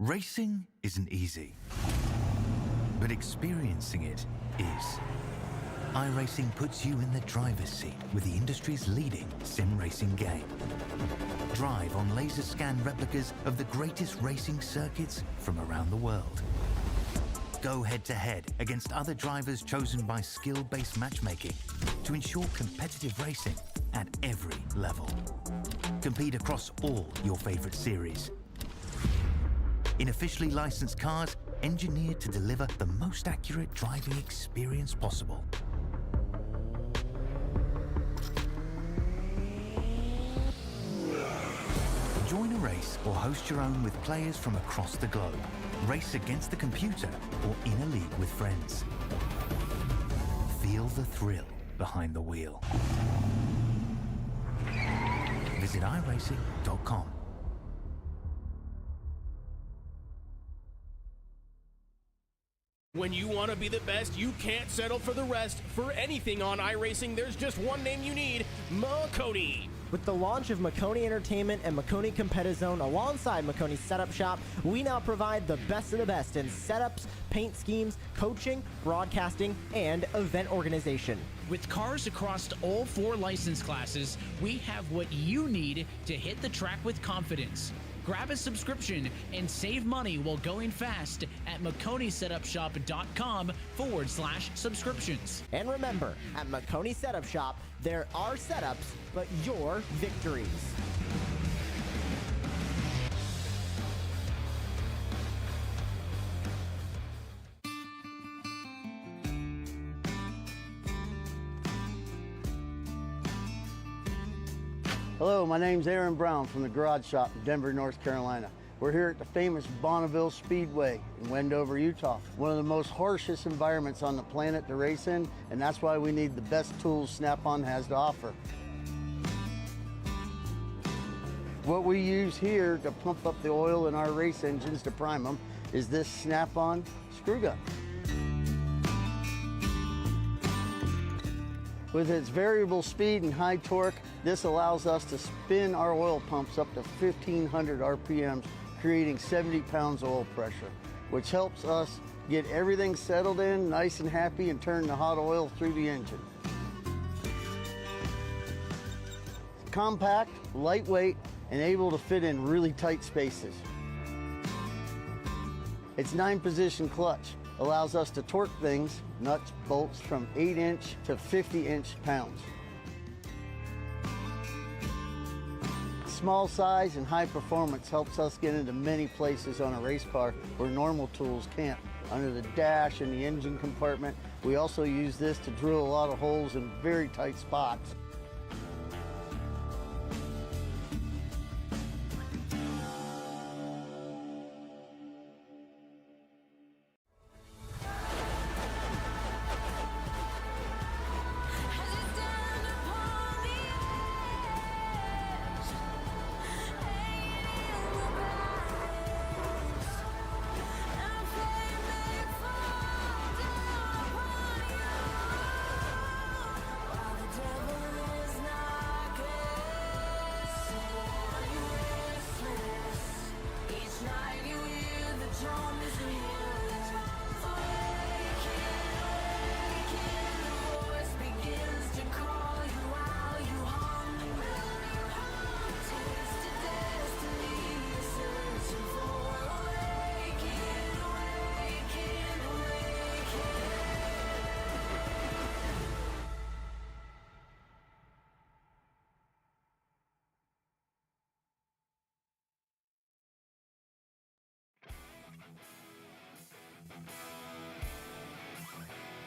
Racing isn't easy, but experiencing it is. iRacing puts you in the driver's seat with the industry's leading sim racing game. Drive on laser scan replicas of the greatest racing circuits from around the world. Go head-to-head against other drivers chosen by skill-based matchmaking to ensure competitive racing at every level. Compete across all your favorite series. In officially licensed cars, engineered to deliver the most accurate driving experience possible. Join a race or host your own with players from across the globe. Race against the computer or in a league with friends. Feel the thrill behind the wheel. Visit iRacing.com. When you want to be the best, you can't settle for the rest. For anything on iRacing, there's just one name you need, Makoni. With the launch of Makoni Entertainment and Makoni Competizone alongside Makoni Setup Shop, we now provide the best of the best in setups, paint schemes, coaching, broadcasting, and event organization. With cars across all 4 license classes, we have what you need to hit the track with confidence. Grab a subscription and save money while going fast at MakoniSetupShop.com/subscriptions. And remember, at Makoni Setup Shop, there are setups, but your victories. Hello, my name's Aaron Brown from the Garage Shop in Denver, North Carolina. We're here at the famous Bonneville Speedway in Wendover, Utah. One of the most harshest environments on the planet to race in, and that's why we need the best tools Snap-on has to offer. What we use here to pump up the oil in our race engines to prime them is this Snap-on screw gun. With its variable speed and high torque, this allows us to spin our oil pumps up to 1,500 RPMs, creating 70 pounds of oil pressure, which helps us get everything settled in, nice and happy, and turn the hot oil through the engine. It's compact, lightweight, and able to fit in really tight spaces. Its 9-position clutch allows us to torque things, nuts, bolts, from 8-inch to 50-inch pounds. Small size and high performance helps us get into many places on a race car where normal tools can't. Under the dash and the engine compartment, we also use this to drill a lot of holes in very tight spots.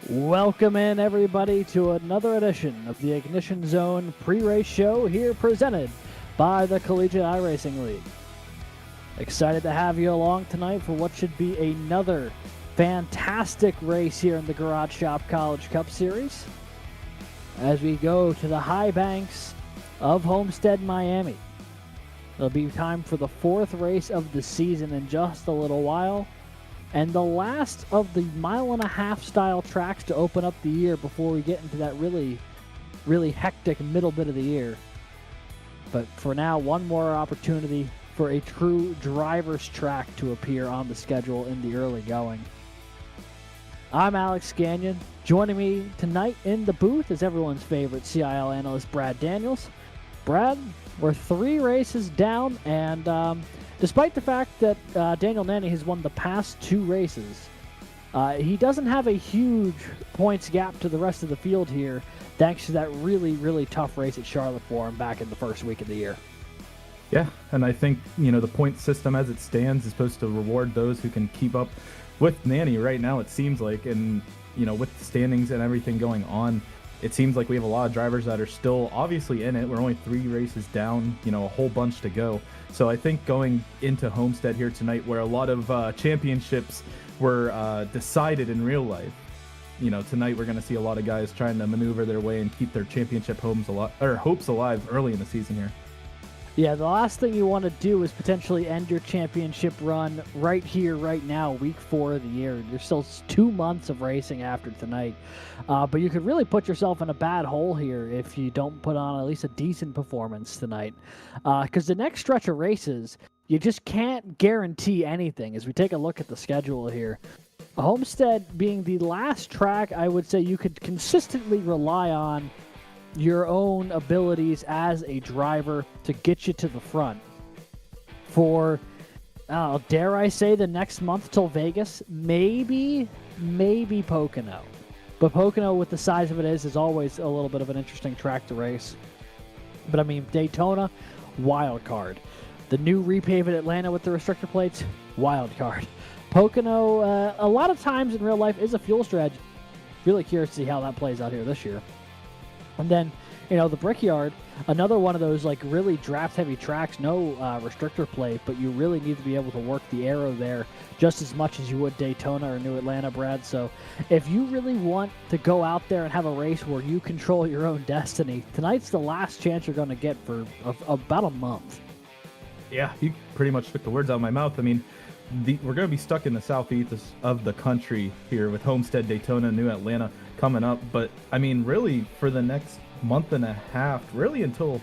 Welcome in, everybody, to another edition of the Ignition Zone pre-race show here presented by the Collegiate iRacing League. Excited to have you along tonight for what should be another fantastic race here in the Garage Shop College Cup Series as we go to the high banks of Homestead, Miami. It'll be time for the 4th race of the season in just a little while, and the last of the 1.5-mile style tracks to open up the year before we get into that really hectic middle bit of the year. But for now, one more opportunity for a true driver's track to appear on the schedule in the early going. I'm Alex Gagnon. Joining me tonight in the booth is everyone's favorite CIL analyst, Brad Daniels. Brad, we're 3 races down, and despite the fact that Daniel Nanny has won the past 2 races, he doesn't have a huge points gap to the rest of the field here, thanks to that really, really tough race at Charlotte for him back in the first week of the year. Yeah, and I think, the point system as it stands is supposed to reward those who can keep up with Nanny right now, it seems like. And, with the standings and everything going on, it seems like we have a lot of drivers that are still obviously in it. We're only 3 races down, a whole bunch to go. So I think going into Homestead here tonight, where a lot of championships were decided in real life, tonight we're going to see a lot of guys trying to maneuver their way and keep their championship hopes alive early in the season here. Yeah, the last thing you want to do is potentially end your championship run right here, right now, week 4 of the year. There's still 2 months of racing after tonight. But you could really put yourself in a bad hole here if you don't put on at least a decent performance tonight. Because the next stretch of races, you just can't guarantee anything. As we take a look at the schedule here, Homestead being the last track, I would say you could consistently rely on your own abilities as a driver to get you to the front. For, dare I say, the next month till Vegas, maybe Pocono. But Pocono, with the size of it is always a little bit of an interesting track to race. But I mean, Daytona, wild card. The new repave at Atlanta with the restrictor plates, wild card. Pocono, a lot of times in real life, is a fuel strategy. Really curious to see how that plays out here this year. And then, the Brickyard, another one of those really draft-heavy tracks, no restrictor plate, but you really need to be able to work the aero there just as much as you would Daytona or New Atlanta, Brad. So if you really want to go out there and have a race where you control your own destiny, tonight's the last chance you're going to get for about a month. Yeah, you pretty much took the words out of my mouth. I mean, we're going to be stuck in the southeast of the country here with Homestead, Daytona, New Atlanta coming up. But, I mean, really, for the next month and a half, really until,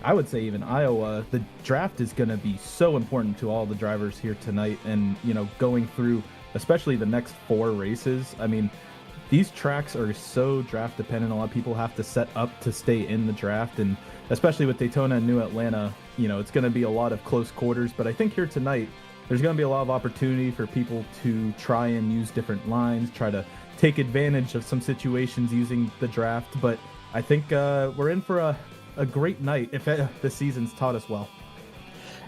I would say, even Iowa, the draft is going to be so important to all the drivers here tonight. And, going through, especially the next 4 races, I mean, these tracks are so draft dependent. A lot of people have to set up to stay in the draft. And especially with Daytona and New Atlanta, it's going to be a lot of close quarters. But I think here tonight, there's going to be a lot of opportunity for people to try and use different lines, try to take advantage of some situations using the draft. But I think we're in for a great night if the season's taught us well.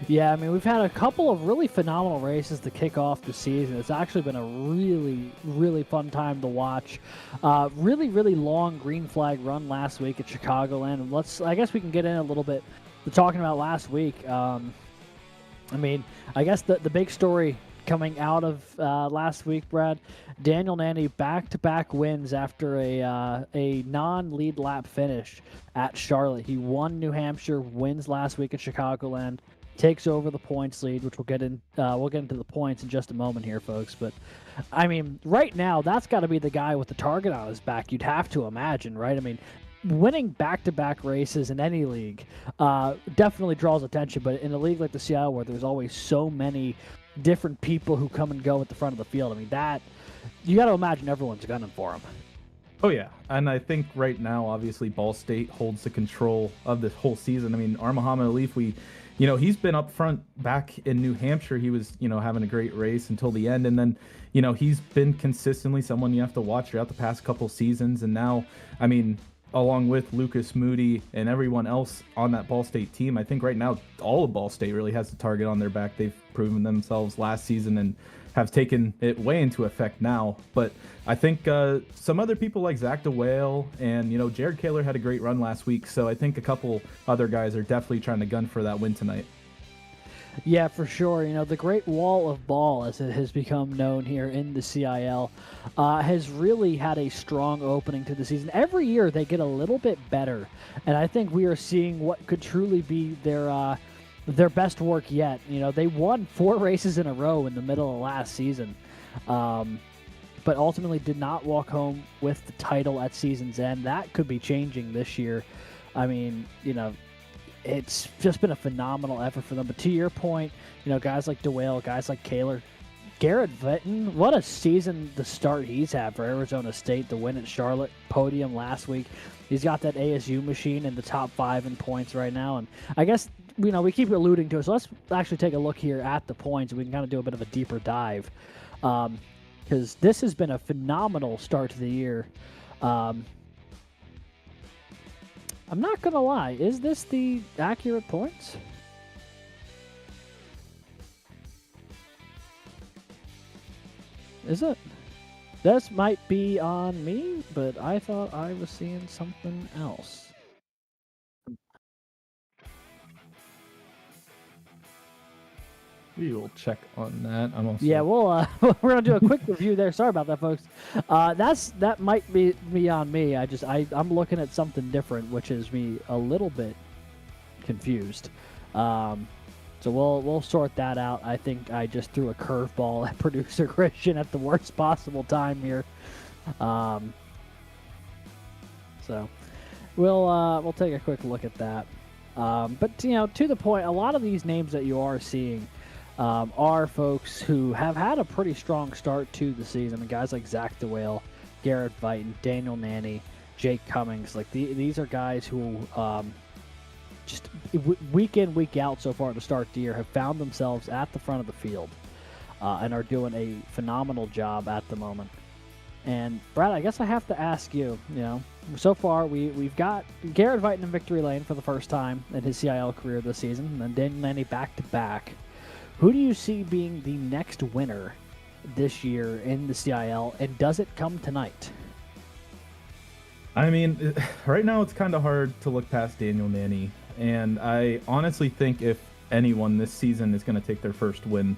Yeah, I mean, we've had a couple of really phenomenal races to kick off the season. It's actually been a really, really fun time to watch. Really, really long green flag run last week at Chicagoland. And I guess we can get in a little bit to talking about last week. I mean, I guess the big story coming out of last week, Brad, Daniel Nanny back-to-back wins after a non-lead lap finish at Charlotte. He won New Hampshire, wins last week at Chicagoland, takes over the points lead, which we'll get into the points in just a moment here, folks. But I mean, right now, that's got to be the guy with the target on his back. You'd have to imagine, right? I mean, winning back-to-back races in any league definitely draws attention, but in a league like the CIL where there's always so many different people who come and go at the front of the field, I mean, that you got to imagine everyone's gunning for him. Oh, yeah. And I think right now, obviously, Ball State holds the control of this whole season. I mean, Muhammad Alif, he's been up front back in New Hampshire. He was, having a great race until the end. And then, he's been consistently someone you have to watch throughout the past couple seasons. And now, I mean, along with Lucas Moody and everyone else on that Ball State team, I think right now all of Ball State really has the target on their back. They've proven themselves last season and have taken it way into effect now. But I think some other people like Zach DeWale and, Jared Kaler had a great run last week. So I think a couple other guys are definitely trying to gun for that win tonight. Yeah, for sure. The Great Wall of Ball, as it has become known here in the CIL, has really had a strong opening to the season. Every year they get a little bit better, and I think we are seeing what could truly be their best work yet. They won 4 races in a row in the middle of last season, but ultimately did not walk home with the title at season's end. That could be changing this year. I mean, it's just been a phenomenal effort for them. But to your point, guys like DeWale, guys like Kaler, Garrett Vinton, what a season to start he's had for Arizona State. The win at Charlotte, podium last week. He's got that ASU machine in the top 5 in points right now. And I guess, we keep alluding to it. So let's actually take a look here at the points. We can kind of do a bit of a deeper dive. Because this has been a phenomenal start to the year. I'm not going to lie. Is this the accurate points? Is it? This might be on me, but I thought I was seeing something else. We will check on that. I'm also... Yeah, we're gonna do a quick review there. Sorry about that, folks. That might be on me. I'm looking at something different, which is me a little bit confused. So we'll sort that out. I think I just threw a curveball at producer Christian at the worst possible time here. So we'll take a quick look at that. But to the point, a lot of these names that you are seeing are folks who have had a pretty strong start to the season. I mean, guys like Zach DeWale, Garrett Vighton, Daniel Nanny, Jake Cummings. Like these are guys who just week in, week out so far to start the year have found themselves at the front of the field and are doing a phenomenal job at the moment. And Brad, I guess I have to ask you, so far we've got Garrett Vighton in victory lane for the first time in his CIL career this season, and then Daniel Nanny back to back. Who do you see being the next winner this year in the CIL, and does it come tonight? I mean, right now it's kind of hard to look past Daniel Nanny, and I honestly think if anyone this season is going to take their first win,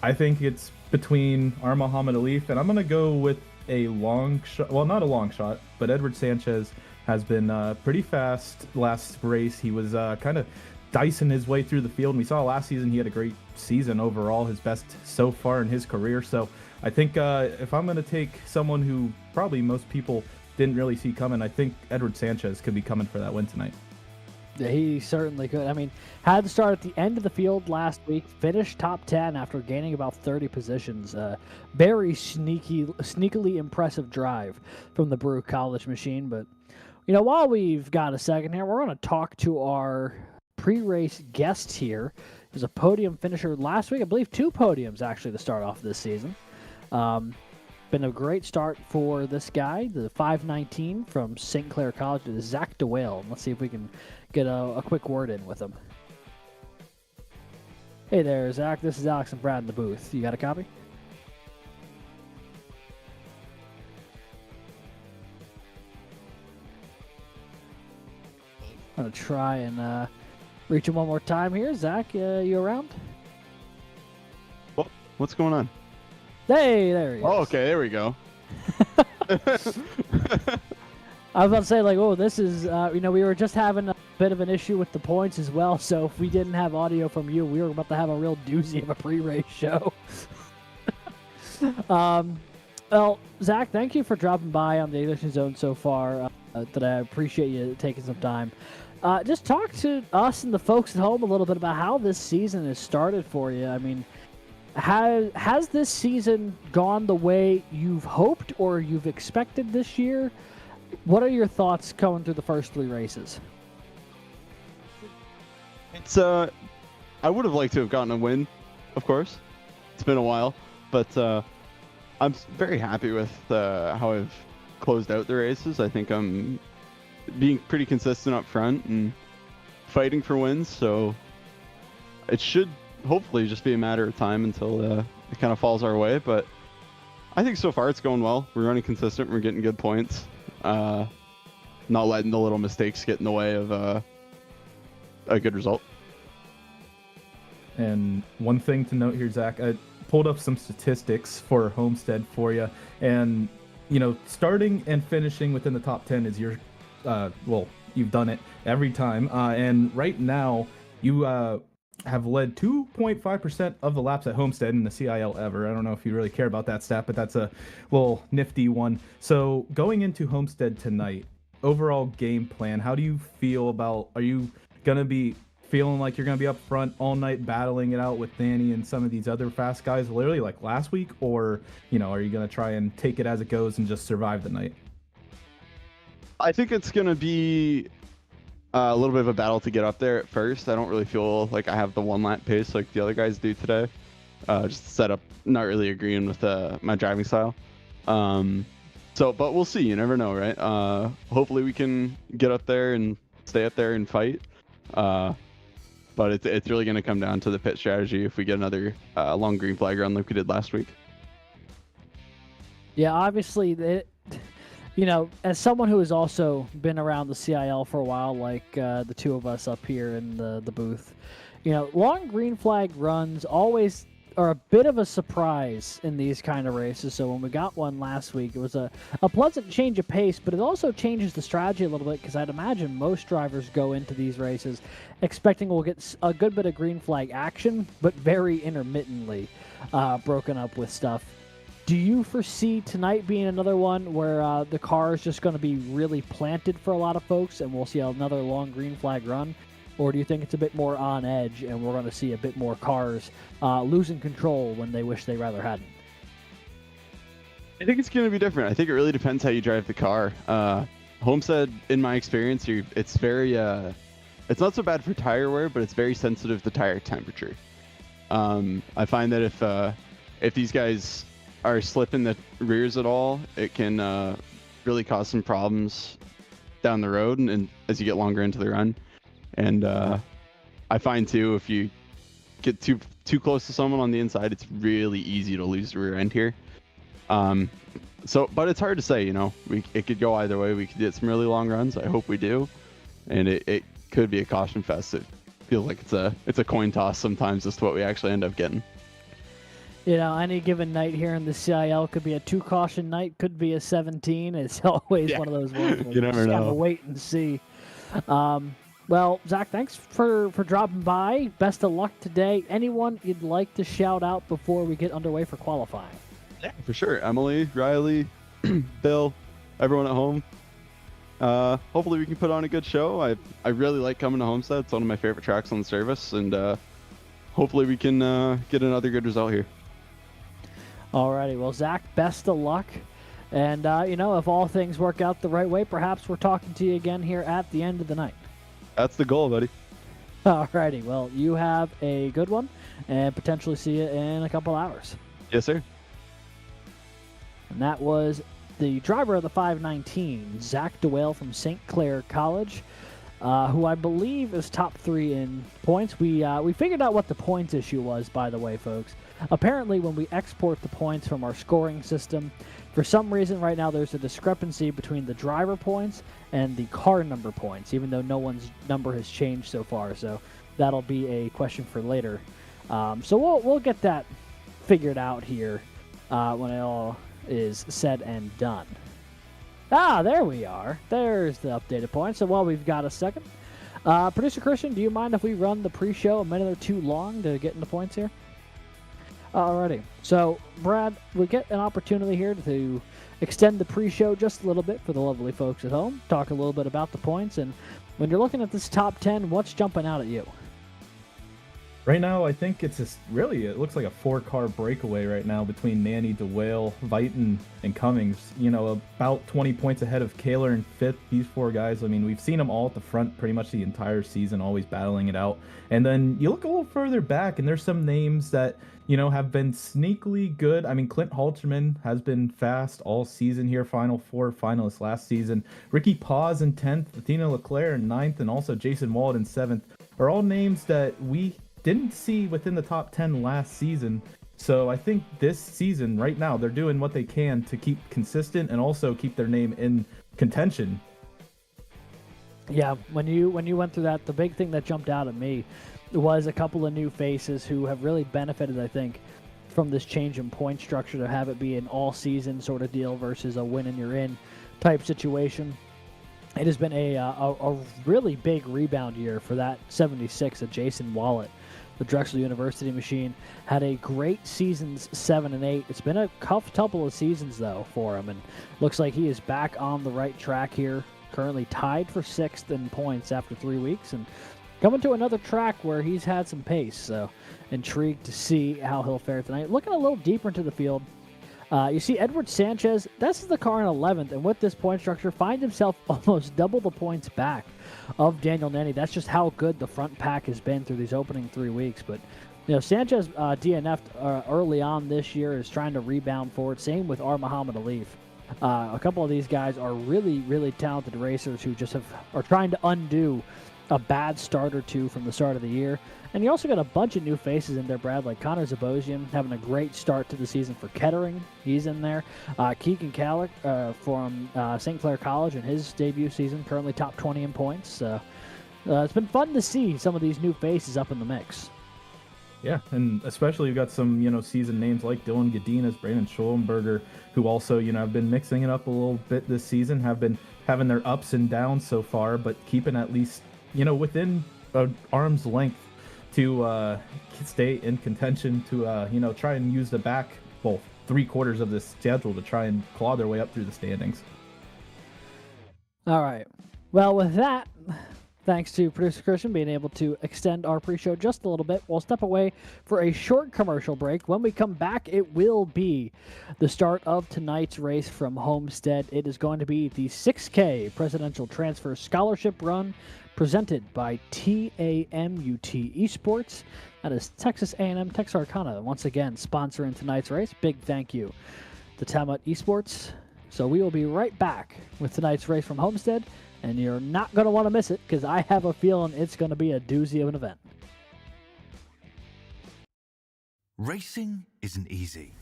I think it's between Muhammad Alif, and I'm going to go with a long shot. Well, not a long shot, but Edward Sanchez has been pretty fast last race. He was kind of dicing his way through the field, and we saw last season he had a great season overall, his best so far in his career. So I think if I'm going to take someone who probably most people didn't really see coming, I think Edward Sanchez could be coming for that win tonight. Yeah, he certainly could. I mean, had to start at the end of the field last week, finished top 10 after gaining about 30 positions. Very sneakily impressive drive from the Brew College machine. But, while we've got a second here, we're going to talk to our pre-race guest here. He's a podium finisher last week. I believe 2 podiums, actually, to start off this season. Been a great start for this guy, the 519 from St. Clair College, Zach DeWale. Let's see if we can get a quick word in with him. Hey there, Zach. This is Alex and Brad in the booth. You got a copy? I'm going to try and reach him one more time here. Zach, you around? What's going on? Hey, there he is. Oh, okay, there we go. I was about to say, this is, we were just having a bit of an issue with the points as well, so if we didn't have audio from you, we were about to have a real doozy of a pre-race show. Well, Zach, thank you for dropping by on the Ignition Zone so far. Today, I appreciate you taking some time. Just talk to us and the folks at home a little bit about how this season has started for you. I mean, has this season gone the way you've hoped or you've expected this year? What are your thoughts going through the first 3 races? It's I would have liked to have gotten a win, of course. It's been a while, but I'm very happy with how I've closed out the races. I think I'm being pretty consistent up front and fighting for wins, so it should hopefully just be a matter of time until it kind of falls our way. But I think so far it's going well. We're running consistent. We're getting good points. Not letting the little mistakes get in the way of a good result. And one thing to note here, Zach, I pulled up some statistics for Homestead for you. And, starting and finishing within the top 10 is your, you've done it every time. And right now, you have led 2.5% of the laps at Homestead in the CIL ever. I don't know if you really care about that stat, but that's a little nifty one. So going into Homestead tonight, overall game plan, how do you feel about, are you going to be feeling like you're going to be up front all night battling it out with Danny and some of these other fast guys, literally like last week? Or, are you going to try and take it as it goes and just survive the night? I think it's going to be a little bit of a battle to get up there at first. I don't really feel like I have the 1 lap pace like the other guys do today. Just set up, not really agreeing with my driving style. But we'll see. You never know, right? Hopefully we can get up there and stay up there and fight. But it's really going to come down to the pit strategy if we get another long green flag run like we did last week. Yeah, obviously, as someone who has also been around the CIL for a while, like the two of us up here in the booth, long green flag runs always are a bit of a surprise in these kind of races. So when we got one last week, it was a pleasant change of pace, but it also changes the strategy a little bit, because I'd imagine most drivers go into these races expecting we'll get a good bit of green flag action, but very intermittently broken up with stuff. Do you foresee tonight being another one where the car is just going to be really planted for a lot of folks and we'll see another long green flag run? Or do you think it's a bit more on edge and we're going to see a bit more cars losing control when they wish they rather hadn't? I think it's going to be different. I think it really depends how you drive the car. Homestead, in my experience, it's very, it's not so bad for tire wear, but it's very sensitive to tire temperature. I find that if these guys are slipping the rears at all, it can really cause some problems down the road and as you get longer into the run. And I find too, if you get too close to someone on the inside, it's really easy to lose the rear end here. But it's hard to say, it could go either way. We could get some really long runs. I hope we do. And it could be a caution fest. It feels like it's a coin toss sometimes as to what we actually end up getting. Any given night here in the CIL could be a 2 caution night, could be a 17. It's always one of those ones. You never know. Just gotta wait and see. Well, Zach, thanks for dropping by. Best of luck today. Anyone you'd like to shout out before we get underway for qualifying? Yeah, for sure. Emily, Riley, Bill, everyone at home. Hopefully we can put on a good show. I really like coming to Homestead. It's one of my favorite tracks on the service, and hopefully we can get another good result here. Alrighty, well, Zach, best of luck. And, if all things work out the right way, perhaps we're talking to you again here at the end of the night. That's the goal, buddy. Alrighty, well, you have a good one, and potentially see you in a couple hours. Yes, sir. And that was the driver of the 519, Zach DeWale from St. Clair College, who I believe is top 3 in points. We figured out what the points issue was, by the way, folks. Apparently, when we export the points from our scoring system, for some reason right now there's a discrepancy between the driver points and the car number points, even though no one's number has changed so far. So that'll be a question for later. So we'll get that figured out here when it all is said and done. There we are. There's the updated points. So while we've got a second, Producer Christian, do you mind if we run the pre-show a minute or two long to get into points here? Alrighty. So, Brad, we get an opportunity here to extend the pre-show just a little bit for the lovely folks at home, talk a little bit about the points, and when you're looking at this top 10, what's jumping out at you? Right now, I think it looks like a 4-car breakaway right now between Nanny, DeWale, Vighton, and Cummings. About 20 points ahead of Kaler in 5th. These 4 guys, we've seen them all at the front pretty much the entire season, always battling it out. And then you look a little further back, and there's some names that, have been sneakily good. Clint Halterman has been fast all season here, Final 4 finalist last season. Ricky Paz in 10th, Athena Leclerc in 9th, and also Jason Wald in 7th are all names that we didn't see within the top 10 last season. So I think this season, right now, they're doing what they can to keep consistent and also keep their name in contention. Yeah, when you went through that, the big thing that jumped out at me was a couple of new faces who have really benefited, I think, from this change in point structure to have it be an all-season sort of deal versus a win-and-you're-in type situation. It has been a really big rebound year for that 76 of Jason Wallet. The Drexel University machine had a great seasons 7 and 8. It's been a couple of seasons, though, for him, and looks like he is back on the right track here, currently tied for 6th in points after 3 weeks, and coming to another track where he's had some pace, so intrigued to see how he'll fare tonight. Looking a little deeper into the field, you see Edward Sanchez, this is the car in 11th, and with this point structure, finds himself almost double the points back of Daniel Nenny. That's just how good the front pack has been through these opening 3 weeks. But, Sanchez DNF'd early on this year, is trying to rebound forward. Same with R. Muhammad Alif. A couple of these guys are really, really talented racers who just are trying to undo a bad start or two from the start of the year. And you also got a bunch of new faces in there, Brad, like Connor Zabosian having a great start to the season for Kettering. He's in there. Keegan Kallick from St. Clair College in his debut season, currently top 20 in points. It's been fun to see some of these new faces up in the mix. Yeah, and especially you've got some, seasoned names like Dylan Godinez, Brandon Schollenberger, who also, have been mixing it up a little bit this season, have been having their ups and downs so far, but keeping at least, within arm's length to stay in contention to, try and use the back, 3/4 of this schedule to try and claw their way up through the standings. All right. Well, with that, thanks to producer Christian being able to extend our pre-show just a little bit, we'll step away for a short commercial break. When we come back, it will be the start of tonight's race from Homestead. It is going to be the 6K Presidential Transfer Scholarship Run presented by TAMUT Esports. That is Texas A&M Texarkana once again sponsoring tonight's race. Big thank you to TAMUT Esports. So we will be right back with tonight's race from Homestead. And you're not going to want to miss it because I have a feeling it's going to be a doozy of an event. Racing isn't easy,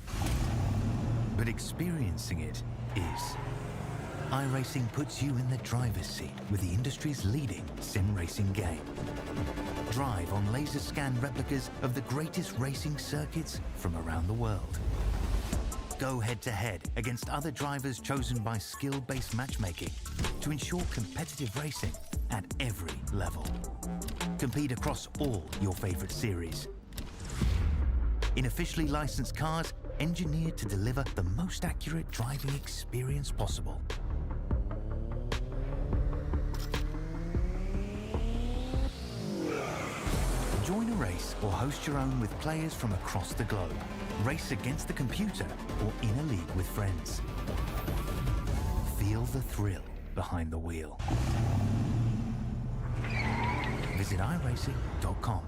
but experiencing it is. iRacing puts you in the driver's seat with the industry's leading sim racing game. Drive on laser scan replicas of the greatest racing circuits from around the world. Go head-to-head against other drivers chosen by skill-based matchmaking to ensure competitive racing at every level. Compete across all your favorite series. In officially licensed cars, engineered to deliver the most accurate driving experience possible. Join a race or host your own with players from across the globe. Race against the computer or in a league with friends. Feel the thrill behind the wheel. Visit iRacing.com.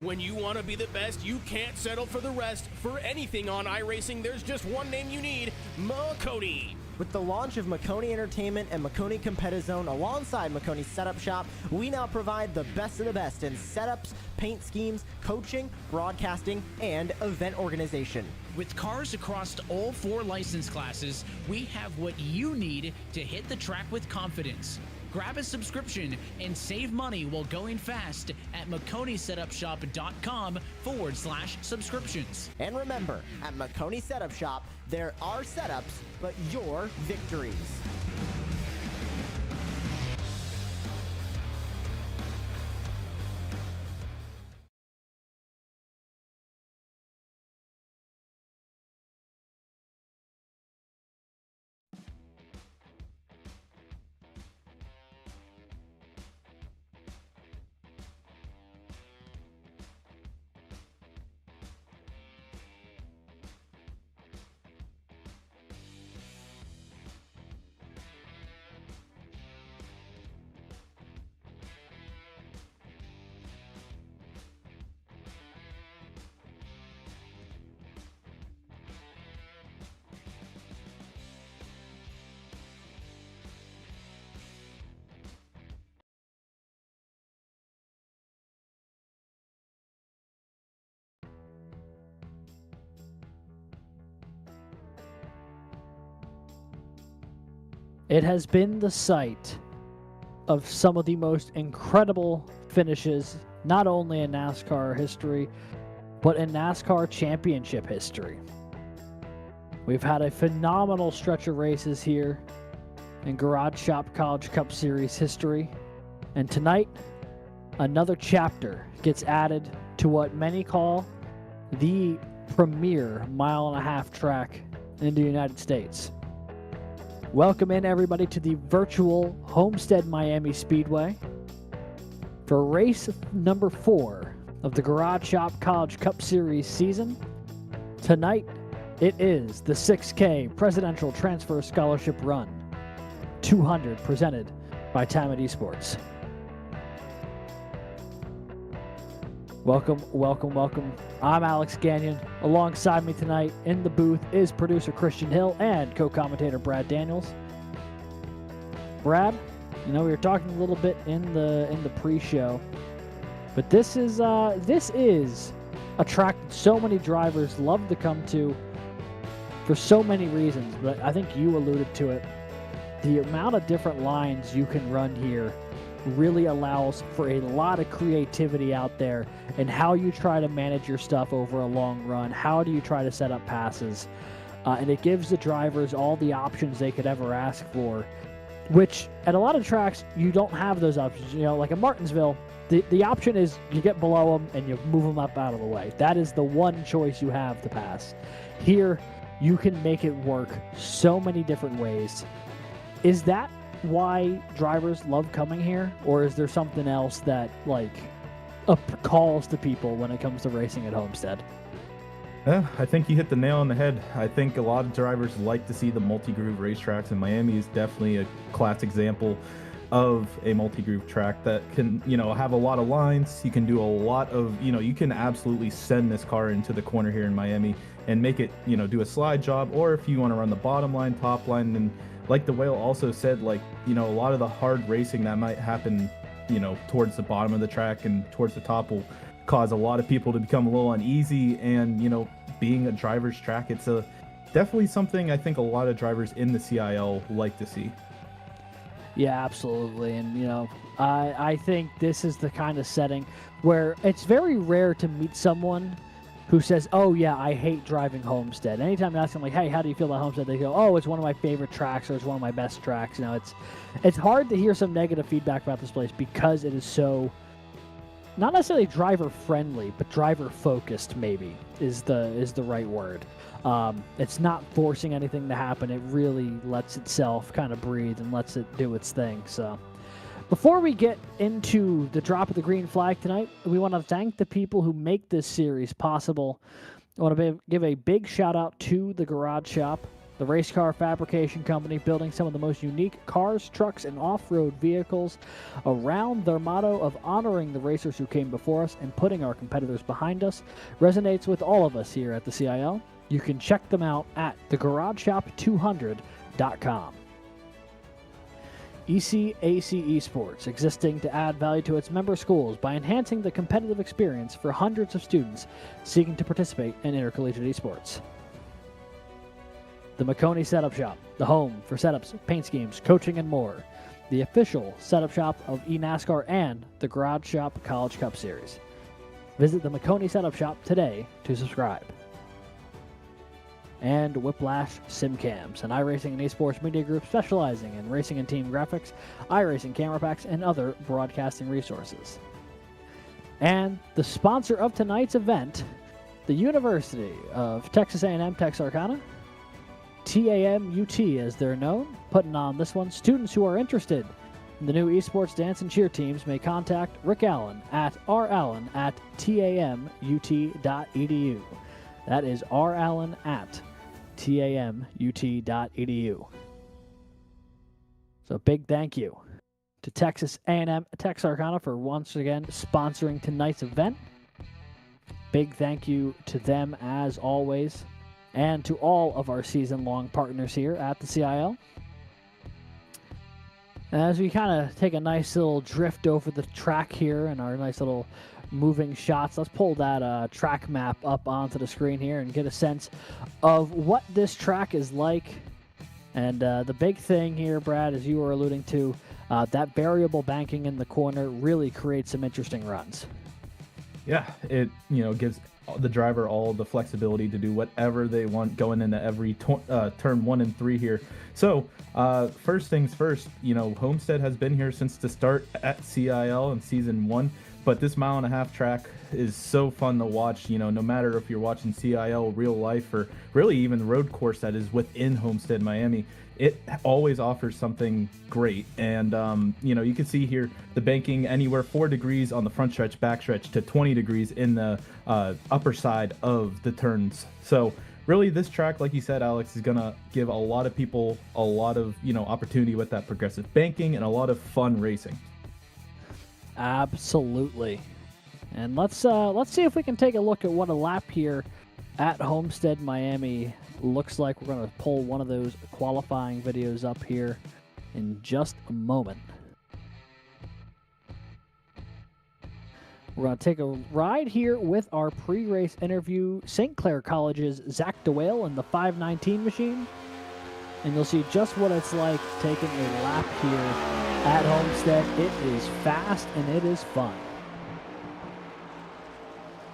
When you want to be the best, you can't settle for the rest. For anything on iRacing, there's just one name you need, Makoni. With the launch of Makoni Entertainment and Makoni Competizone alongside Makoni Setup Shop, we now provide the best of the best in setups, paint schemes, coaching, broadcasting, and event organization. With cars across all 4 license classes, we have what you need to hit the track with confidence. Grab a subscription and save money while going fast at MakoniSetupShop.com/subscriptions. And remember, at Makoni Setup Shop, there are setups, but your victories. It has been the site of some of the most incredible finishes, not only in NASCAR history, but in NASCAR championship history. We've had a phenomenal stretch of races here in Garage Shop College Cup Series history. And tonight, another chapter gets added to what many call the premier mile-and-a-half track in the United States. Welcome in, everybody, to the virtual Homestead Miami Speedway for race number 4 of the Garage Shop College Cup Series season. Tonight, it is the 6K Presidential Transfer Scholarship Run 200 presented by TAMUT Esports. Welcome, welcome, welcome. I'm Alex Gagnon. Alongside me tonight in the booth is producer Christian Hill and co-commentator Brad Daniels. Brad, we were talking a little bit in the pre-show, but this is a track that so many drivers love to come to for so many reasons. But I think you alluded to it. The amount of different lines you can run here really allows for a lot of creativity out there and how you try to manage your stuff over a long run. How do you try to set up passes? And it gives the drivers all the options they could ever ask for, which at a lot of tracks, you don't have those options. Like at Martinsville, the option is you get below them and you move them up out of the way. That is the one choice you have to pass. Here, you can make it work so many different ways. Is that why drivers love coming here, or is there something else that calls to people when it comes to racing at Homestead? Yeah, I think you hit the nail on the head. I think a lot of drivers like to see the multi-groove racetracks, and Miami is definitely a class example of a multi-groove track that can, have a lot of lines. You can do a lot of, you can absolutely send this car into the corner here in Miami and make it, do a slide job, or if you want to run the bottom line, top line, and like the Whale also said, a lot of the hard racing that might happen, towards the bottom of the track and towards the top will cause a lot of people to become a little uneasy. And, being a driver's track, it's definitely something I think a lot of drivers in the CIL like to see. Yeah, absolutely. And, I think this is the kind of setting where it's very rare to meet someone who says, oh, yeah, I hate driving Homestead. Anytime you ask them, hey, how do you feel about Homestead? They go, oh, it's one of my favorite tracks, or it's one of my best tracks. It's hard to hear some negative feedback about this place because it is so, not necessarily driver-friendly, but driver-focused, maybe, is the right word. It's not forcing anything to happen. It really lets itself kind of breathe and lets it do its thing. So before we get into the drop of the green flag tonight, we want to thank the people who make this series possible. I want to give a big shout out to the Garage Shop, the race car fabrication company building some of the most unique cars, trucks, and off-road vehicles around. Their motto of honoring the racers who came before us and putting our competitors behind us resonates with all of us here at the CIL. You can check them out at thegarageshop200.com. ECAC Esports, existing to add value to its member schools by enhancing the competitive experience for hundreds of students seeking to participate in intercollegiate esports. The Makoni Setup Shop, the home for setups, paint schemes, coaching, and more. The official setup shop of eNASCAR and the Garage Shop College Cup Series. Visit the Makoni Setup Shop today to subscribe. And Whiplash SimCams, an iRacing and esports media group specializing in racing and team graphics, iRacing camera packs, and other broadcasting resources. And the sponsor of tonight's event, the University of Texas A&M Texarkana, TAMUT as they're known, putting on this one. Students who are interested in the new esports dance and cheer teams may contact Rick Allen at rallen@tamut.edu. That is rallen@tamut.edu. So big thank you to Texas A&M Texarkana for once again sponsoring tonight's event. Big thank you to them as always, and to all of our season-long partners here at the CIL. As we kind of take a nice little drift over the track here and our nice little moving shots, let's pull that track map up onto the screen here and get a sense of what this track is like. And the big thing here, Brad, as you were alluding to, that variable banking in the corner really creates some interesting runs. Yeah, it gives the driver all the flexibility to do whatever they want going into every turn 1 and 3 here. So first things first, Homestead has been here since the start at CIL in season 1. But this 1.5-mile track is so fun to watch, you know, no matter if you're watching CIL real life or really even the road course that is within Homestead, Miami. It always offers something great. And, you know, you can see here the banking anywhere 4 degrees on the front stretch, back stretch to 20 degrees in the upper side of the turns. So really this track, like you said, Alex, is going to give a lot of people a lot of, you know, opportunity with that progressive banking and a lot of fun racing. Absolutely. And let's see if we can take a look at what a lap here at Homestead, Miami looks like. We're going to pull one of those qualifying videos up here in just a moment. We're going to take a ride here with our pre-race interview, St. Clair College's Zach DeWale in the 519 machine. And you'll see just what it's like taking a lap here at Homestead. It is fast and it is fun.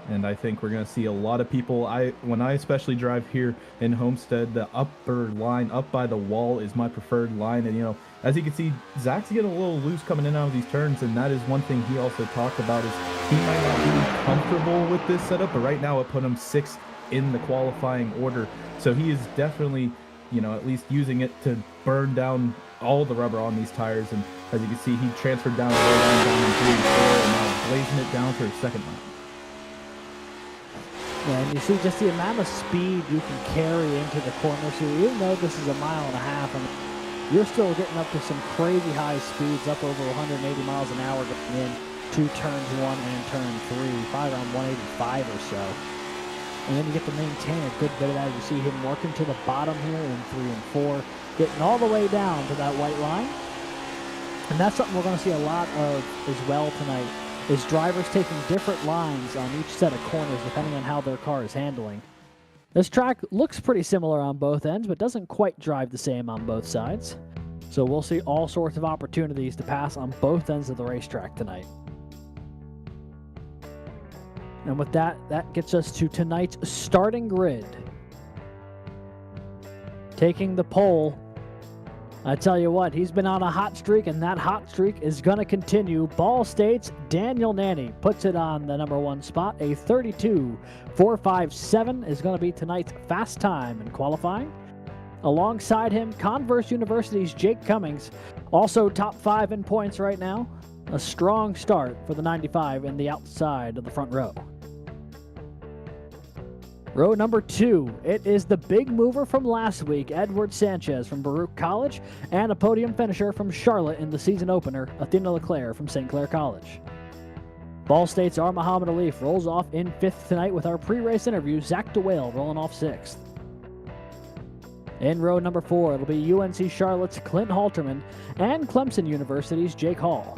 And I think we're going to see a lot of people. When I especially drive here in Homestead, the upper line up by the wall is my preferred line. And, you know, as you can see, Zach's getting a little loose coming in and out of these turns. And that is one thing he also talked about is he might not be comfortable with this setup. But right now it put him 6th in the qualifying order. So he is definitely, you know, at least using it to burn down all the rubber on these tires. And as you can see, he transferred down the road line down in 3 and 4 and now blazing it down for his second lap. Yeah, and you see just the amount of speed you can carry into the corner. So even though this is a 1.5 miles, and you're still getting up to some crazy high speeds, up over 180 miles an hour getting in to turns 1 and turn 3, probably around 185 or so. And then you get to maintain a good bit of that. You see him working to the bottom here in 3 and 4, getting all the way down to that white line. And that's something we're going to see a lot of as well tonight, is drivers taking different lines on each set of corners depending on how their car is handling. This track looks pretty similar on both ends, but doesn't quite drive the same on both sides. So we'll see all sorts of opportunities to pass on both ends of the racetrack tonight. And with that, that gets us to tonight's starting grid. Taking the pole, I tell you what, he's been on a hot streak, and that hot streak is going to continue. Ball State's Daniel Nanny puts it on the number 1 spot. A 32.457 is going to be tonight's fast time in qualifying. Alongside him, Converse University's Jake Cummings, also top 5 in points right now. A strong start for the 95 in the outside of the front row. Row number 2, it is the big mover from last week, Edward Sanchez from Baruch College, and a podium finisher from Charlotte in the season opener, Athena LeClaire from St. Clair College. Ball State's R. Muhammad Alif rolls off in 5th tonight with our pre-race interview, Zach DeWale rolling off 6th. In row number 4, it'll be UNC Charlotte's Clint Halterman and Clemson University's Jake Hall.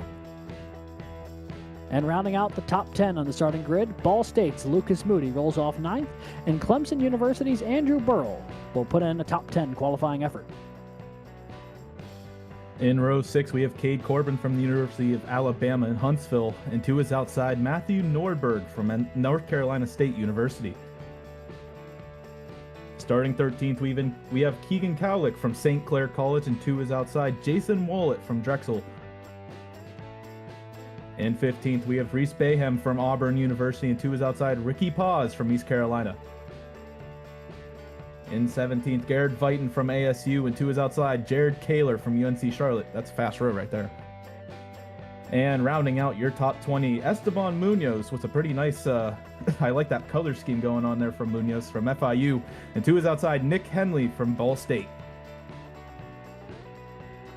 And rounding out the top 10 on the starting grid, Ball State's Lucas Moody rolls off 9th, and Clemson University's Andrew Burrell will put in a top 10 qualifying effort. In row 6, we have Cade Corbin from the University of Alabama in Huntsville, and to his outside, Matthew Nordberg from North Carolina State University. Starting 13th, we have Keegan Cowlick from St. Clair College, and to his outside, Jason Wallet from Drexel. In 15th, we have Reese Bayhem from Auburn University, and to his outside, Ricky Paz from East Carolina. In 17th, Garrett Vighton from ASU, and to his outside, Jared Kaler from UNC Charlotte. That's a fast row right there. And rounding out your top 20, Esteban Munoz with a pretty nice, I like that color scheme going on there from Munoz from FIU, and to his outside, Nick Henley from Ball State.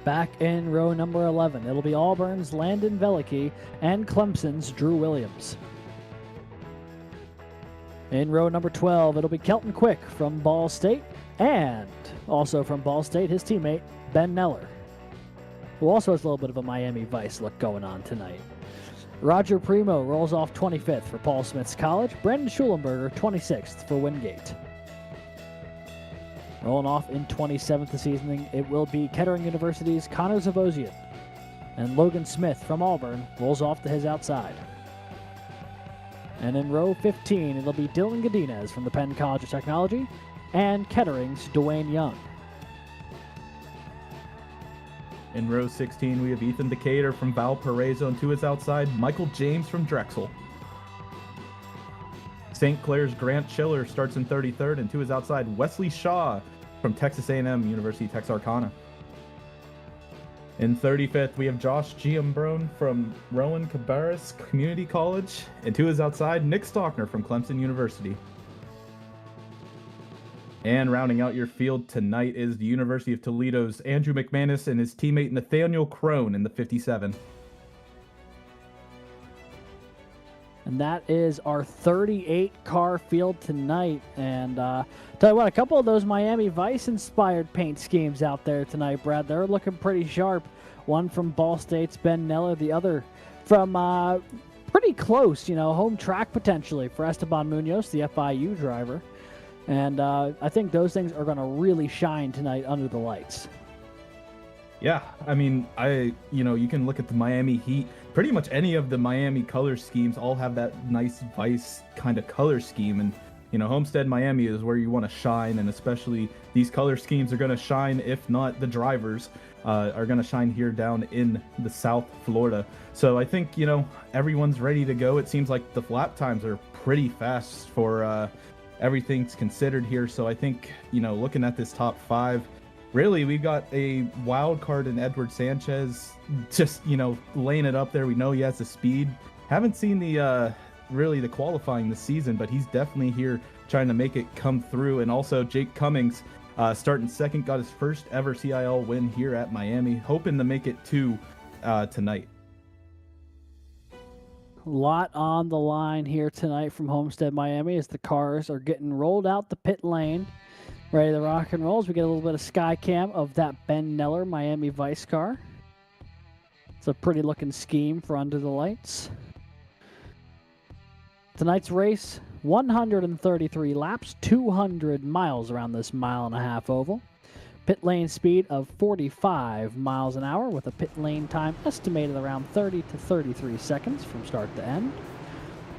Back in row number 11, it'll be Auburn's Landon Velicki and Clemson's Drew Williams. In row number 12, it'll be Kelton Quick from Ball State, and also from Ball State, his teammate, Ben Neller, who also has a little bit of a Miami Vice look going on tonight. Roger Primo rolls off 25th for Paul Smith's College, Brandon Schulenberger 26th for Wingate. Rolling off in 27th this evening, it will be Kettering University's Connor Zavosian, and Logan Smith from Auburn rolls off to his outside. And in row 15, it'll be Dylan Godinez from the Penn College of Technology and Kettering's Dwayne Young. In row 16, we have Ethan Decatur from Valparaiso, and to his outside, Michael James from Drexel. St. Clair's Grant Schiller starts in 33rd, and to his outside, Wesley Shaw from Texas A&M University Texarkana. In 35th, we have Josh Giambrone from Rowan Cabarrus Community College, and to his outside, Nick Stockner from Clemson University. And rounding out your field tonight is the University of Toledo's Andrew McManus and his teammate Nathaniel Crone in the 57. And that is our 38-car field tonight. And tell you what, a couple of those Miami Vice-inspired paint schemes out there tonight, Brad. They're looking pretty sharp. One from Ball State's Ben Neller, the other from pretty close, home track potentially for Esteban Munoz, the FIU driver. And I think those things are going to really shine tonight under the lights. Yeah, I mean, you can look at the Miami Heat. Pretty much any of the Miami color schemes all have that nice Vice kind of color scheme. And, Homestead, Miami is where you want to shine. And especially these color schemes are going to shine, if not the drivers are going to shine here down in the South Florida. So I think, everyone's ready to go. It seems like the lap times are pretty fast for everything's considered here. So I think, looking at this top 5, really, we've got a wild card in Edward Sanchez, just, laying it up there. We know he has the speed. Haven't seen the qualifying this season, but he's definitely here trying to make it come through. And also Jake Cummings starting second, got his first ever CIL win here at Miami, hoping to make it 2 tonight. A lot on the line here tonight from Homestead, Miami, as the cars are getting rolled out the pit lane, ready to rock and roll. As we get a little bit of sky cam of that Ben Neller Miami Vice car. It's a pretty looking scheme for under the lights. Tonight's race, 133 laps, 200 miles around this 1.5 mile oval. Pit lane speed of 45 miles an hour with a pit lane time estimated around 30 to 33 seconds from start to end.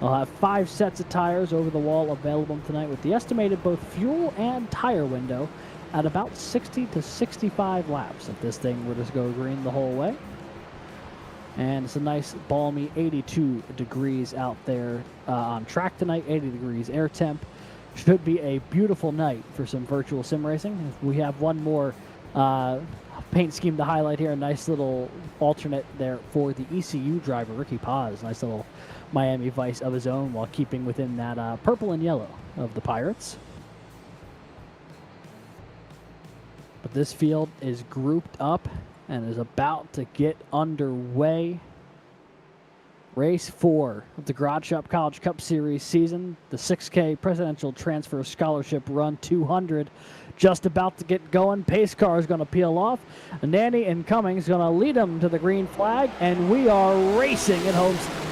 I'll have 5 sets of tires over the wall available tonight with the estimated both fuel and tire window at about 60 to 65 laps if this thing were to go green the whole way. And it's a nice balmy 82 degrees out there on track tonight, 80 degrees air temp. Should be a beautiful night for some virtual sim racing. We have one more paint scheme to highlight here. A nice little alternate there for the ECU driver, Ricky Paz. Nice little Miami Vice of his own while keeping within that purple and yellow of the Pirates. But this field is grouped up and is about to get underway. Race 4 of the Garage Shop College Cup Series season, the 6K Presidential Transfer Scholarship Run 200, just about to get going. Pace car is going to peel off. Nanny and Cummings going to lead them to the green flag, and we are racing at Homestead.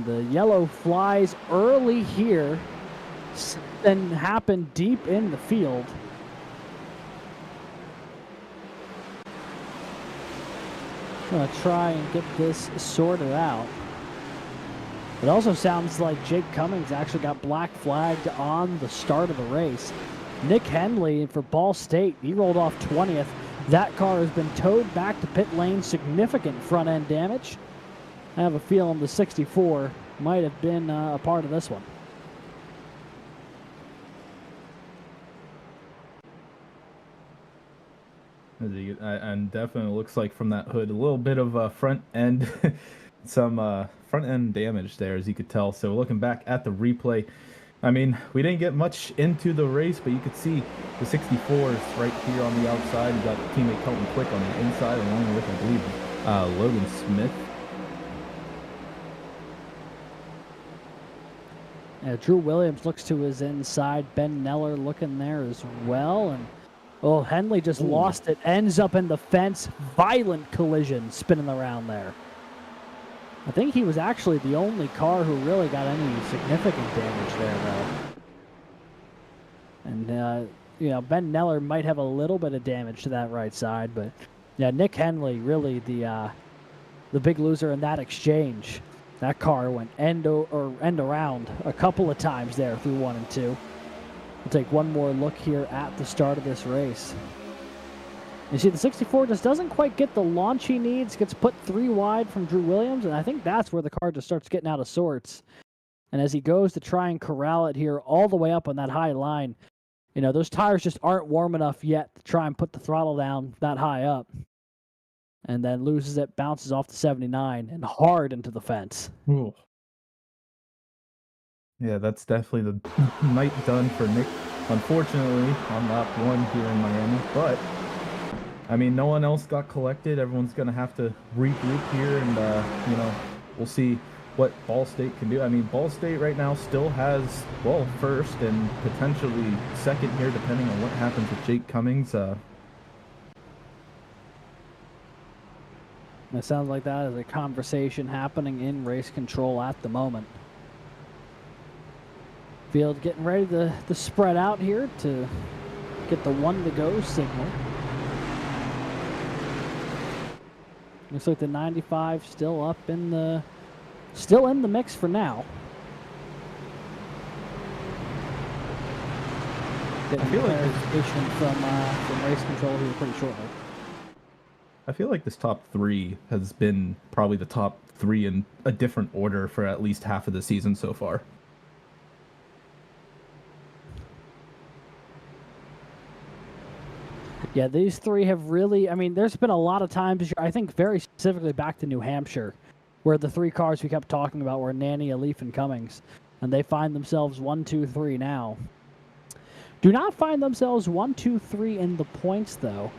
The yellow flies early here, then happen deep in the field. Gonna try and get this sorted out. It also sounds like Jake Cummings actually got black flagged on the start of the race. Nick Henley for Ball State, he rolled off 20th. That car has been towed back to pit lane, significant front end damage. I have a feeling the 64 might have been a part of this one. And definitely looks like from that hood, a little bit of front end, some front end damage there, as you could tell. So looking back at the replay, I mean, we didn't get much into the race, but you could see the 64s right here on the outside. You got teammate Colton Quick on the inside, along with, I believe, Logan Smith. Drew Williams looks to his inside. Ben Neller looking there as well. And Henley just lost it. Ends up in the fence. Violent collision spinning around there. I think he was actually the only car who really got any significant damage there, though. And Ben Neller might have a little bit of damage to that right side, but yeah, Nick Henley really the big loser in that exchange. That car went end around a couple of times there through 1 and 2. We'll take one more look here at the start of this race. You see, the 64 just doesn't quite get the launch he needs, gets put 3 wide from Drew Williams, and I think that's where the car just starts getting out of sorts. And as he goes to try and corral it here all the way up on that high line, those tires just aren't warm enough yet to try and put the throttle down that high up. And then loses it, bounces off the 79, and hard into the fence. Ooh. Yeah, that's definitely the night done for Nick, unfortunately, on lap 1 here in Miami. But, I mean, no one else got collected. Everyone's going to have to regroup here, and, we'll see what Ball State can do. I mean, Ball State right now still has, first and potentially second here, depending on what happens with Jake Cummings. It sounds like that is a conversation happening in race control at the moment. Field getting ready to spread out here to get the 1 to go signal. Looks like the 95 still in the mix for now. Getting clarification from race control here pretty shortly. I feel like this top 3 has been probably the top 3 in a different order for at least half of the season so far. Yeah, these 3 have really, there's been a lot of times, I think very specifically back to New Hampshire, where the 3 cars we kept talking about were Nanny, Alif, and Cummings, and they find themselves 1, 2, 3 now. Do not find themselves 1, 2, 3 in the points, though.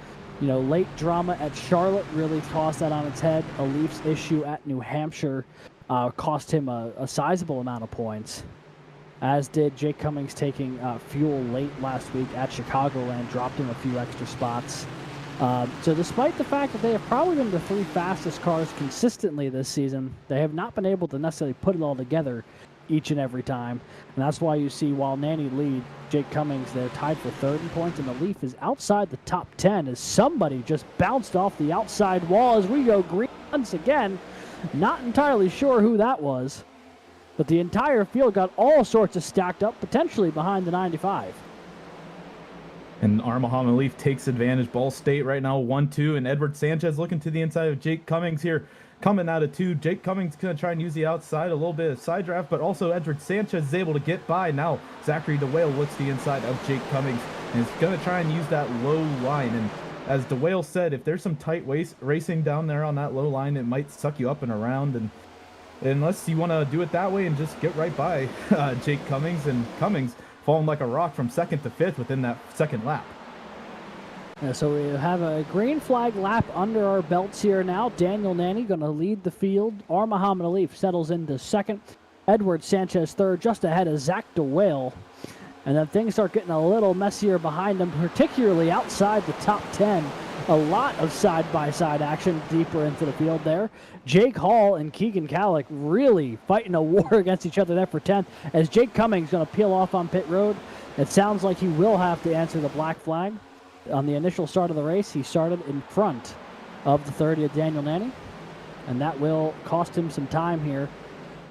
Late drama at Charlotte really tossed that on its head. Alif's issue at New Hampshire cost him a sizable amount of points, as did Jake Cummings taking fuel late last week at Chicagoland, dropped him a few extra spots. So despite the fact that they have probably been the 3 fastest cars consistently this season, they have not been able to necessarily put it all together each and every time. And that's why you see, while Nanny lead, Jake Cummings, they're tied for 3rd in points, and Alif is outside the top 10 as somebody just bounced off the outside wall as we go green once again. Not entirely sure who that was, but the entire field got all sorts of stacked up, potentially behind the 95. And Armaham Alif takes advantage. Ball State right now 1-2, and Edward Sanchez looking to the inside of Jake Cummings here. Coming out of 2, Jake Cummings going to try and use the outside, a little bit of side draft, but also Edward Sanchez is able to get by. Now Zachary DeWale looks the inside of Jake Cummings and is going to try and use that low line. And as DeWale said, if there's some tight racing down there on that low line, it might suck you up and around. And unless you want to do it that way and just get right by Jake Cummings, and Cummings falling like a rock from 2nd to 5th within that 2nd lap. Yeah, so we have a green flag lap under our belts here now. Daniel Nanny going to lead the field. Armaham Alif settles into 2nd. Edward Sanchez 3rd, just ahead of Zach DeWale. And then things start getting a little messier behind them, particularly outside the top 10. A lot of side-by-side action deeper into the field there. Jake Hall and Keegan Kallick really fighting a war against each other there for 10th, as Jake Cummings going to peel off on pit road. It sounds like he will have to answer the black flag. On the initial start of the race, he started in front of the 30th Daniel Nanny, and that will cost him some time here.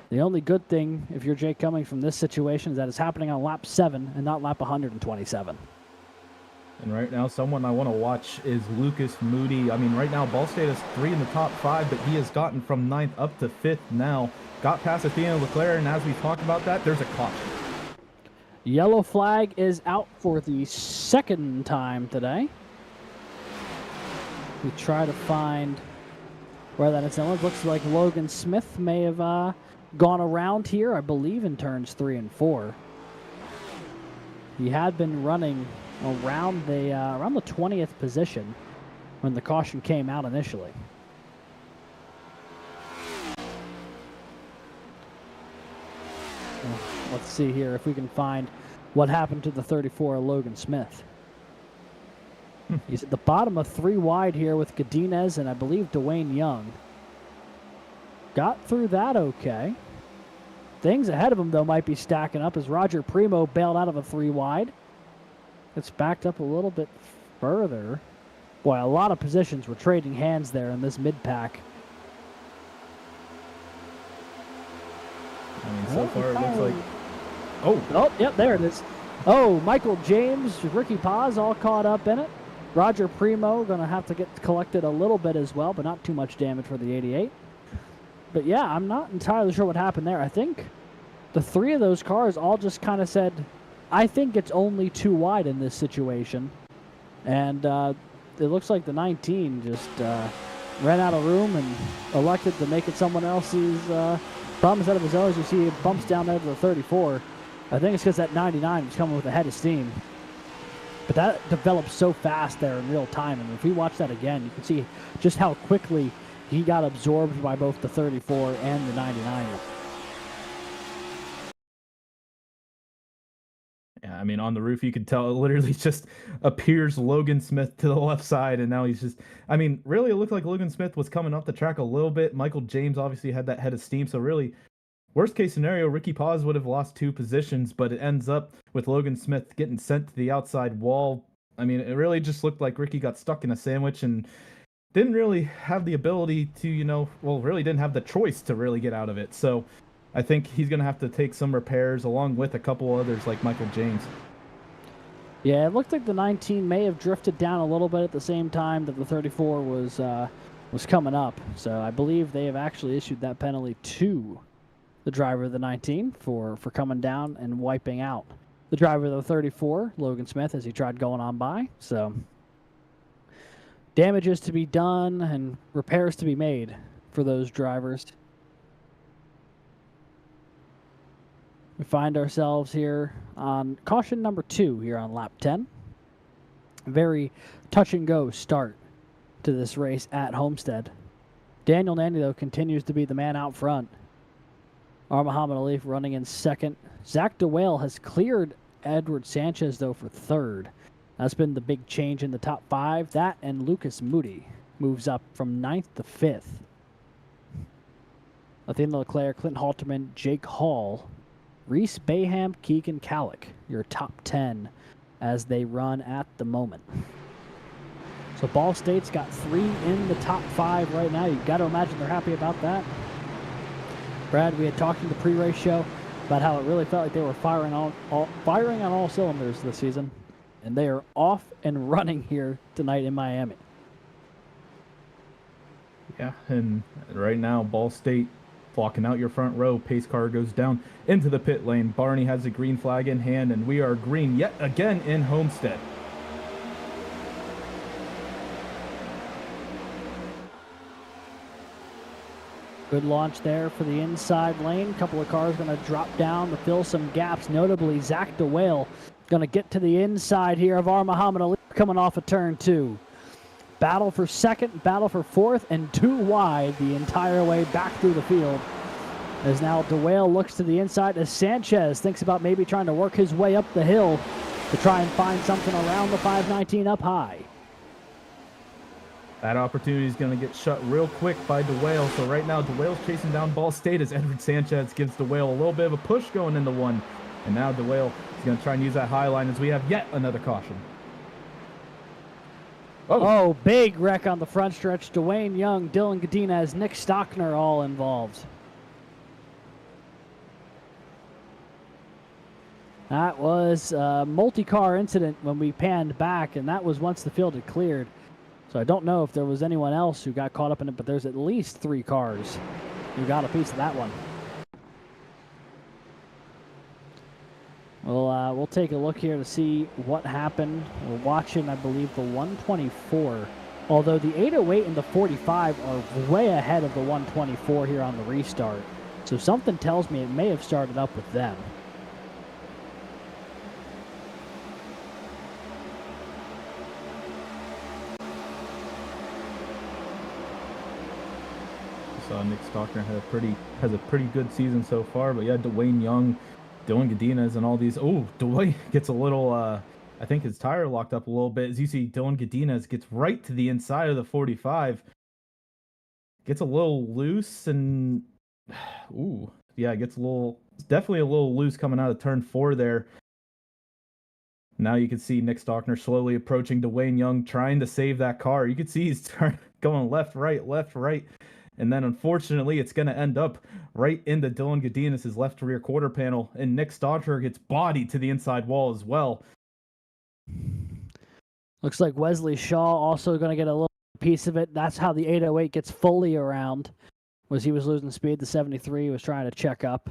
The only good thing, if you're Jake Cummings, from this situation is that it's happening on lap 7 and not lap 127. And right now, someone I want to watch is Lucas Moody. I mean, right now, Ball State has 3 in the top 5, but he has gotten from 9th up to 5th now. Got past Athena Leclerc, and as we talk about that, there's a caution. Yellow flag is out for the 2nd time today. We try to find where that is. It looks like Logan Smith may have gone around here, I believe, in turns 3 and 4. He had been running around the 20th position when the caution came out initially. Let's see here if we can find what happened to the 34 Logan Smith. He's at the bottom of 3 wide here with Godinez and I believe Dwayne Young. Got through that okay. Things ahead of him, though, might be stacking up as Roger Primo bailed out of a 3 wide. It's backed up a little bit further. Boy, a lot of positions were trading hands there in this mid-pack. I mean, so far it looks like... Oh, yep, there it is. Oh, Michael James, Ricky Paz all caught up in it. Roger Primo going to have to get collected a little bit as well, but not too much damage for the 88. But yeah, I'm not entirely sure what happened there. I think the three of those cars all just kind of said, I think it's only too wide in this situation. And it looks like the 19 just ran out of room and elected to make it someone else's problem instead of his own. As you see, it bumps down there to the 34. I think it's because that 99 was coming with a head of steam. But that developed so fast there in real time. And if we watch that again, you can see just how quickly he got absorbed by both the 34 and the 99. Yeah, I mean, on the roof, you could tell it literally just appears Logan Smith to the left side, and now he's just... I mean, really, it looked like Logan Smith was coming up the track a little bit. Michael James obviously had that head of steam, so really, worst case scenario, Ricky Paz would have lost 2 positions, but it ends up with Logan Smith getting sent to the outside wall. I mean, it really just looked like Ricky got stuck in a sandwich and didn't really have the ability to, really didn't have the choice to really get out of it. So I think he's going to have to take some repairs along with a couple others like Michael James. Yeah, it looked like the 19 may have drifted down a little bit at the same time that the 34 was coming up. So I believe they have actually issued that penalty to the driver of the 19 for coming down and wiping out the driver of the 34, Logan Smith, as he tried going on by. So damages to be done and repairs to be made for those drivers. We find ourselves here on caution number 2 here on lap 10. Very touch and go start to this race at Homestead. Daniel Nanny, though, continues to be the man out front. Muhammad Ali running in second. Zach DeWale has cleared Edward Sanchez, though, for third. That's been the big change in the top 5. That and Lucas Moody moves up from 9th to 5th. Athena Leclerc, Clinton Halterman, Jake Hall, Reese Bayham, Keegan Kallick, your top 10 as they run at the moment. So Ball State's got 3 in the top 5 right now. You've got to imagine they're happy about that. Brad, we had talked in the pre-race show about how it really felt like they were firing on all cylinders this season, and they are off and running here tonight in Miami. Yeah, and right now, Ball State blocking out your front row. Pace car goes down into the pit lane. Barney has a green flag in hand, and we are green yet again in Homestead. Good launch there for the inside lane. A couple of cars going to drop down to fill some gaps. Notably, Zach DeWale going to get to the inside here of Muhammad Ali coming off of turn 2. Battle for second, battle for fourth, and 2 wide the entire way back through the field. As now DeWale looks to the inside as Sanchez thinks about maybe trying to work his way up the hill to try and find something around the 519 up high. That opportunity is going to get shut real quick by DeWale. So right now, DeWale's chasing down Ball State as Edward Sanchez gives DeWale a little bit of a push going into 1. And now DeWale is going to try and use that high line as we have yet another caution. Oh, big wreck on the front stretch. Dwayne Young, Dylan Godinez, Nick Stockner all involved. That was a multi-car incident when we panned back, and that was once the field had cleared. So I don't know if there was anyone else who got caught up in it, but there's at least 3 cars who got a piece of that one. We'll take a look here to see what happened. We're watching, I believe, the 124. Although the 808 and the 45 are way ahead of the 124 here on the restart. So something tells me it may have started up with them. Nick Stockner has a pretty good season so far, but yeah, Dwayne Young, Dylan Godinez, and all these. Oh, Dwayne gets a little. I think his tire locked up a little bit. As you see, Dylan Godinez gets right to the inside of the 45, gets a little loose, and gets definitely a little loose coming out of turn 4 there. Now you can see Nick Stockner slowly approaching Dwayne Young, trying to save that car. You can see he's going left, right, and then unfortunately it's going to end up right into Dylan Godinez' left rear quarter panel, and Nick Stockner gets bodied to the inside wall as well. Looks like Wesley Shaw also going to get a little piece of it. That's how the 808 gets fully around, was he was losing speed. The 73 was trying to check up.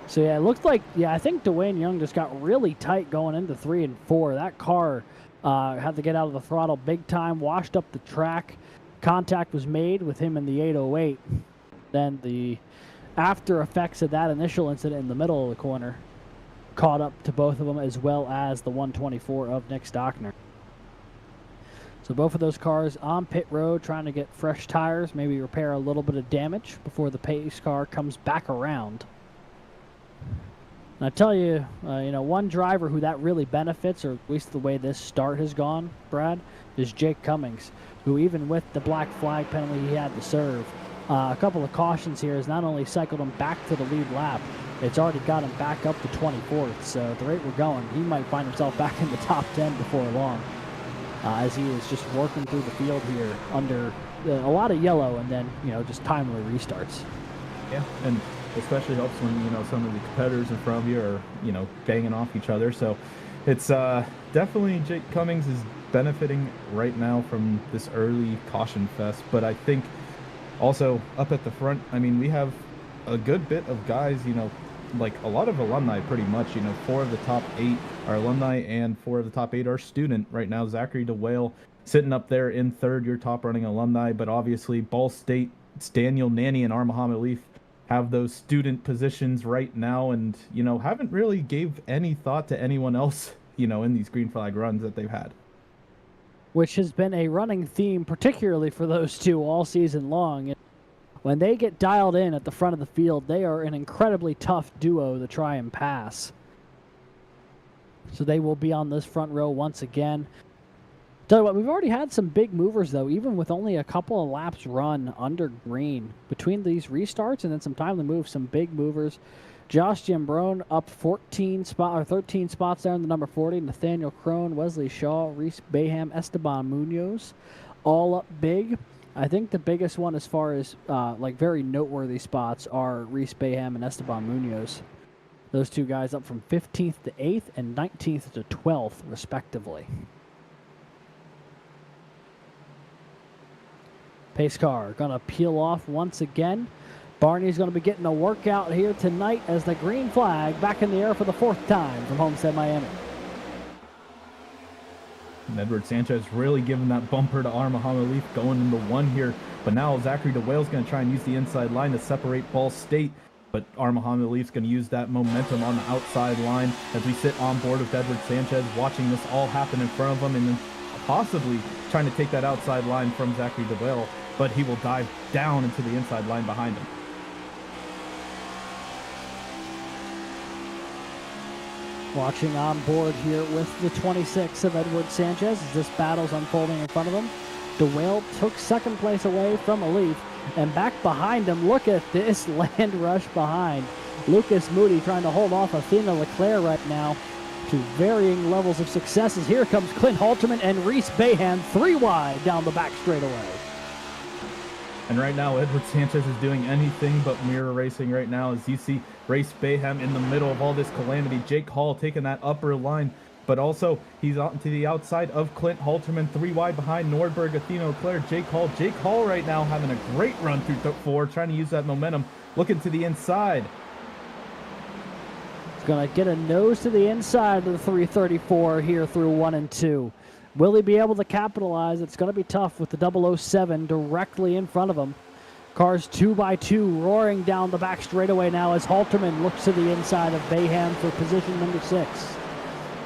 So yeah, it looked like, I think Dwayne Young just got really tight going into 3 and 4. That car had to get out of the throttle big time, washed up the track. Contact was made with him in the 808. Then the after effects of that initial incident in the middle of the corner caught up to both of them, as well as the 124 of Nick Stockner. So both of those cars on pit road trying to get fresh tires, maybe repair a little bit of damage before the pace car comes back around. And I tell you, one driver who that really benefits, or at least the way this start has gone, Brad, is Jake Cummings, who even with the black flag penalty he had to serve, a couple of cautions here has not only cycled him back to the lead lap, it's already got him back up to 24th. So at the rate we're going, he might find himself back in the top 10 before long, as he is just working through the field here under a lot of yellow and then, just timely restarts. Yeah, and especially helps when, some of the competitors in front of you are, banging off each other. So it's definitely Jake Cummings is benefiting right now from this early caution fest. But I think also up at the front, we have a good bit of guys, like a lot of alumni pretty much. 4 of the top 8 are alumni and 4 of the top 8 are student right now. Zachary DeWale sitting up there in 3rd, your top running alumni. But obviously Ball State, Daniel Nanny and Muhammad Leaf have those student positions right now, and haven't really gave any thought to anyone else in these green flag runs that they've had, which has been a running theme particularly for those two all season long. When they get dialed in at the front of the field, they are an incredibly tough duo to try and pass. So they will be on this front row once again. Tell you what, we've already had some big movers, though, even with only a couple of laps run under green. Between these restarts and then some time to move, some big movers. Josh Giambrone up 13 spots there in the number 40. Nathaniel Crone, Wesley Shaw, Reese Bayham, Esteban Munoz, all up big. I think the biggest one as far as very noteworthy spots are Reese Bayham and Esteban Munoz. Those two guys up from 15th to 8th and 19th to 12th, respectively. Pace car going to peel off once again. Barney's going to be getting a workout here tonight as the green flag back in the air for the 4th time from Homestead, Miami. And Edward Sanchez really giving that bumper to Muhammad Leaf going into 1 here. But now Zachary DeWale's going to try and use the inside line to separate Ball State. But Muhammad Leaf's going to use that momentum on the outside line as we sit on board with Edward Sanchez, watching this all happen in front of him and then possibly trying to take that outside line from Zachary DeWale. But he will dive down into the inside line behind him. Watching on board here with the 26 of Edward Sanchez as this battle's unfolding in front of him. DeWale took 2nd place away from Leaf, and back behind him, look at this land rush behind. Lucas Moody trying to hold off Athena Leclerc right now to varying levels of successes. Here comes Clint Halterman and Reese Bayham 3 wide down the back straightaway. And right now, Edward Sanchez is doing anything but mirror racing right now as you see Reese Bayham in the middle of all this calamity. Jake Hall taking that upper line, but also he's out to the outside of Clint Halterman, 3 wide behind Nordberg, Athena Leclerc, Jake Hall. Jake Hall right now having a great run through 4, trying to use that momentum, looking to the inside. He's going to get a nose to the inside of the 334 here through 1 and 2. Will he be able to capitalize? It's going to be tough with the 007 directly in front of him. Cars 2 by 2 roaring down the back straightaway now as Halterman looks to the inside of Bayham for position number 6.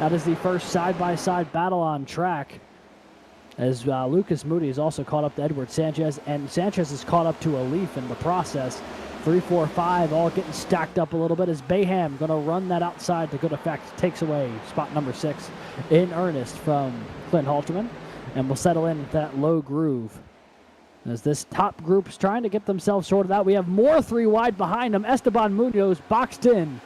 That is the first side-by-side battle on track, as Lucas Moody is also caught up to Edward Sanchez, and Sanchez is caught up to a Leaf in the process. 3, 4, 5 all getting stacked up a little bit as Bayham going to run that outside to good effect. Takes away spot number 6 in earnest from Clint Halterman, and will settle in that low groove. As this top group is trying to get themselves sorted out, we have more 3 wide behind them. Esteban Munoz boxed in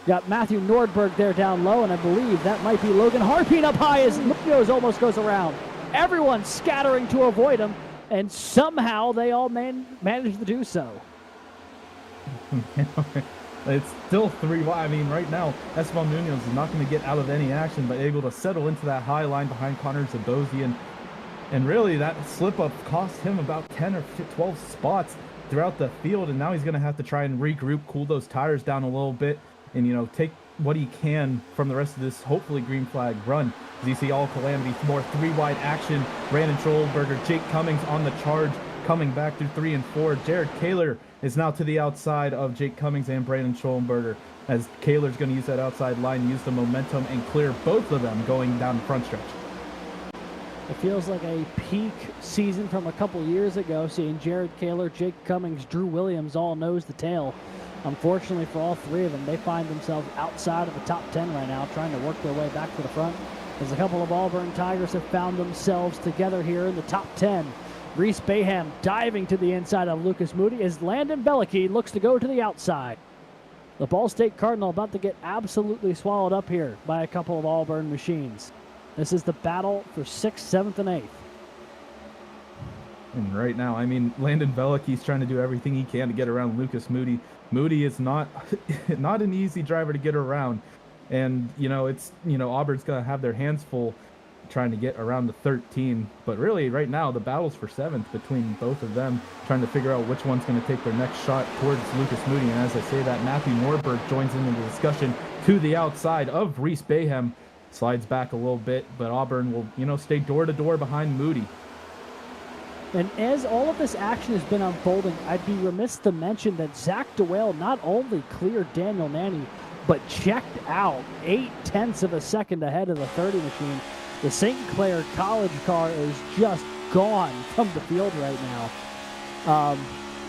Got Matthew Nordberg there down low, and I believe that might be Logan Harpine up high as Munoz almost goes around. Everyone scattering to avoid him, and somehow they all managed to do so. It's still 3 wide. I mean, right now, Esteban Munoz is not going to get out of any action, but able to settle into that high line behind Connor Zabosian. And really, that slip-up cost him about 10 or 12 spots throughout the field, and now he's going to have to try and regroup, cool those tires down a little bit, and, you know, take what he can from the rest of this, hopefully, green flag run. As you see all Calamity, more 3 wide action. Brandon Schollenberger, Jake Cummings on the charge, coming back through 3 and 4. Jared Kaler is now to the outside of Jake Cummings and Brandon Schollenberger, as Kaler's going to use that outside line, use the momentum, and clear both of them going down the front stretch. It feels like a peak season from a couple years ago, seeing Jared Kaler, Jake Cummings, Drew Williams all nose the tail. Unfortunately for all 3 of them, they find themselves outside of the top 10 right now, trying to work their way back to the front. As a couple of Auburn Tigers have found themselves together here in the top 10. Reese Bayham diving to the inside of Lucas Moody as Landon Bellicke looks to go to the outside. The Ball State Cardinal about to get absolutely swallowed up here by a couple of Auburn machines. This is the battle for 6th, 7th, and 8th. And right now, I mean, Landon Bellicke's trying to do everything he can to get around Lucas Moody. Moody is not an easy driver to get around. And, you know, it's, you know, Auburn's going to have their hands full trying to get around the 13. But really, right now, the battle's for 7th between both of them, trying to figure out which one's going to take their next shot towards Lucas Moody. And as I say that, Matthew Norberg joins in the discussion to the outside of Reese Bayham. Slides back a little bit, but Auburn will, you know, stay door to door behind Moody. And as all of this action has been unfolding, I'd be remiss to mention that Zach DeWale not only cleared Daniel Nanny, but checked out 0.8 of a second ahead of the 30 machine. The St. Clair College car is just gone from the field right now.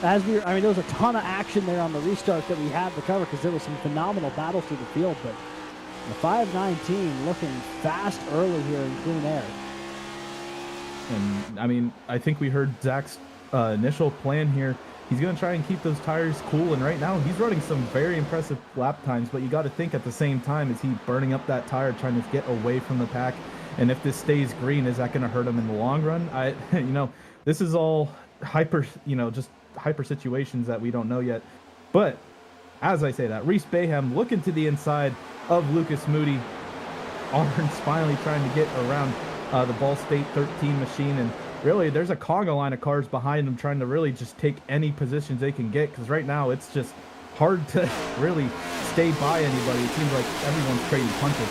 I mean, there was a ton of action there on the restart that we had to cover because there was some phenomenal battles through the field, but the 519 looking fast early here in clean air. And, I mean, I think we heard Zach's initial plan here. He's going to try and keep those tires cool, and right now he's running some very impressive lap times, but you got to think at the same time, is he burning up that tire, trying to get away from the pack? And if this stays green, is that going to hurt him in the long run? You know, this is all just hyper situations that we don't know yet. But as I say that, Reese Bayham looking to the inside of Lucas Moody. Auburn's finally trying to get around the Ball State 13 machine, and really there's a conga line of cars behind them trying to really just take any positions they can get, because right now it's just hard to really stay by anybody. It seems like everyone's trading punches.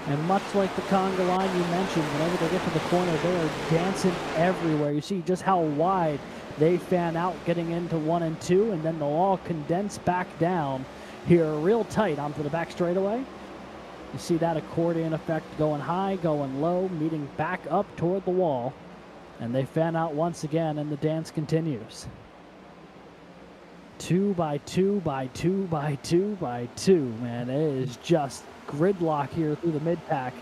And much like the conga line you mentioned, whenever they get to the corner, they are dancing everywhere. You see just how wide they fan out getting into 1 and 2, and then they'll all condense back down here real tight onto the back straightaway. You see that accordion effect going high, going low, meeting back up toward the wall. And they fan out once again, and the dance continues. 2 by 2 by 2 by 2 by 2, man. It is just gridlock here through the mid-pack.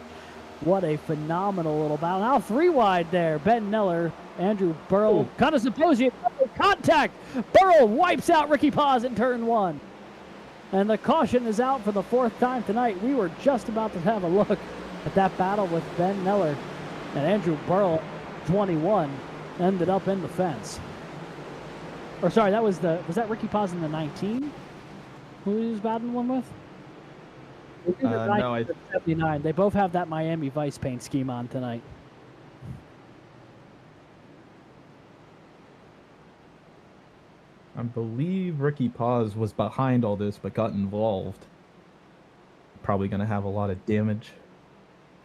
What a phenomenal little battle. Now 3 wide there. Ben Neller, Andrew Burrow, kind of symposium contact. Burrow wipes out Ricky Paz in turn 1. And the caution is out for the 4th time tonight. We were just about to have a look at that battle with Ben Neller and Andrew Burrow, 21, ended up in the fence. Or sorry, was that Ricky Paz in the 19? Who he was battling one with? No, 79. They both have that Miami Vice paint scheme on tonight. I believe Ricky Paz was behind all this but got involved. Probably going to have a lot of damage.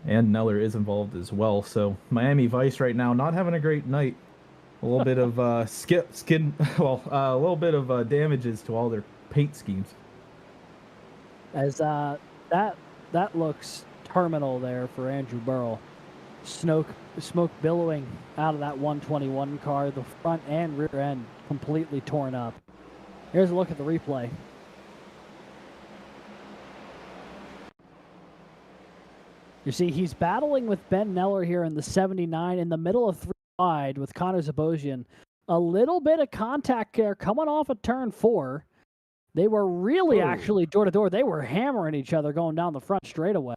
And Neller is involved as well. So Miami Vice right now not having a great night. A little bit of a little bit of damages to all their paint schemes. As that looks terminal there for Andrew Burrell. Smoke billowing out of that 121 car, the front and rear end completely torn up. Here's a look at the replay. You see, he's battling with Ben Neller here in the 79 in the middle of 3 wide with Connor Zabosian. A little bit of contact there coming off of turn 4. They were really Oh. actually door to door. They were hammering each other going down the front straightaway.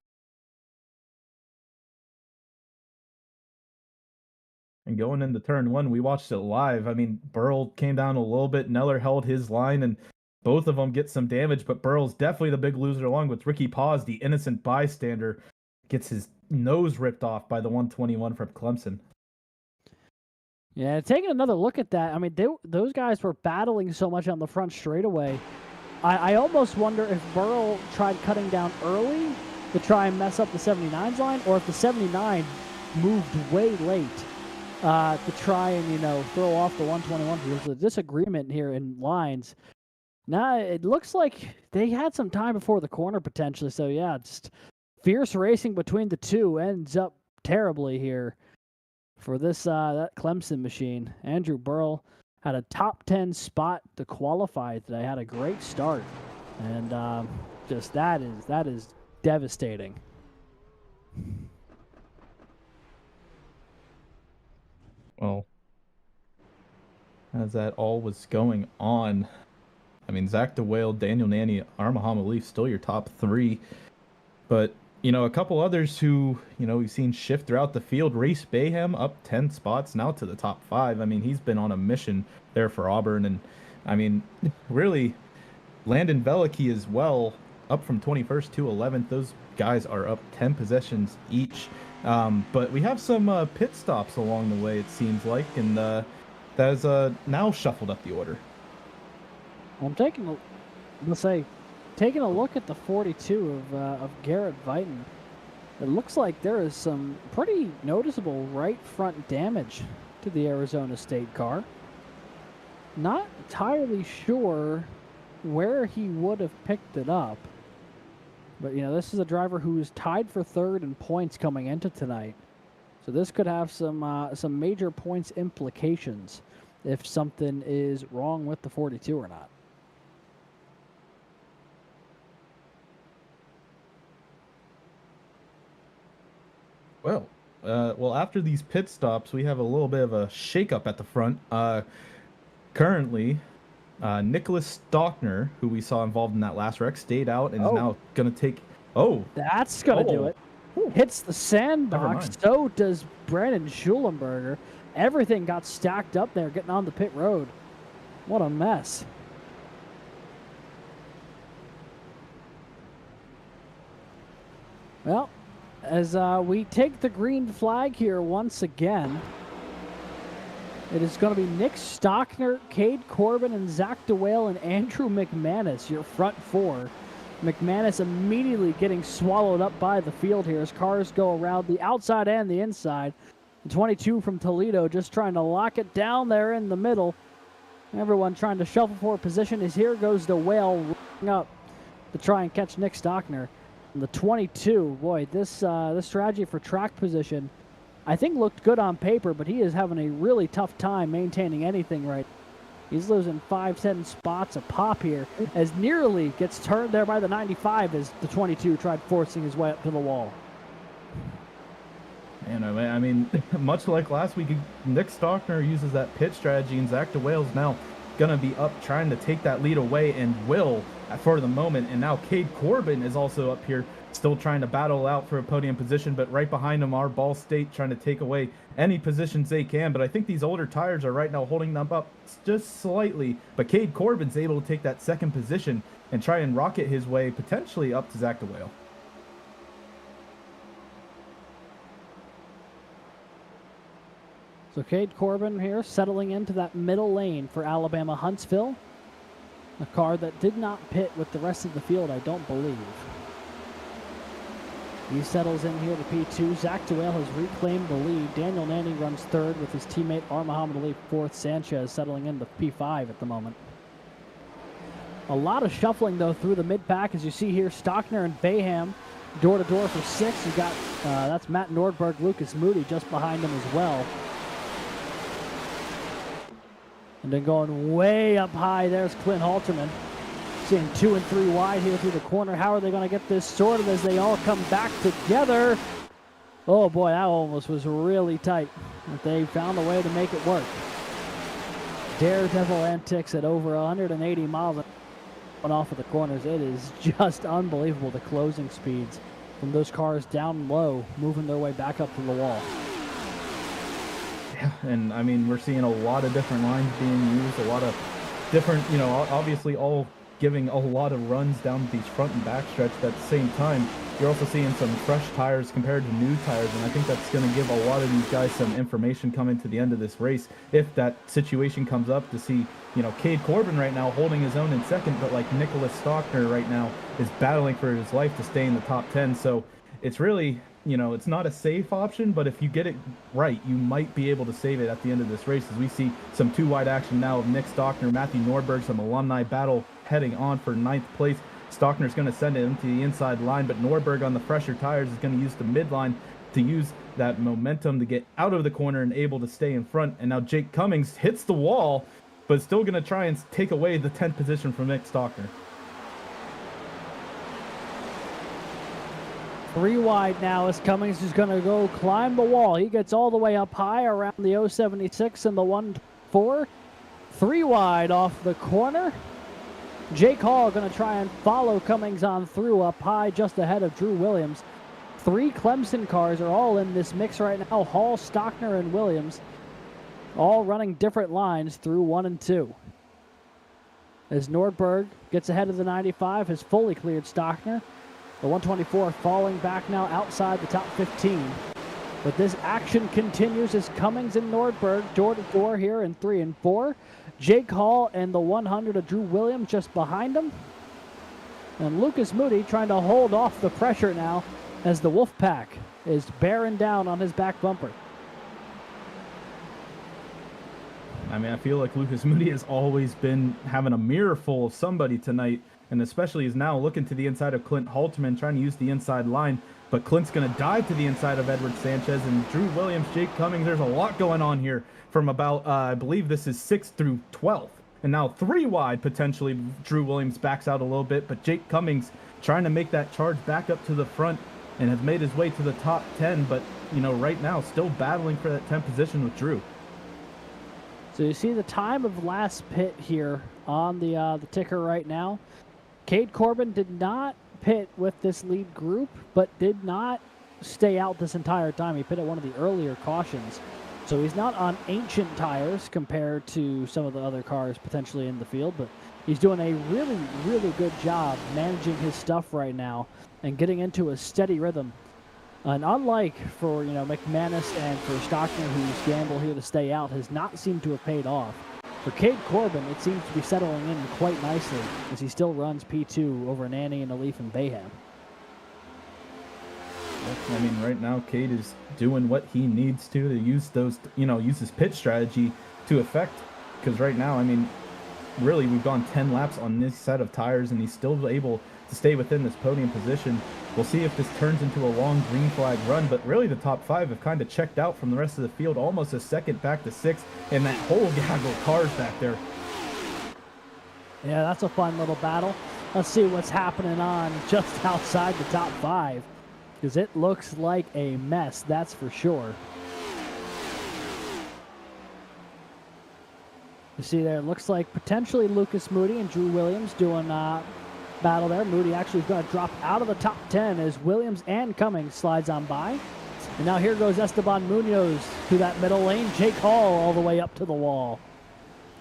And going into turn one, we watched it live. I mean, Burl came down a little bit. Neller held his line, and both of them get some damage, but Burl's definitely the big loser, along with Ricky Paws, the innocent bystander, gets his nose ripped off by the 121 from Clemson. Yeah, taking another look at that, I mean, those guys were battling so much on the front straightaway. I almost wonder if Burl tried cutting down early to try and mess up the 79's line, or if the 79 moved way late to try and, throw off the 121. There's a disagreement here in lines. Now, it looks like they had some time before the corner potentially, so yeah, just fierce racing between the two ends up terribly here for this that Clemson machine. Andrew Burl had a top 10 spot to qualify today. Had a great start, and just that is devastating. Well, as that all was going on, I mean, Zach DeWale, Daniel Nanny, Armaham Leaf, still your top three. But, a couple others who, we've seen shift throughout the field. Reese Bayham up 10 spots now to the top 5. I mean, he's been on a mission there for Auburn. And, I mean, really, Landon Velicky as well, up from 21st to 11th. Those guys are up 10 possessions each. But we have some pit stops along the way, it seems like, and that has now shuffled up the order. I'm taking a look at the 42 of Garrett Vighton. It looks like there is some pretty noticeable right front damage to the Arizona State car. Not entirely sure where he would have picked it up. But, this is a driver who is tied for third in points coming into tonight. So this could have some major points implications if something is wrong with the 42 or not. Well, after these pit stops, we have a little bit of a shakeup at the front. Currently, Nicholas Stockner, who we saw involved in that last wreck, stayed out and is now going to take... Oh! That's going to do it. Hits the sandbox. So does Brandon Schulenberger. Everything got stacked up there getting on the pit road. What a mess. Well, as we take the green flag here once again, it is going to be Nick Stockner, Cade Corbin, and Zach DeWale and Andrew McManus, your front four. McManus immediately getting swallowed up by the field here as cars go around the outside and the inside. The 22 from Toledo just trying to lock it down there in the middle. Everyone trying to shuffle for position as here goes DeWale up to try and catch Nick Stockner. And the 22, boy, this strategy for track position, I think looked good on paper, but he is having a really tough time maintaining anything right. He's losing 5-10 spots a pop here as nearly gets turned there by the 95 as the 22 tried forcing his way up to the wall. And I mean, much like last week, Nick Stockner uses that pit strategy, and Zach DeWale's now going to be up trying to take that lead away, and will for the moment. And now Cade Corbin is also up here still trying to battle out for a podium position, but right behind him are Ball State trying to take away any positions they can. But I think these older tires are right now holding them up just slightly. But Cade Corbin's able to take that second position and try and rocket his way potentially up to Zach DeWale. So Cade Corbin here settling into that middle lane for Alabama Huntsville. A car that did not pit with the rest of the field, I don't believe. He settles in here to P2. Zach DeWale has reclaimed the lead. Daniel Nanny runs third with his teammate Armaham Leaf fourth. Sanchez settling into P5 at the moment. A lot of shuffling, though, through the mid-pack. As you see here, Stockner and Bayham door-to-door for 6. You got, that's Matt Nordberg, Lucas Moody just behind him as well. And then going way up high, there's Clint Halterman. Seeing 2 and 3 wide here through the corner. How are they going to get this sorted as they all come back together? Oh boy, that almost was really tight. But they found a way to make it work. Daredevil antics at over 180 miles. coming off of the corners. It is just unbelievable, the closing speeds from those cars down low, moving their way back up to the wall. Yeah, and I mean, we're seeing a lot of different lines being used, a lot of different, you know, obviously all giving a lot of runs down these front and back stretch. But at the same time, you're also seeing some fresh tires compared to new tires, and I think that's going to give a lot of these guys some information coming to the end of this race if that situation comes up, to see, you know, Cade Corbin right now holding his own in second, but like Nicholas Stockner right now is battling for his life to stay in the top 10. So it's really, you know, it's not a safe option, but if you get it right, you might be able to save it at the end of this race, as we see some two wide action now of Nick Stockner, Matthew Norberg, some alumni battle heading on for 9th place. Stockner's going to send it into the inside line, but Norberg on the fresher tires is going to use the midline to use that momentum to get out of the corner and able to stay in front. And now Jake Cummings hits the wall, but still going to try and take away the 10th position from Nick Stockner. 3 wide now as Cummings is going to go climb the wall. He gets all the way up high around the 076 and the 1-4. 3 wide off the corner. Jake Hall going to try and follow Cummings on through up high just ahead of Drew Williams. 3 Clemson cars are all in this mix right now. Hall, Stockner, and Williams all running different lines through 1 and 2. As Nordberg gets ahead of the 95, has fully cleared Stockner. The 124 falling back now outside the top 15. But this action continues as Cummings and Nordberg door to door here in 3 and 4. Jake Hall and the 100 of Drew Williams just behind him. And Lucas Moody trying to hold off the pressure now as the Wolfpack is bearing down on his back bumper. I mean, I feel like Lucas Moody has always been having a mirror full of somebody tonight, and especially is now looking to the inside of Clint Halterman, trying to use the inside line. But Clint's going to dive to the inside of Edward Sanchez and Drew Williams, Jake Cummings. There's a lot going on here from about, I believe this is 6th through 12th. And now 3 wide, potentially. Drew Williams backs out a little bit, but Jake Cummings trying to make that charge back up to the front and has made his way to the top 10. But, you know, right now still battling for that 10th position with Drew. So you see the time of last pit here on the ticker right now. Cade Corbin did not pit with this lead group, but did not stay out this entire time. He pitted one of the earlier cautions. So he's not on ancient tires compared to some of the other cars potentially in the field, but he's doing a really, really good job managing his stuff right now and getting into a steady rhythm. And unlike for, you know, McManus and for Stockner, whose gamble here to stay out has not seemed to have paid off, for Cade Corbin, it seems to be settling in quite nicely as he still runs P2 over Nanny and Alif and Bayham. I mean, right now, Cade is doing what he needs to use those, you know, use his pit strategy to effect. Because right now, I mean, really, we've gone 10 laps on this set of tires, and he's still able to stay within this podium position. We'll see if this turns into a long green flag run, but really the top 5 have kind of checked out from the rest of the field, almost a second back to 6th, and that whole gaggle of cars back there. Yeah, that's a fun little battle. Let's see what's happening on just outside the top 5, because it looks like a mess, that's for sure. You see there, it looks like potentially Lucas Moody and Drew Williams doing battle there. Moody actually is going to drop out of the top 10 as Williams and Cummings slides on by. And now here goes Esteban Munoz to that middle lane. Jake Hall all the way up to the wall.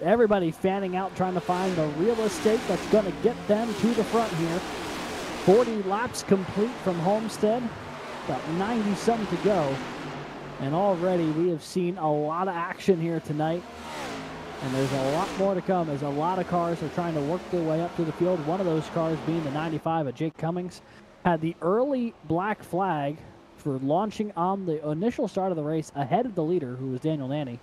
Everybody fanning out, trying to find the real estate that's going to get them to the front here. 40 laps complete from Homestead. About 90-something to go. And already we have seen a lot of action here tonight. And there's a lot more to come as a lot of cars are trying to work their way up to the field. One of those cars being the 95 of Jake Cummings. Had the early black flag for launching on the initial start of the race ahead of the leader, who was Daniel Nanny.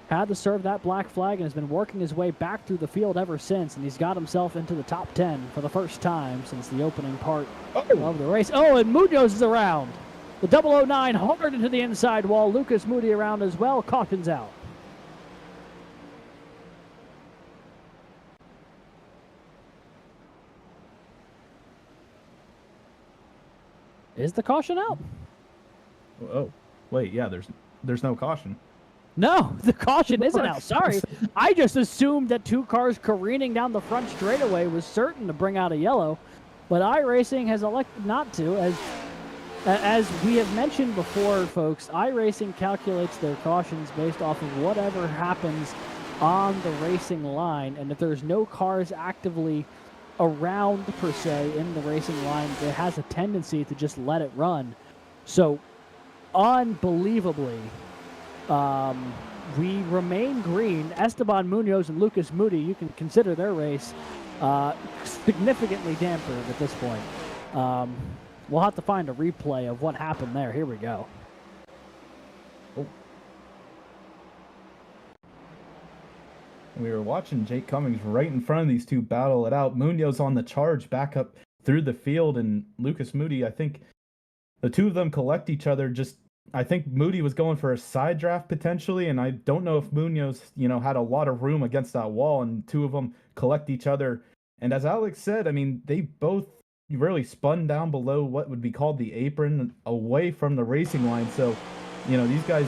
Had to serve that black flag and has been working his way back through the field ever since. And he's got himself into the top 10 for the first time since the opening part of the race. Oh, and Munoz is around. The 009 hard into the inside wall. Lucas Moody around as well. Caution's out. Is the caution out? Oh, wait, yeah, there's no caution. No, the caution isn't out. Sorry. I just assumed that 2 cars careening down the front straightaway was certain to bring out a yellow, but iRacing has elected not to. As we have mentioned before, folks, iRacing calculates their cautions based off of whatever happens on the racing line, and if there's no cars actively around, per se, in the racing line, it has a tendency to just let it run. So, unbelievably, we remain green. Esteban Munoz and Lucas Moody, you can consider their race significantly dampened at this point. We'll have to find a replay of what happened there. Here we go. Oh. We were watching Jake Cummings right in front of these two battle it out. Munoz on the charge back up through the field, and Lucas Moody, I think the two of them collect each other. I think Moody was going for a side draft potentially, and I don't know if Munoz, had a lot of room against that wall, and two of them collect each other. And as Alex said, I mean, they both really spun down below what would be called the apron, away from the racing line. So, these guys,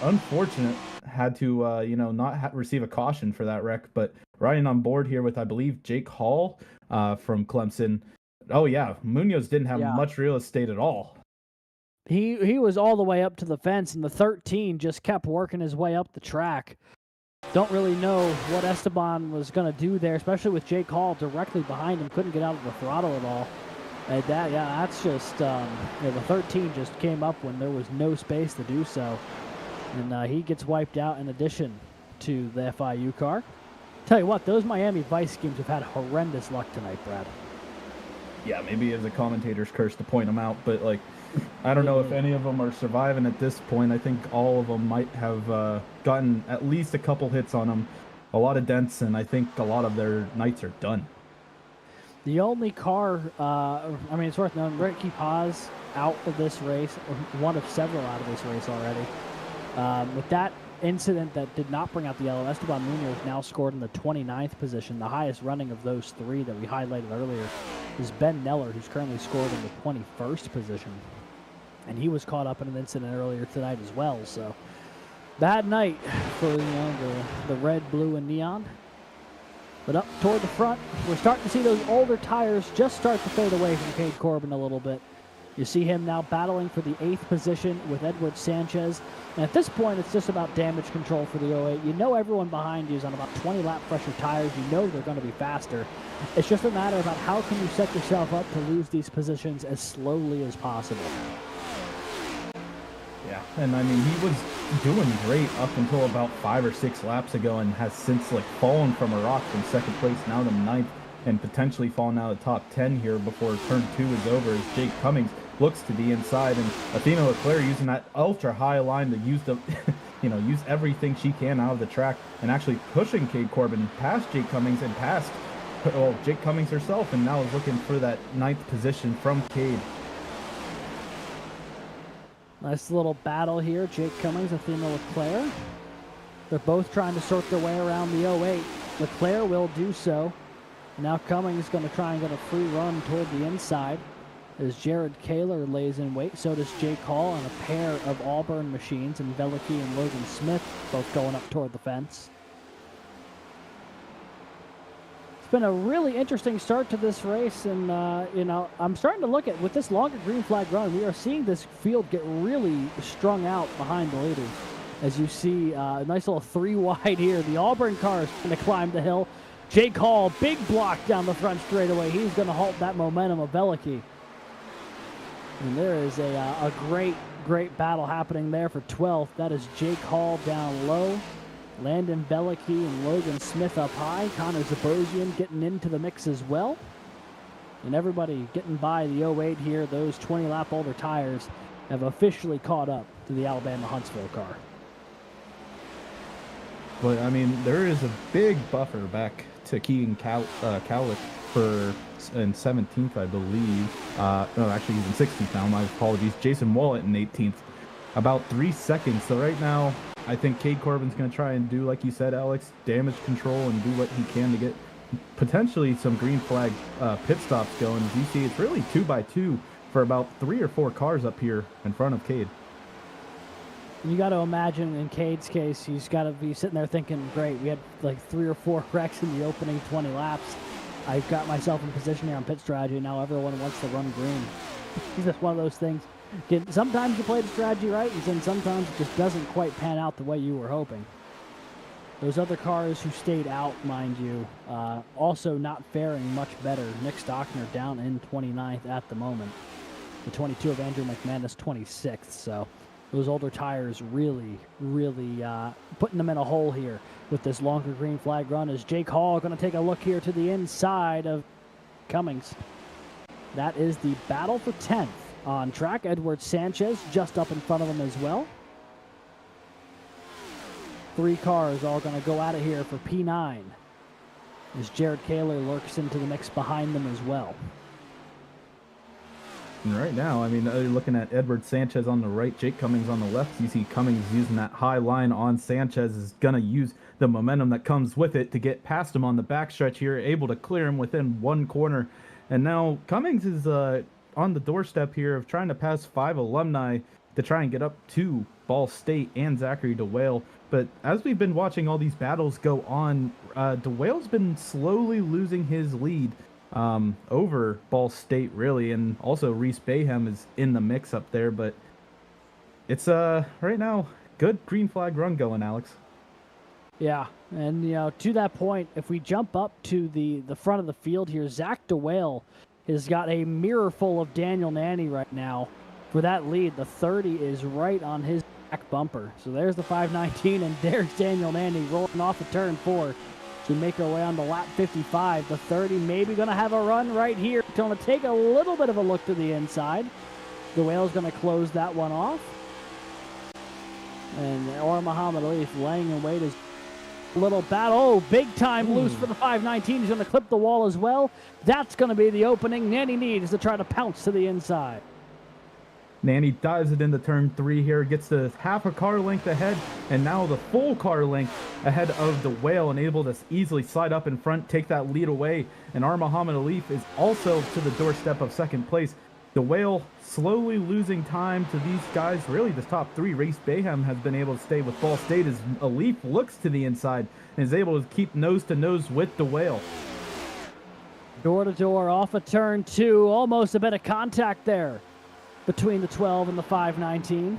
unfortunate, had to, not receive a caution for that wreck. But riding on board here with, I believe, Jake Hall from Clemson. Oh, yeah, Munoz didn't have much real estate at all. He was all the way up to the fence, and the 13 just kept working his way up the track. Don't really know what Esteban was going to do there, especially with Jake Hall directly behind him. Couldn't get out of the throttle at all. And that's just, the 13 just came up when there was no space to do so. And he gets wiped out in addition to the FIU car. Tell you what, those Miami Vice schemes have had horrendous luck tonight, Brad. Yeah, maybe as a commentator's curse to point them out, but I don't know if any of them are surviving at this point. I think all of them might have gotten at least a couple hits on them, a lot of dents, and I think a lot of their nights are done. The only car, it's worth noting, Ricky Paz out of this race, one of several out of this race already. With that incident that did not bring out the yellow, Esteban Munoz now scored in the 29th position. The highest running of those three that we highlighted earlier is Ben Neller, who's currently scored in the 21st position. And he was caught up in an incident earlier tonight as well. So, bad night for the red, blue, and neon. But up toward the front, we're starting to see those older tires just start to fade away from Cade Corbin a little bit. You see him now battling for the 8th position with Edward Sanchez. And at this point, it's just about damage control for the 08. You know everyone behind you is on about 20 lap pressure tires. You know they're going to be faster. It's just a matter about how can you set yourself up to lose these positions as slowly as possible. Yeah, and he was doing great up until about 5 or 6 laps ago, and has since fallen from a rock from 2nd place now to 9th, and potentially fallen out of the top 10 here before turn 2 is over, as Jake Cummings looks to be inside, and Athena Leclerc using that ultra high line to use the use everything she can out of the track, and actually pushing Cade Corbin past Jake Cummings and past Jake Cummings herself, and now is looking for that 9th position from Cade. Nice little battle here. Jake Cummings, Athena Leclerc. They're both trying to sort their way around the 08. Leclerc will do so. Now Cummings is going to try and get a free run toward the inside as Jared Kaler lays in wait. So does Jake Hall and a pair of Auburn machines, and Veliky and Logan Smith both going up toward the fence. It's been a really interesting start to this race, and I'm starting to look at, with this longer green flag run, we are seeing this field get really strung out behind the leaders. As you see, a nice little 3 wide here. The Auburn car is going to climb the hill. Jake Hall, big block down the front straightaway. He's going to halt that momentum of Veliky. And there is a great battle happening there for 12th. That is Jake Hall down low. Landon Veliky and Logan Smith up high. Connor Zabosian getting into the mix as well. And everybody getting by the 08 here. Those 20-lap older tires have officially caught up to the Alabama Huntsville car. But, there is a big buffer back to Keegan Cowlick for in 17th, I believe. No, actually, he's in 16th now. My apologies. Jason Wallet in 18th. About 3 seconds. So right now, I think Cade Corbin's going to try and do, like you said, Alex, damage control and do what he can to get potentially some green flag pit stops going. As you see, it's really 2 by 2 for about 3 or 4 cars up here in front of Cade. You got to imagine in Cade's case, he's got to be sitting there thinking, great, we had like 3 or 4 wrecks in the opening 20 laps. I've got myself in position here on pit strategy. Now everyone wants to run green. It's just one of those things. Sometimes you play the strategy right, and then sometimes it just doesn't quite pan out the way you were hoping. Those other cars who stayed out, mind you, also not faring much better. Nick Stockner down in 29th at the moment. The 22 of Andrew McManus 26th, so those older tires really putting them in a hole here with this longer green flag run. As Jake Hall going to take a look here to the inside of Cummings. That is the battle for 10th on track. Edward Sanchez just up in front of him as well. 3 cars all going to go at it here for P9 as Jared Kaler lurks into the mix behind them as well. And right now, I mean, you're looking at Edward Sanchez on the right, Jake Cummings on the left. You see Cummings using that high line on Sanchez, is going to use the momentum that comes with it to get past him on the backstretch here, able to clear him within 1 corner. And now Cummings is on the doorstep here of trying to pass 5 alumni to try and get up to Ball State and Zachary DeWale. But as we've been watching all these battles go on, DeWale's been slowly losing his lead over Ball State, really, and also Reese Bayhem is in the mix up there. But it's right now good green flag run going, Alex. Yeah, and you know, to that point, if we jump up to the front of the field here, Zach DeWale has got a mirror full of Daniel Nanny right now for that lead. The 30 is right on his back bumper. So there's the 519, and there's Daniel Nanny rolling off of turn 4 to make our way on to lap 55. The 30 maybe going to have a run right here. Going to take a little bit of a look to the inside. DeWale's going to close that one off. And or Muhammad Alif laying in wait is little battle. Oh, big time loose for the 519. He's going to clip the wall as well. That's going to be the opening Nanny needs to try to pounce to the inside. Nanny dives it into turn 3 here, gets the half a car length ahead, and now the full car length ahead of the Whale, and able to easily slide up in front, take that lead away. And Muhammad Alif is also to the doorstep of second place. The Whale slowly losing time to these guys. Really, the top 3. Reese Bayhem has been able to stay with Ball State as Alif looks to the inside and is able to keep nose to nose with the Whale. Door to door off of turn 2. Almost a bit of contact there between the 12 and the 519.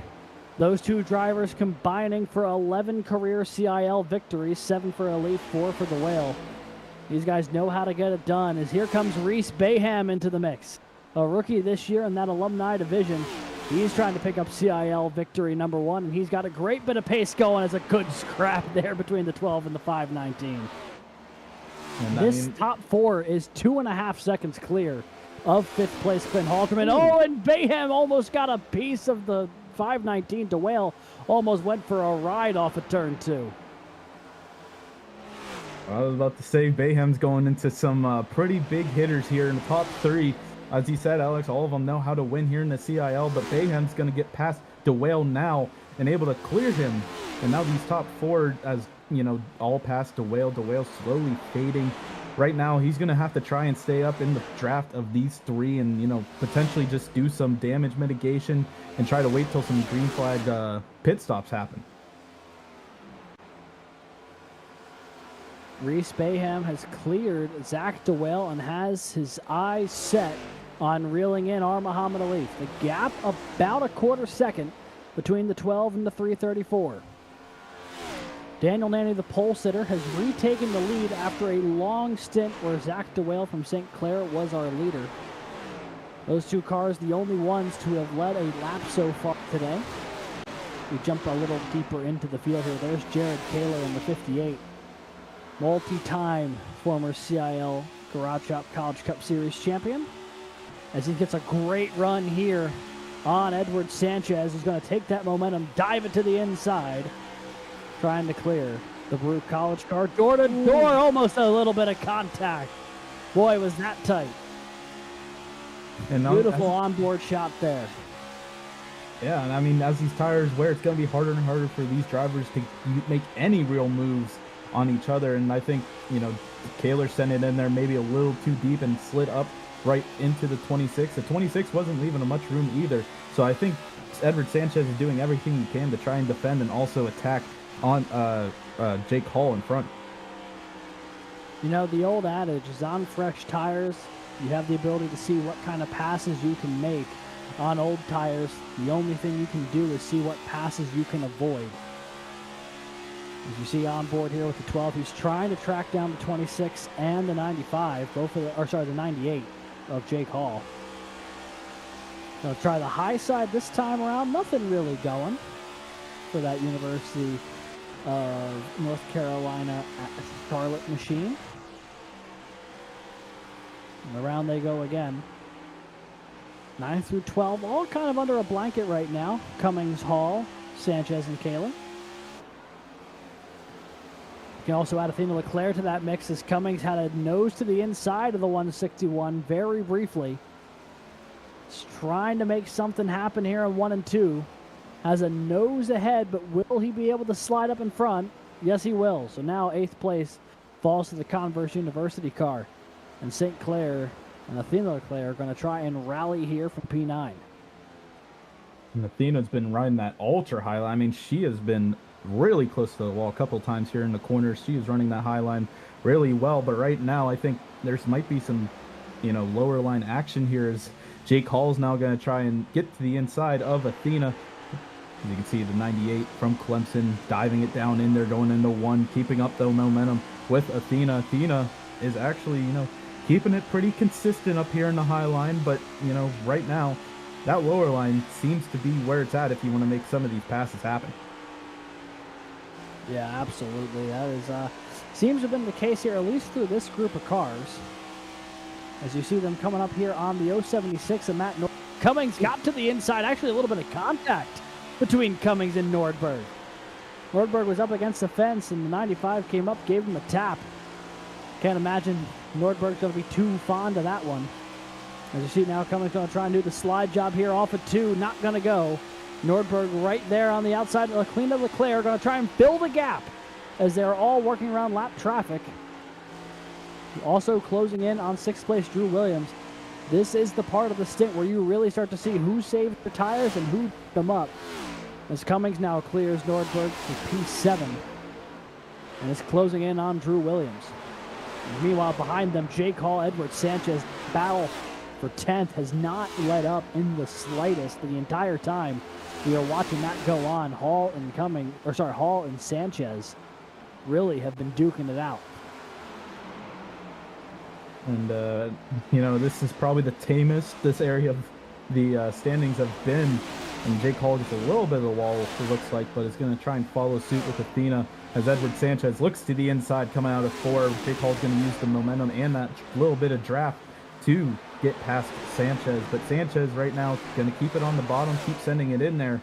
Those 2 drivers combining for 11 career CIL victories, 7 for Elite, 4 for the Whale. These guys know how to get it done, as here comes Reese Bayhem into the mix. A rookie this year in that alumni division. He's trying to pick up CIL victory number 1, and he's got a great bit of pace going as a good scrap there between the 12 and the 519. And this top 4 is 2.5 seconds clear of 5th place Clint Halterman. Oh, and Bayhem almost got a piece of the 519. DeWale almost went for a ride off of turn 2. I was about to say, Bayhem's going into some pretty big hitters here in the top 3. As you said, Alex, all of them know how to win here in the CIL, but Bayhem's going to get past DeWale now and able to clear him. And now these top 4, as you know, all past DeWale. DeWale slowly fading. Right now, he's going to have to try and stay up in the draft of these 3 and, you know, potentially just do some damage mitigation and try to wait till some green flag pit stops happen. Reese Bayhem has cleared Zach DeWale and has his eyes set on reeling in Muhammad Alif. The gap about a quarter second between the 12 and the 334. Daniel Nanny, the pole sitter, has retaken the lead after a long stint where Zach DeWale from St. Clair was our leader. Those 2 cars, the only ones to have led a lap so far today. We jump a little deeper into the field here. There's Jared Kaler in the 58. Multi-time former CIL Garage Shop College Cup Series champion. As he gets a great run here on Edward Sanchez. He's going to take that momentum, dive it to the inside. Trying to clear the Baruch College car. Door to door, almost a little bit of contact. Boy, was that tight. And beautiful onboard shot there. Yeah, and I mean, as these tires wear, it's going to be harder and harder for these drivers to make any real moves on each other. And I think, you know, Kaler sent it in there maybe a little too deep and slid up right into the 26. The 26 wasn't leaving him much room either. So I think Edward Sanchez is doing everything he can to try and defend and also attack on Jake Hall in front. You know, the old adage is on fresh tires, you have the ability to see what kind of passes you can make. On old tires, the only thing you can do is see what passes you can avoid. As you see on board here with the 12, he's trying to track down the 26 and the 95, the 98 of Jake Hall. Gonna try the high side this time around. Nothing really going for that University of North Carolina Charlotte machine. And around they go again. 9 through 12, all kind of under a blanket right now. Cummings, Hall, Sanchez, and Kaler. You can also add Athena Leclerc to that mix as Cummings had a nose to the inside of the 161 very briefly. He's trying to make something happen here in 1 and 2. Has a nose ahead, but will he be able to slide up in front? Yes, he will. So now 8th place falls to the Converse University car. And St. Clair and Athena Leclerc are going to try and rally here from P9. And Athena's been riding that ultra high line. I mean, she has been really close to the wall a couple of times here in the corners. She is running that high line really well. But right now, I think there's might be some, lower line action here as Jake Hall's now going to try and get to the inside of Athena. As you can see, the 98 from Clemson diving it down in there, going into 1, keeping up the momentum with Athena. Athena is actually, keeping it pretty consistent up here in the high line, but right now that lower line seems to be where it's at if you want to make some of these passes happen. Yeah, absolutely. That is seems to have been the case here, at least through this group of cars. As you see them coming up here on the 076 and Matt Cummings got to the inside. Actually, a little bit of contact between Cummings and Nordberg. Nordberg was up against the fence, and the 95 came up, gave him a tap. Can't imagine Nordberg's going to be too fond of that one. As you see now, Cummings going to try and do the slide job here off of 2. Not going to go. Nordberg right there on the outside. Leclerc are going to try and fill the gap as they're all working around lap traffic. Also closing in on 6th place, Drew Williams. This is the part of the stint where you really start to see who saved the tires and who them up. As Cummings now clears Nordberg to P7. And it's closing in on Drew Williams. And meanwhile, behind them, Jake Hall, Edward Sanchez. Battle for 10th has not let up in the slightest the entire time we are watching that go on. Hall and Sanchez really have been duking it out. And, this is probably the tamest this area of the standings have been. And Jake Hall gets a little bit of the wall, it looks like, but is going to try and follow suit with Athena as Edward Sanchez looks to the inside coming out of 4. Jake Hall's going to use the momentum and that little bit of draft to get past Sanchez. But Sanchez right now is going to keep it on the bottom, keep sending it in there.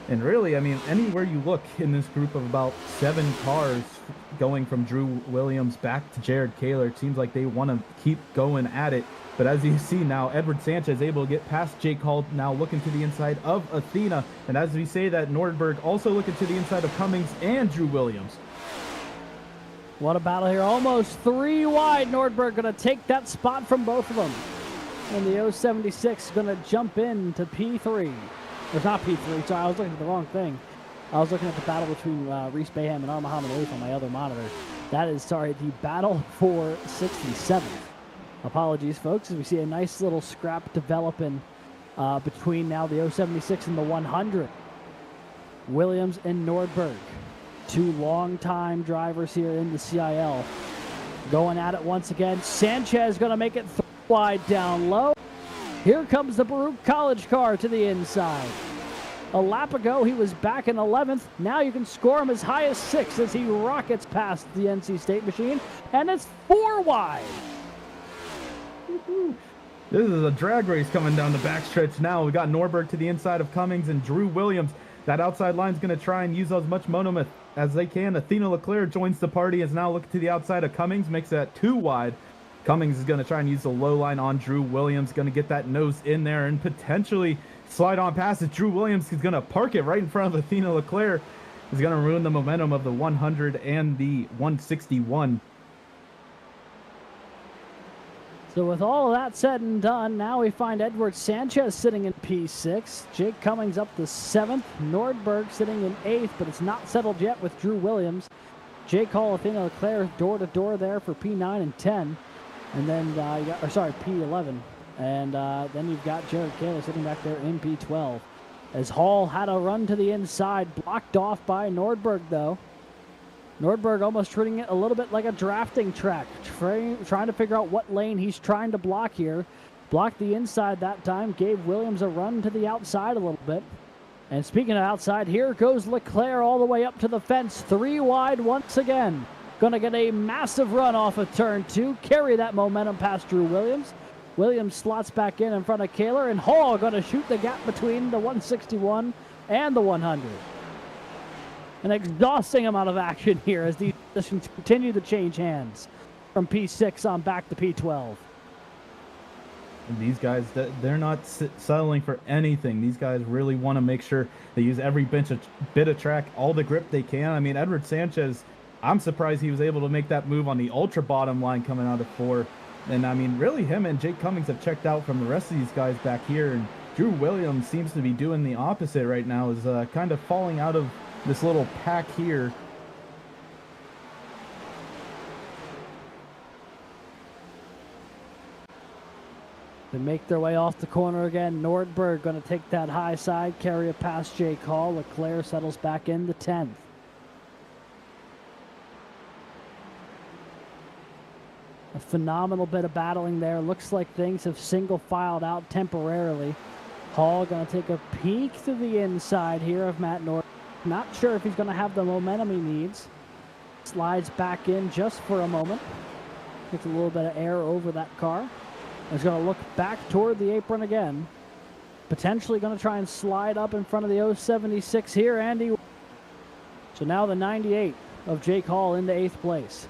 And really, I mean, anywhere you look in this group of about 7 cars going from Drew Williams back to Jared Kaler, it seems like they want to keep going at it. But as you see now, Edward Sanchez able to get past Jake Hall, now looking to the inside of Athena. And as we say that, Nordberg also looking to the inside of Cummings and Drew Williams. What a battle here. Almost 3 wide. Nordberg going to take that spot from both of them. And the 076 going to jump in to P3. It's not P3, sorry, I was looking at the wrong thing. I was looking at the battle between Reese Bayham and Muhammad Alif on my other monitor. That is, the battle for 67th. Apologies, folks, as we see a nice little scrap developing between now the 076 and the 100. Williams and Nordberg, 2 long-time drivers here in the CIL. Going at it once again. Sanchez going to make it 3 wide down low. Here comes the Baruch College car to the inside. A lap ago, he was back in 11th. Now you can score him as high as 6 as he rockets past the NC State machine. And it's 4 wide. This is a drag race coming down the backstretch now. We got Nordberg to the inside of Cummings and Drew Williams. That outside line's going to try and use as much momentum as they can. Athena Leclerc joins the party, is now looking to the outside of Cummings, makes that 2 wide. Cummings is going to try and use the low line on Drew Williams, going to get that nose in there and potentially slide on past it. Drew Williams is going to park it right in front of Athena Leclerc. Is going to ruin the momentum of the 100 and the 161. So with all of that said and done, now we find Edward Sanchez sitting in P6, Jake Cummings up to 7th, Nordberg sitting in 8th, but it's not settled yet with Drew Williams. Jake Hall, Athena Leclerc door-to-door there for P9 and 10. And then, P11. And then you've got Jared Kaler sitting back there in P12. As Hall had a run to the inside, blocked off by Nordberg, though. Nordberg almost treating it a little bit like a drafting track, trying to figure out what lane he's trying to block here. Blocked the inside that time, gave Williams a run to the outside a little bit. And speaking of outside, here goes Leclerc all the way up to the fence, 3 wide once again. Going to get a massive run off of turn 2, carry that momentum past Drew Williams. Williams slots back in front of Kaler, and Hall going to shoot the gap between the 161 and the 100. An exhausting amount of action here as these positions continue to change hands from P6 on back to P12. And these guys, they're not settling for anything. These guys really want to make sure they use every bit of track, all the grip they can. I mean, Edward Sanchez, I'm surprised he was able to make that move on the ultra bottom line coming out of 4. And I mean, really, him and Jake Cummings have checked out from the rest of these guys back here. And Drew Williams seems to be doing the opposite right now, is kind of falling out of this little pack here. They make their way off the corner again. Nordberg going to take that high side, carry it past Jake Hall. Leclerc settles back in the 10th. A phenomenal bit of battling there. Looks like things have single filed out temporarily. Hall going to take a peek to the inside here of Matt Nordberg. Not sure if he's going to have the momentum he needs. Slides back in just for a moment. Gets a little bit of air over that car. He's going to look back toward the apron again. Potentially going to try and slide up in front of the 076 here, Andy. So now the 98 of Jake Hall into 8th place.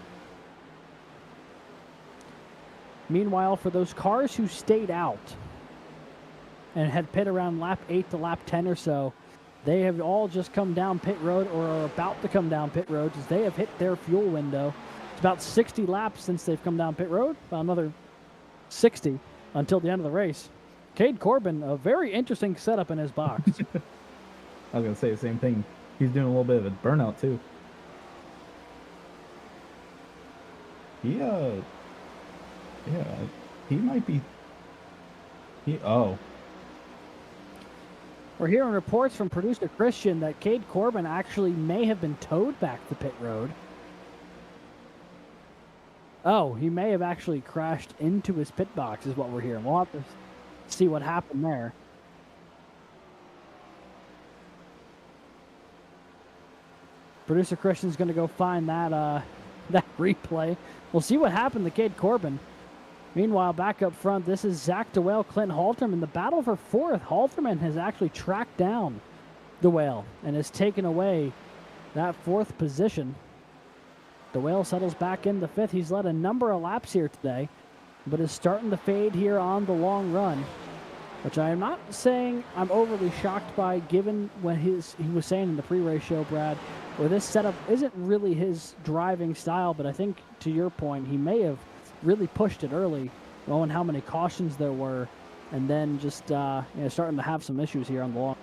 Meanwhile, for those cars who stayed out and had pit around lap 8 to lap 10 or so, they have all just come down pit road or are about to come down pit road as they have hit their fuel window. It's about 60 laps since they've come down pit road, about another 60 until the end of the race. Cade Corbin, a very interesting setup in his box. I was going to say the same thing. He's doing a little bit of a burnout, too. Yeah, he might be... We're hearing reports from producer Christian that Cade Corbin actually may have been towed back to pit road. Oh, he may have actually crashed into his pit box is what we're hearing. We'll have to see what happened there. Producer Christian's going to go find that that replay. We'll see what happened to Cade Corbin. Meanwhile, back up front, this is Zach DeWale, Clint Halterman. The battle for 4th, Halterman has actually tracked down DeWale and has taken away that 4th position. DeWale settles back into 5th. He's led a number of laps here today, but is starting to fade here on the long run, which I am not saying I'm overly shocked by, given what he was saying in the pre-race show, Brad, where this setup isn't really his driving style, but I think, to your point, he may have really pushed it early, knowing how many cautions there were, and then just starting to have some issues here on the long.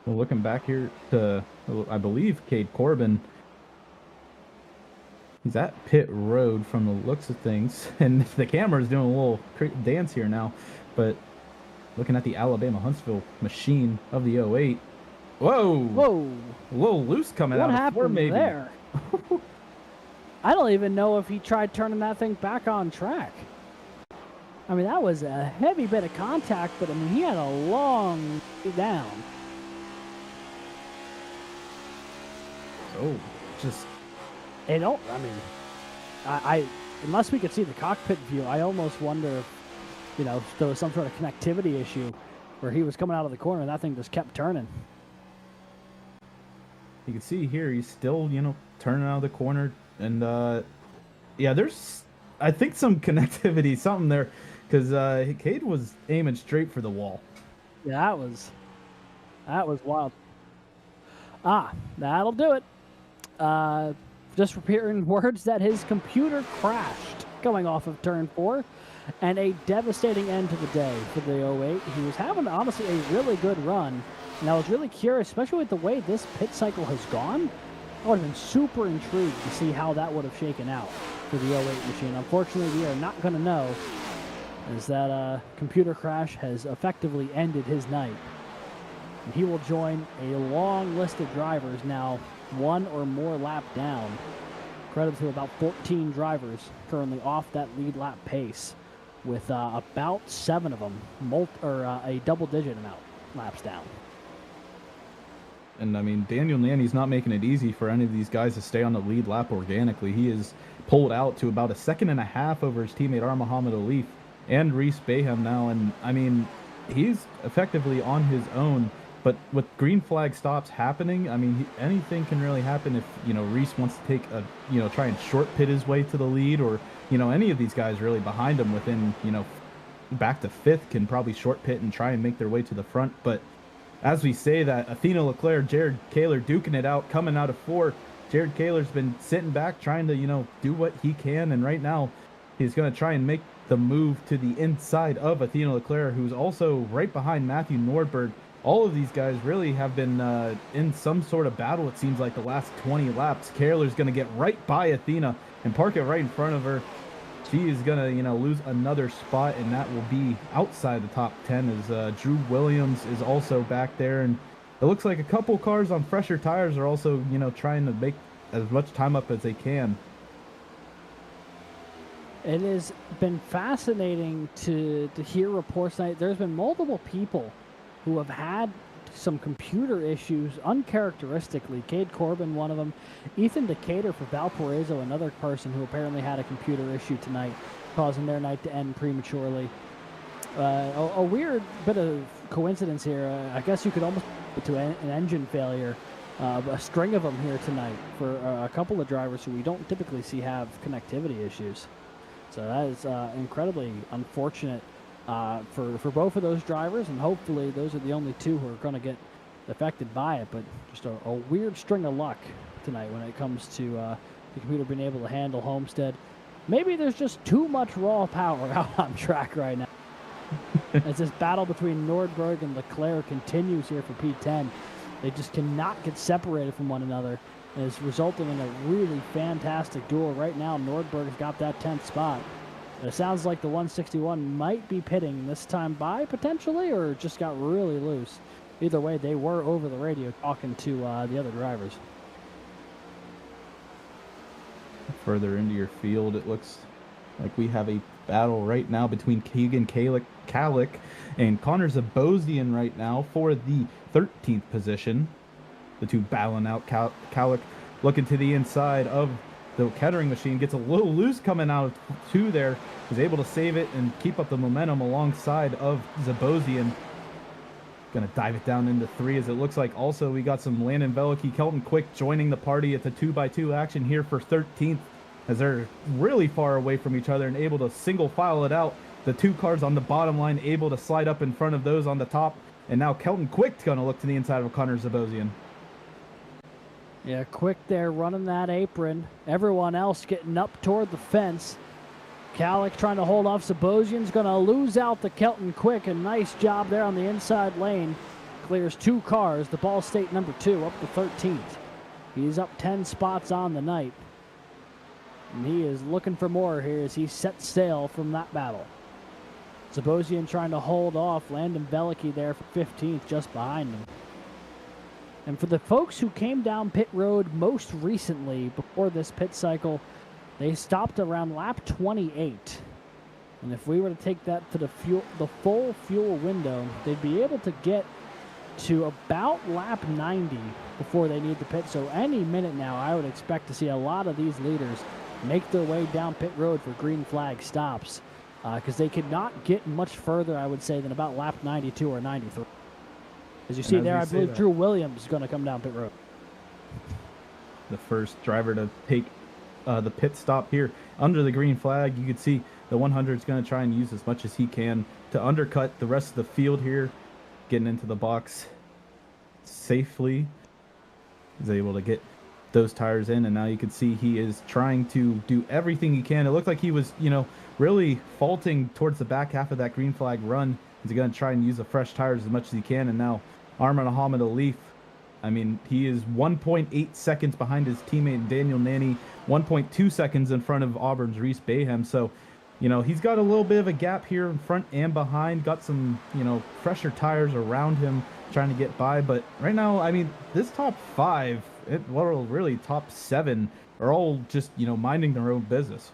Well, looking back here to, I believe, Cade Corbin, he's at pit road from the looks of things, and the camera's doing a little dance here now, but looking at the Alabama Huntsville machine of the 08. Whoa! Whoa! A little loose coming out. What happened there? I don't even know if he tried turning that thing back on track. I mean, that was a heavy bit of contact, but I mean, he had a long way down. Oh, just... I mean, unless we could see the cockpit view, I almost wonder if, if there was some sort of connectivity issue where he was coming out of the corner and that thing just kept turning. You can see here, he's still, turning out of the corner. And, yeah, there's, I think, some connectivity, something there, because Cade was aiming straight for the wall. Yeah, that was wild. That'll do it. Just hearing words that his computer crashed. coming off of turn 4. And a devastating end to the day for the 08. He was having, honestly, a really good run. And I was really curious, especially with the way this pit cycle has gone. I would have been super intrigued to see how that would have shaken out for the 08 machine. Unfortunately, we are not going to know, as that computer crash has effectively ended his night. And he will join a long list of drivers now, one or more lap down. Credit to about 14 drivers currently off that lead lap pace, with about 7 of them a double-digit amount laps down. And I mean, Daniel Nanny's not making it easy for any of these guys to stay on the lead lap organically. He is pulled out to about 1.5 seconds over his teammate Muhammad Alif and Reese Bayham now. And I mean, he's effectively on his own. But with green flag stops happening, I mean, anything can really happen if, Reese wants to take try and short pit his way to the lead, or, any of these guys really behind him within, back to 5th can probably short pit and try and make their way to the front. But as we say that, Athena Leclerc, Jared Kaler duking it out, coming out of 4. Jared Kaler's been sitting back trying to, do what he can. And right now he's going to try and make the move to the inside of Athena Leclerc, who's also right behind Matthew Nordberg. All of these guys really have been in some sort of battle, it seems like, the last 20 laps. Kaler's going to get right by Athena and park it right in front of her. She is going to, lose another spot, and that will be outside the top 10 as Drew Williams is also back there. And it looks like a couple cars on fresher tires are also, trying to make as much time up as they can. It has been fascinating to hear reports tonight. There's been multiple people who have had some computer issues uncharacteristically. Cade Corbin, one of them. Ethan Decatur for Valparaiso, another person who apparently had a computer issue tonight, causing their night to end prematurely. A weird bit of coincidence here. I guess you could almost put to an engine failure. A string of them here tonight for a couple of drivers who we don't typically see have connectivity issues. So that is incredibly unfortunate for both of those drivers, and hopefully those are the only 2 who are going to get affected by it. But just a weird string of luck tonight when it comes to the computer being able to handle Homestead. Maybe there's just too much raw power out on track right now. As this battle between Nordberg and Leclerc continues here for P10, they just cannot get separated from one another. And it's resulting in a really fantastic duel. Right now, Nordberg's got that 10th spot. It sounds like the 161 might be pitting this time by, potentially, or just got really loose. Either way, they were over the radio talking to the other drivers. Further into your field, it looks like we have a battle right now between Keegan Kalick and Connor Zabosian right now for the 13th position. The 2 battling out. Kalick looking to the inside of the Kettering machine, gets a little loose coming out of 2 there, is able to save it and keep up the momentum alongside of Zabosian. Gonna dive it down into 3, as it looks like also we got some Landon Velicki, Kelton Quick joining the party at the 2x2 action here for 13th, as they're really far away from each other and able to single file it out. The 2 cars on the bottom line able to slide up in front of those on the top, and now Kelton Quick's gonna look to the inside of Connor Zabosian. Yeah, Quick there running that apron. Everyone else getting up toward the fence. Kalick trying to hold off. Zabosian's going to lose out to Kelton Quick. A nice job there on the inside lane. Clears 2 cars. The Ball State number 2 up to 13th. He's up 10 spots on the night. And he is looking for more here as he sets sail from that battle. Zabosian trying to hold off. Landon Velicki there for 15th, just behind him. And for the folks who came down pit road most recently before this pit cycle, they stopped around lap 28. And if we were to take that to the full fuel window, they'd be able to get to about lap 90 before they need the pit. So any minute now, I would expect to see a lot of these leaders make their way down pit road for green flag stops, because they could not get much further, I would say, than about lap 92 or 93. As you see there, I believe Drew Williams is going to come down pit road. The first driver to take the pit stop here under the green flag. You can see the 100 is going to try and use as much as he can to undercut the rest of the field here, getting into the box safely. He's able to get those tires in, and now you can see he is trying to do everything he can. It looked like he was, really faulting towards the back half of that green flag run. He's going to try and use the fresh tires as much as he can, and now Muhammad Alif, I mean, he is 1.8 seconds behind his teammate Daniel Nanny, 1.2 seconds in front of Auburn's Reese Bayham. So, he's got a little bit of a gap here in front and behind, got some, fresher tires around him trying to get by. But right now, I mean, this top 5, well, really top 7 are all just, minding their own business.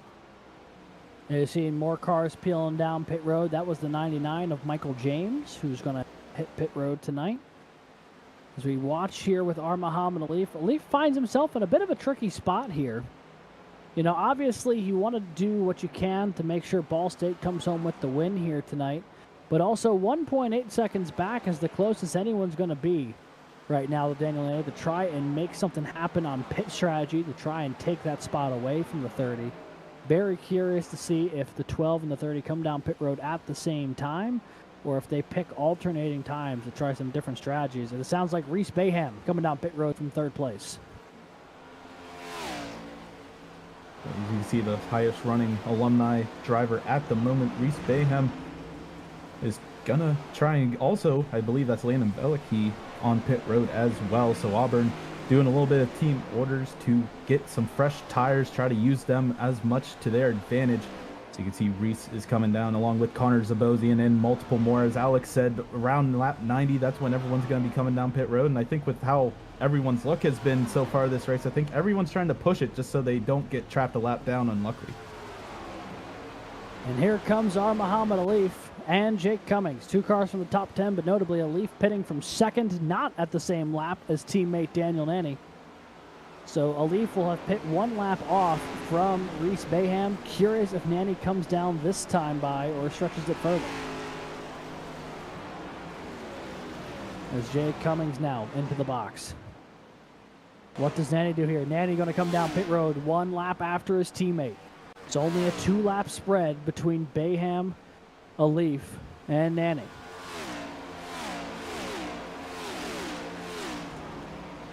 You're seeing more cars peeling down pit road. That was the 99 of Michael James, who's going to hit pit road tonight. As we watch here with Muhammad Alif, Alif finds himself in a bit of a tricky spot here. Obviously you want to do what you can to make sure Ball State comes home with the win here tonight, but also 1.8 seconds back is the closest anyone's going to be right now with Daniel Nanny to try and make something happen on pit strategy to try and take that spot away from the 30. Very curious to see if the 12 and the 30 come down pit road at the same time, or if they pick alternating times to try some different strategies. And it sounds like Reese Bayham coming down pit road from 3rd place. As you can see, the highest running alumni driver at the moment, Reese Bayham, is gonna try and also, I believe that's Landon Belicky on pit road as well. So Auburn doing a little bit of team orders to get some fresh tires, try to use them as much to their advantage. So you can see Reese is coming down along with Connor Zabosian and multiple more. As Alex said, around lap 90, that's when everyone's going to be coming down pit road. And I think with how everyone's luck has been so far this race, I think everyone's trying to push it just so they don't get trapped a lap down unluckily. And here comes Muhammad Alif and Jake Cummings. 2 cars from the top 10, but notably Alif pitting from 2nd, not at the same lap as teammate Daniel Nanny. So Alif will have pit 1 lap off from Reese Bayham. Curious if Nanny comes down this time by or stretches it further. As Jake Cummings now into the box. What does Nanny do here? Nanny going to come down pit road 1 lap after his teammate. It's only a 2-lap spread between Bayham, Alif, and Nanny.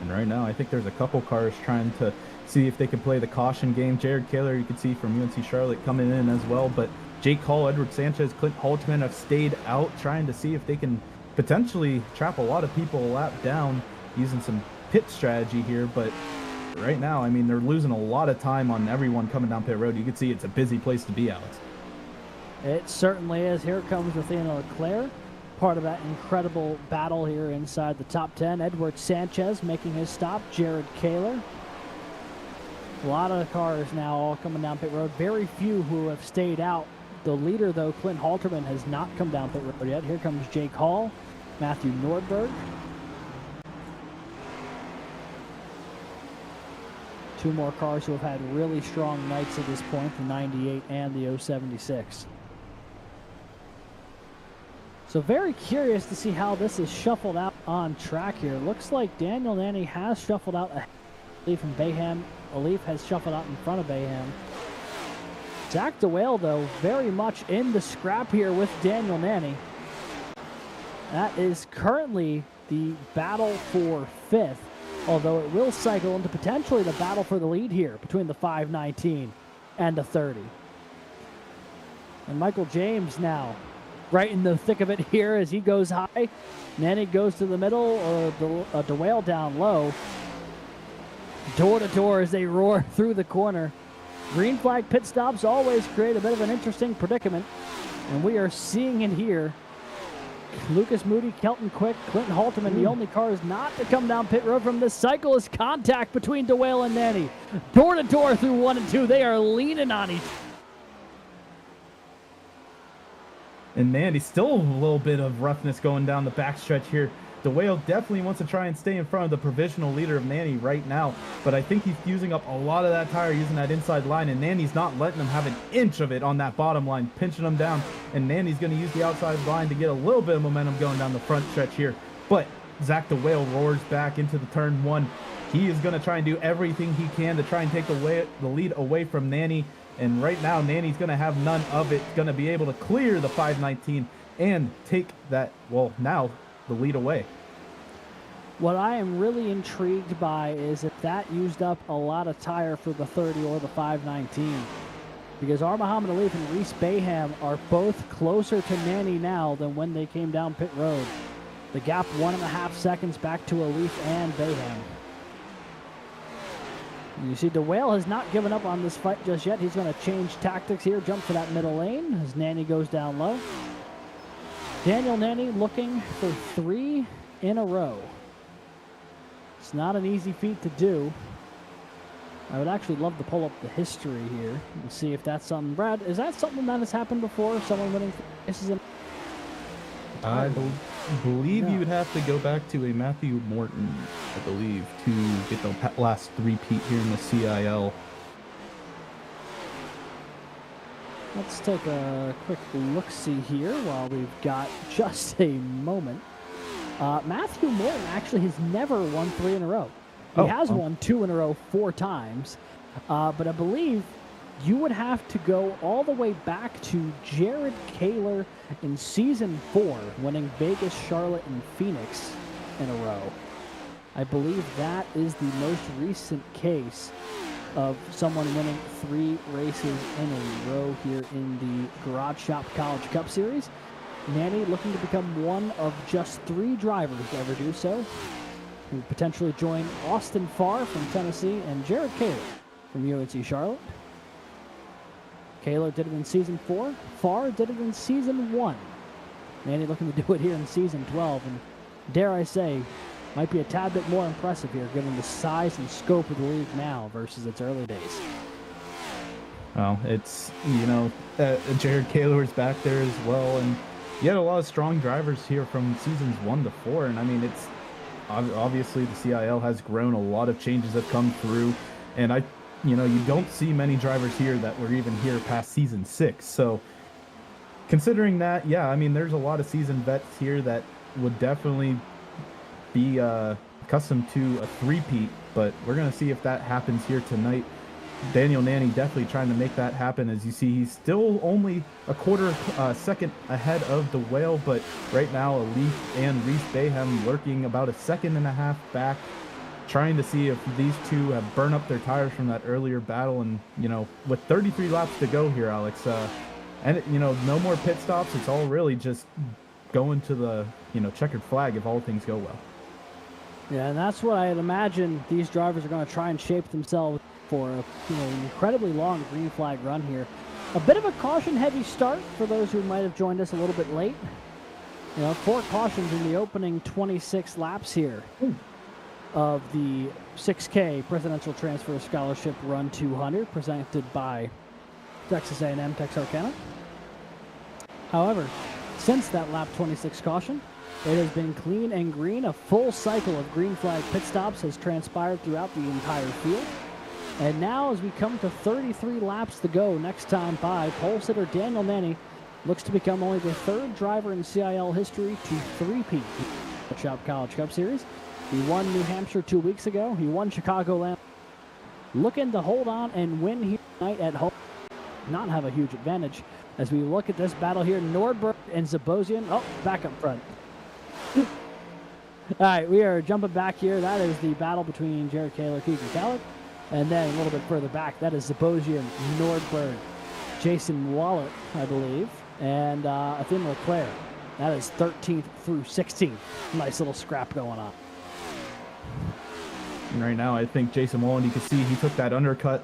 And right now, I think there's a couple cars trying to see if they can play the caution game. Jared Kaler, you can see from UNC Charlotte coming in as well. But Jake Hall, Edward Sanchez, Clint Haltman have stayed out, trying to see if they can potentially trap a lot of people a lap down using some pit strategy here. But right now, I mean, they're losing a lot of time on everyone coming down pit road. You can see it's a busy place to be, Alex. It certainly is. Here comes Nathaniel Leclerc, part of that incredible battle here inside the top 10. Edward Sanchez making his stop. Jared Kaler. A lot of cars now all coming down pit road. Very few who have stayed out. The leader, though, Clint Halterman, has not come down pit road yet. Here comes Jake Hall, Matthew Nordberg. 2 more cars who have had really strong nights at this point, the 98 and the 076. So very curious to see how this is shuffled out on track here. Looks like Daniel Nanny has shuffled out ahead of Alif and Bayham. Alif has shuffled out in front of Bayham. Zach DeWale, though, very much in the scrap here with Daniel Nanny. That is currently the battle for 5th, although it will cycle into potentially the battle for the lead here between the 519 and the 30. And Michael James now right in the thick of it here as he goes high. Nanny goes to the middle, or DeWale down low. Door to door as they roar through the corner. Green flag pit stops always create a bit of an interesting predicament, and we are seeing it here. Lucas Moody, Kelton Quick, Clinton Halterman, the only cars not to come down pit road from this cycle is contact between DeWale and Nanny. Door to door through 1 and 2. They are leaning on each other. And Nanny, still a little bit of roughness going down the backstretch here. DeWale definitely wants to try and stay in front of the provisional leader of Nanny right now, but I think he's using up a lot of that tire using that inside line, and Nanny's not letting him have an inch of it on that bottom line, pinching him down, and Nanny's going to use the outside line to get a little bit of momentum going down the front stretch here. But Zach DeWale roars back into the turn 1. He is going to try and do everything he can to try and take the lead away from Nanny. And right now, Nanny's going to have none of it. Going to be able to clear the 519 and take that, well, now the lead away. What I am really intrigued by is if that used up a lot of tire for the 30 or the 519. Because R. Muhammad Alif and Reese Bayham are both closer to Nanny now than when they came down pit road. The gap 1.5 seconds back to Alif and Bayham. You see DeWale has not given up on this fight just yet. He's going to change tactics here, jump for that middle lane as Nanny goes down low. Daniel Nanny looking for 3 in a row. It's not an easy feat to do. I would actually love to pull up the history here and see if that's something. Brad, is that something that has happened before? Someone winning? This is I believe you would have to go back to a Matthew Morton, I believe, to get the last three-peat here in the CIL. Let's take a quick look-see here while we've got just a moment. Matthew Morton actually has never won 3 in a row. He has won 2 in a row 4 times, but I believe you would have to go all the way back to Jared Kaler in Season 4, winning Vegas, Charlotte, and Phoenix in a row. I believe that is the most recent case of someone winning 3 races in a row here in the Garage Shop College Cup Series. Nanny looking to become one of just 3 drivers to ever do so, who potentially join Austin Farr from Tennessee and Jared Kaler from UNC Charlotte. Kaler did it in Season 4. Farr did it in Season 1. Nanny looking to do it here in Season 12. And dare I say, might be a tad bit more impressive here, given the size and scope of the league now versus its early days. Well, it's, Jared Kaler is back there as well. And you had a lot of strong drivers here from Seasons 1 to 4. And I mean, it's obviously the CIL has grown. A lot of changes have come through. And you don't see many drivers here that were even here past Season 6. So considering that, yeah, I mean, there's a lot of seasoned vets here that would definitely be accustomed to a three-peat, but we're going to see if that happens here tonight. Daniel Nanny definitely trying to make that happen. As you see, he's still only a quarter second ahead of the Whale, but right now Alif and Reese Bayham lurking about a 1.5 seconds back, trying to see if these two have burned up their tires from that earlier battle. And, with 33 laps to go here, Alex, and, no more pit stops. It's all really just going to the, checkered flag if all things go well. Yeah, and that's what I'd imagine these drivers are going to try and shape themselves for an incredibly long green flag run here. A bit of a caution-heavy start for those who might have joined us a little bit late. 4 cautions in the opening 26 laps here of the 6K Presidential Transfer Scholarship Run 200 presented by Texas A&M Texarkana. However, since that lap 26 caution, it has been clean and green. A full cycle of green flag pit stops has transpired throughout the entire field. And now as we come to 33 laps to go next time by, pole sitter Daniel Nanny looks to become only the 3rd driver in CIL history to three-peat the Shop College Cup Series. He won New Hampshire 2 weeks ago. He won Chicagoland. Looking to hold on and win here tonight at home. Not have a huge advantage as we look at this battle here. Nordberg and Zabosian. Oh, back up front. All right, we are jumping back here. That is the battle between Jared Kaler, Keegan Khaled. And then a little bit further back, that is Zabosian, Nordberg, Jason Wallet, I believe, and Athena Leclerc. That is 13th through 16th. Nice little scrap going on. And right now, I think Jason Wallen, you can see he took that undercut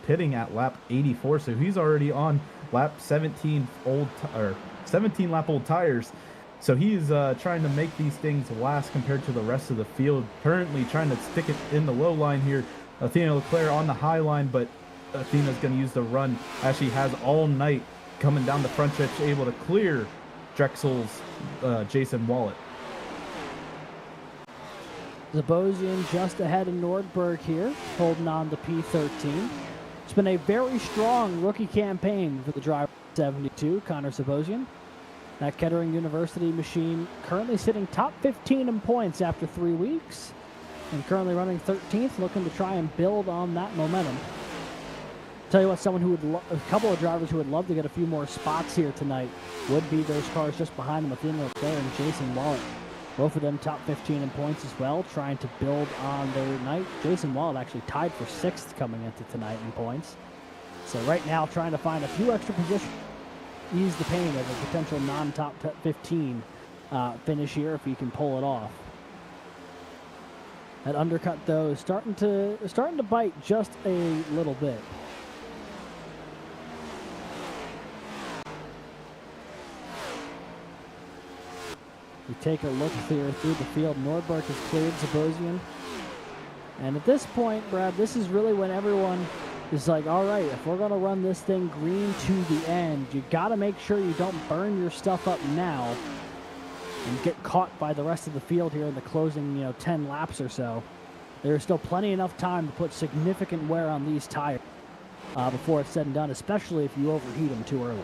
pitting at lap 84, so he's already on lap 17 lap old tires. So he's trying to make these things last compared to the rest of the field. Currently trying to stick it in the low line here. Athena Leclerc on the high line, but Athena's going to use the run as she has all night, coming down the front stretch, able to clear Drexel's Jason Wallet. Zabosian just ahead of Nordberg here, holding on to P13. It's been a very strong rookie campaign for the driver 72, Connor Zabosian. That Kettering University machine currently sitting top 15 in points after 3 weeks, and currently running 13th, looking to try and build on that momentum. Tell you what, someone who would a couple of drivers who would love to get a few more spots here tonight would be those cars just behind them, Athena Leclerc and Jason Wallet. Both of them top 15 in points as well, trying to build on their night. Jason Wald actually tied for 6th coming into tonight in points. So right now trying to find a few extra positions, ease the pain of a potential non-top 15 finish here if he can pull it off. That undercut though is starting to bite just a little bit. You take a look here through the field. Nordberg has cleared Zabosian. And at this point, Brad, this is really when everyone is like, all right, if we're going to run this thing green to the end, you got to make sure you don't burn your stuff up now and get caught by the rest of the field here in the closing, 10 laps or so. There's still plenty enough time to put significant wear on these tires before it's said and done, especially if you overheat them too early.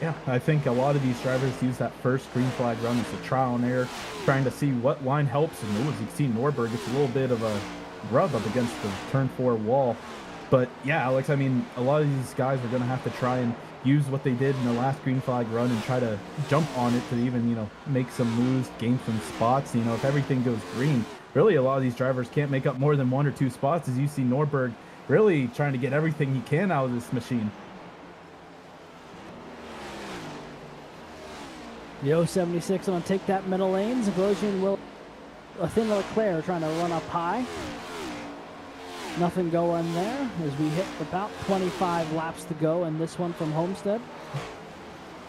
Yeah, I think a lot of these drivers use that first green flag run as a trial and error, trying to see what line helps. And as you can see, Norberg gets a little bit of a rub up against the turn 4 wall. But yeah, Alex, I mean, a lot of these guys are going to have to try and use what they did in the last green flag run and try to jump on it to even, make some moves, gain some spots. If everything goes green, really a lot of these drivers can't make up more than 1 or 2 spots, as you see Norberg really trying to get everything he can out of this machine. The 076 going to take that middle lane. Zabrosian will, a thin Leclerc trying to run up high. Nothing going there as we hit about 25 laps to go in this one from Homestead.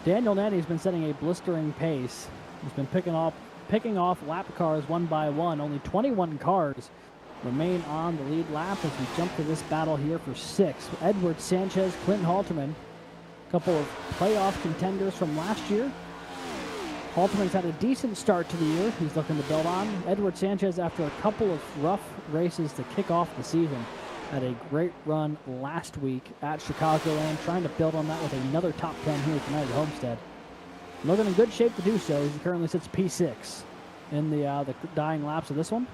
Daniel Nanny's been setting a blistering pace. He's been picking off lap cars one by one. Only 21 cars remain on the lead lap as we jump to this battle here for 6. Edward Sanchez, Clinton Halterman, a couple of playoff contenders from last year. Halterman's had a decent start to the year he's looking to build on. Edward Sanchez, after a couple of rough races to kick off the season, had a great run last week at Chicagoland, trying to build on that with another top 10 here tonight at Homestead. Looking in good shape to do so, as he currently sits P6 in the dying laps of this one.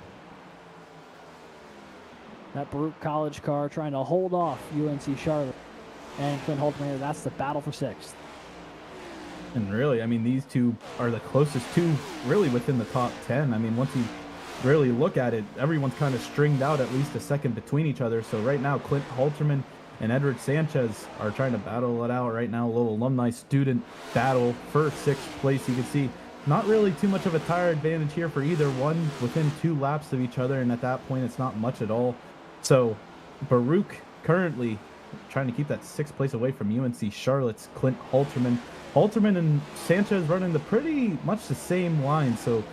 That Baruch College car trying to hold off UNC Charlotte and Clint Halterman here. That's the battle for 6th. And really, I mean, these two are the closest two really within the top 10. I mean, once you really look at it, everyone's kind of stringed out at least a second between each other. So right now, Clint Halterman and Edward Sanchez are trying to battle it out right now. A little alumni student battle for 6th place. You can see not really too much of a tire advantage here for either one, within 2 laps of each other. And at that point, it's not much at all. So Baruch currently trying to keep that 6th place away from UNC Charlotte's Clint Halterman. Halterman and Sanchez running the pretty much the same line, so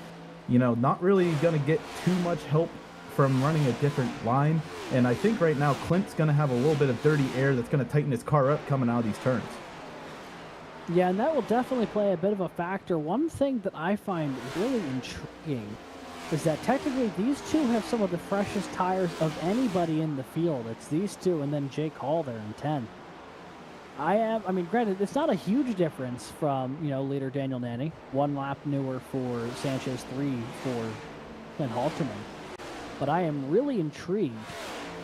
not really going to get too much help from running a different line. And I think right now Clint's going to have a little bit of dirty air that's going to tighten his car up coming out of these turns. Yeah, and that will definitely play a bit of a factor. One thing that I find really intriguing is that technically these two have some of the freshest tires of anybody in the field. It's these two and then Jake Hall there in 10. I mean, granted, it's not a huge difference from, leader Daniel Nanny. 1 lap newer for Sanchez, 3 for Clint Halterman. But I am really intrigued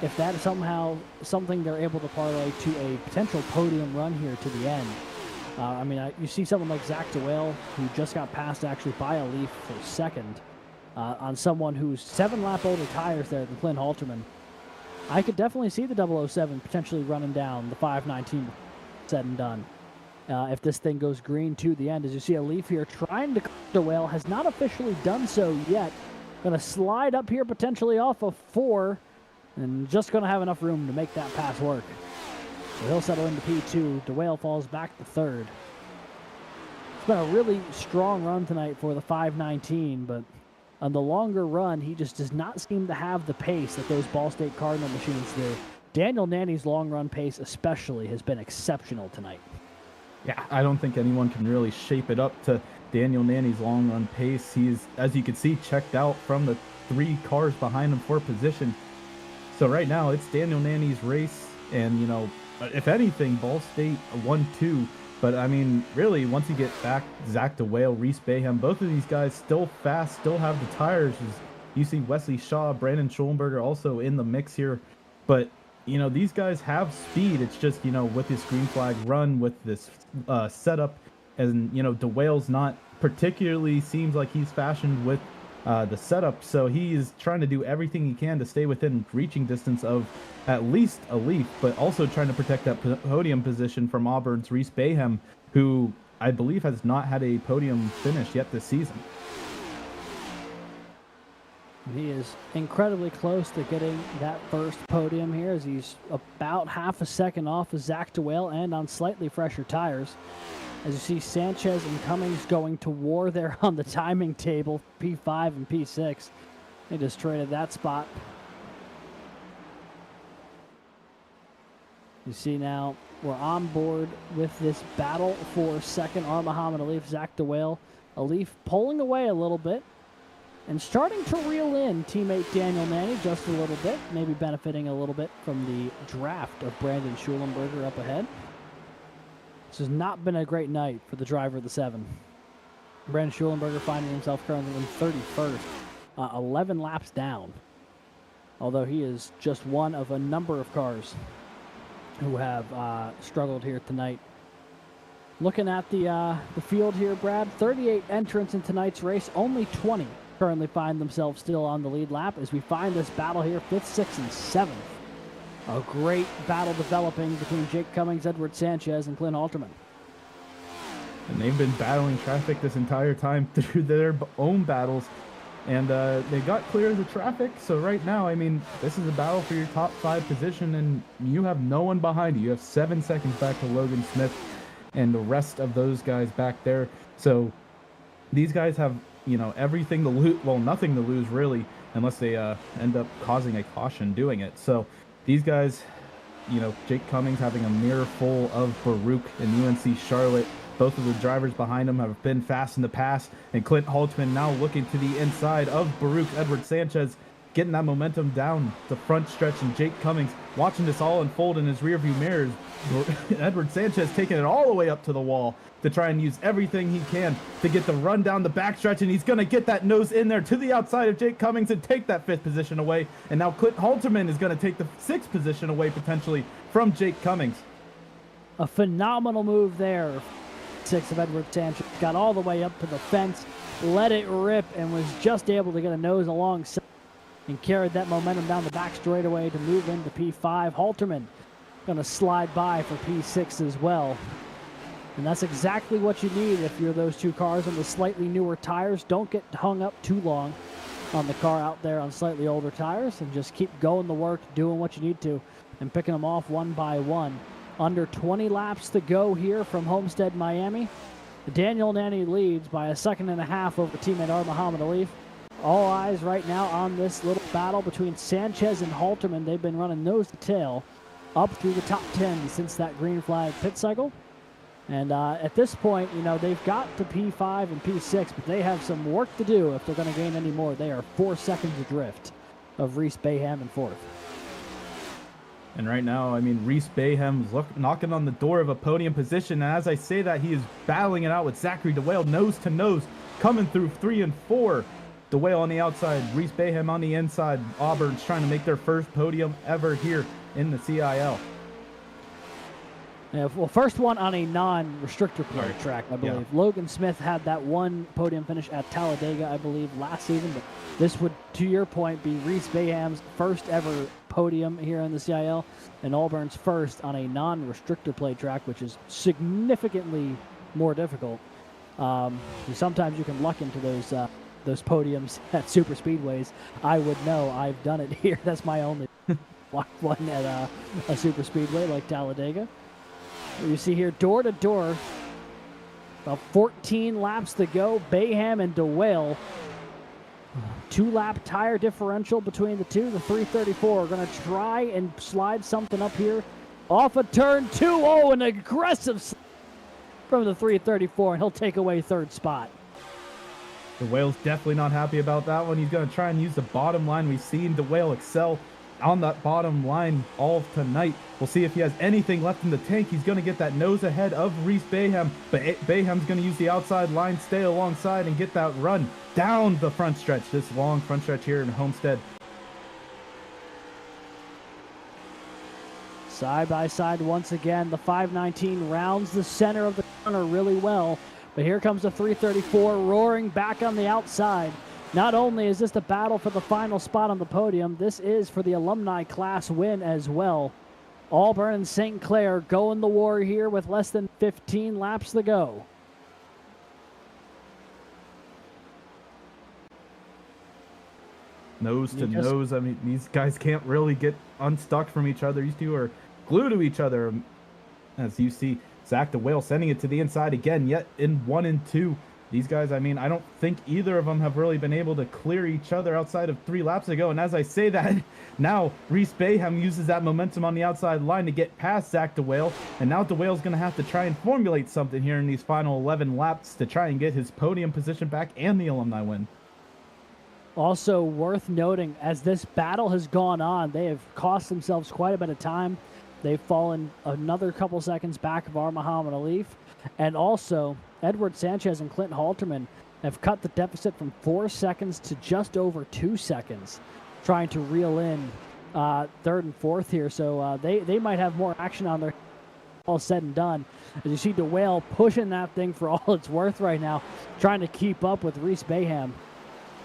if that is somehow something they're able to parlay to a potential podium run here to the end. You see someone like Zach DeWale, who just got passed actually by a Leaf for 2nd, on someone who's 7 lap older tires there than Clint Halterman. I could definitely see the 007 potentially running down the 519 said and done. If this thing goes green to the end, as you see a Leaf here trying to clear whale, has not officially done so yet. Going to slide up here potentially off of 4 and just going to have enough room to make that pass work. So he'll settle into P2. DeWale falls back to 3rd. It's been a really strong run tonight for the 519, but on the longer run, he just does not seem to have the pace that those Ball State Cardinal machines do. Daniel Nanny's long run pace especially has been exceptional tonight. Yeah, I don't think anyone can really shape it up to Daniel Nanny's long run pace. He's, as you can see, checked out from the 3 cars behind him for position. So right now it's Daniel Nanny's race, and if anything, Ball State 1-2. But I mean, really, once you get back, Zach DeWale, Reese Bayham, both of these guys still fast, still have the tires. You see Wesley Shaw, Brandon Schoenberger also in the mix here. But these guys have speed. It's just, with this green flag run, with this setup, and, DeWale's not particularly seems like he's fashioned with the setup, so he is trying to do everything he can to stay within reaching distance of at least a Leaf, but also trying to protect that podium position from Auburn's Reese Bayhem, who I believe has not had a podium finish yet this season. He is incredibly close to getting that first podium here, as he's about half a second off of Zach DeWale and on slightly fresher tires. As you see, Sanchez and Cummings going to war there on the timing table, P5 and P6. They just traded that spot. You see now we're on board with this battle for second. Muhammad Alif, Zach DeWale. Alif pulling away a little bit and starting to reel in teammate Daniel Nanny just a little bit, maybe benefiting a little bit from the draft of Brandon Schulenberger up ahead. This has not been a great night for the driver of the 7. Brandon Schulenberger finding himself currently in 31st, 11 laps down, although he is just one of a number of cars who have struggled here tonight. Looking at the field here, Brad, 38 entrants in tonight's race, only 20 currently find themselves still on the lead lap as we find this battle here, 5th, 6th, and 7th. A great battle developing between Jake Cummings, Edward Sanchez, and Clint Halterman. And they've been battling traffic this entire time through their own battles, and they got clear of the traffic. So right now, I mean, this is a battle for your top 5 position, and you have no one behind you. You have 7 seconds back to Logan Smith and the rest of those guys back there. So these guys have, you know, everything to lose, well, nothing to lose really, unless they end up causing a caution doing it. So these guys, you know, Jake Cummings having a mirror full of Baruch and UNC Charlotte. Both of the drivers behind him have been fast in the past, and Clint Haltman now looking to the inside of Baruch. Edward Sanchez getting that momentum down the front stretch, and Jake Cummings watching this all unfold in his rearview mirrors. Edward Sanchez taking it all the way up to the wall to try and use everything he can to get the run down the backstretch, and he's going to get that nose in there to the outside of Jake Cummings and take that 5th position away. And now Clint Halterman is going to take the 6th position away potentially from Jake Cummings. A phenomenal move there. 6 of Edward Sanchez got all the way up to the fence, let it rip, and was just able to get a nose alongside and carried that momentum down the back straightaway to move into P5. Halterman going to slide by for P6 as well. And that's exactly what you need if you're those two cars on the slightly newer tires. Don't get hung up too long on the car out there on slightly older tires, and just keep going the work, doing what you need to, and picking them off one by one. Under 20 laps to go here from Homestead, Miami. Daniel Nanny leads by 1.5 seconds over teammate Muhammad Alif. All eyes right now on this little battle between Sanchez and Halterman. They've been running nose to tail up through the top 10 since that green flag pit cycle. And at this point, you know, they've got to P5 and P6, but they have some work to do if they're going to gain any more. They are 4 seconds adrift of Reese Bayham in 4th. And right now, I mean, Reese Bayham's knocking on the door of a podium position. And as I say that, he is battling it out with Zachary DeWale nose to nose, coming through 3 and 4. DeWale on the outside, Reese Bayham on the inside. Auburn's trying to make their first podium ever here in the CIL. Yeah, well, first one on a non-restrictor play track, I believe. Yeah. Logan Smith had that one podium finish at Talladega, I believe, last season. But this would, to your point, be Reese Bayham's first ever podium here in the CIL, and Auburn's first on a non-restrictor play track, which is significantly more difficult. Sometimes you can luck into those podiums at super speedways. I would know. I've done it here. That's my only one at a super speedway like Talladega. You see here, door to door, about 14 laps to go. Bayham and DeWale, 2-lap tire differential between the two. The 334 are going to try and slide something up here off of turn 2. Oh, an aggressive from the 334, and he'll take away 3rd spot. DeWale's definitely not happy about that one. He's going to try and use the bottom line. We've seen DeWale excel on that bottom line all of tonight. We'll see if he has anything left in the tank. He's going to get that nose ahead of Reese Bayham, but Bayham's going to use the outside line, stay alongside, and get that run down the front stretch, this long front stretch here in Homestead. Side by side once again, the 519 rounds the center of the corner really well. But here comes the 334 roaring back on the outside. Not only is this the battle for the final spot on the podium, this is for the alumni class win as well. Auburn and St. Clair going the war here with less than 15 laps to go. Nose to nose. I mean, these guys can't really get unstuck from each other. These two are glued to each other. As you see, Zach the Whale sending it to the inside again, yet in 1 and 2. These guys, I mean, I don't think either of them have really been able to clear each other outside of 3 laps ago. And as I say that, now Reese Bayham uses that momentum on the outside line to get past Zach the Whale. And now the Whale's going to have to try and formulate something here in these final 11 laps to try and get his podium position back and the alumni win. Also worth noting, as this battle has gone on, they have cost themselves quite a bit of time. They've fallen another couple seconds back of our Muhammad Ali. And also, Edward Sanchez and Clint Halterman have cut the deficit from 4 seconds to just over 2 seconds, trying to reel in third and fourth here. So they might have more action on their all said and done. As you see the Whale pushing that thing for all it's worth right now, trying to keep up with Reese Bayham.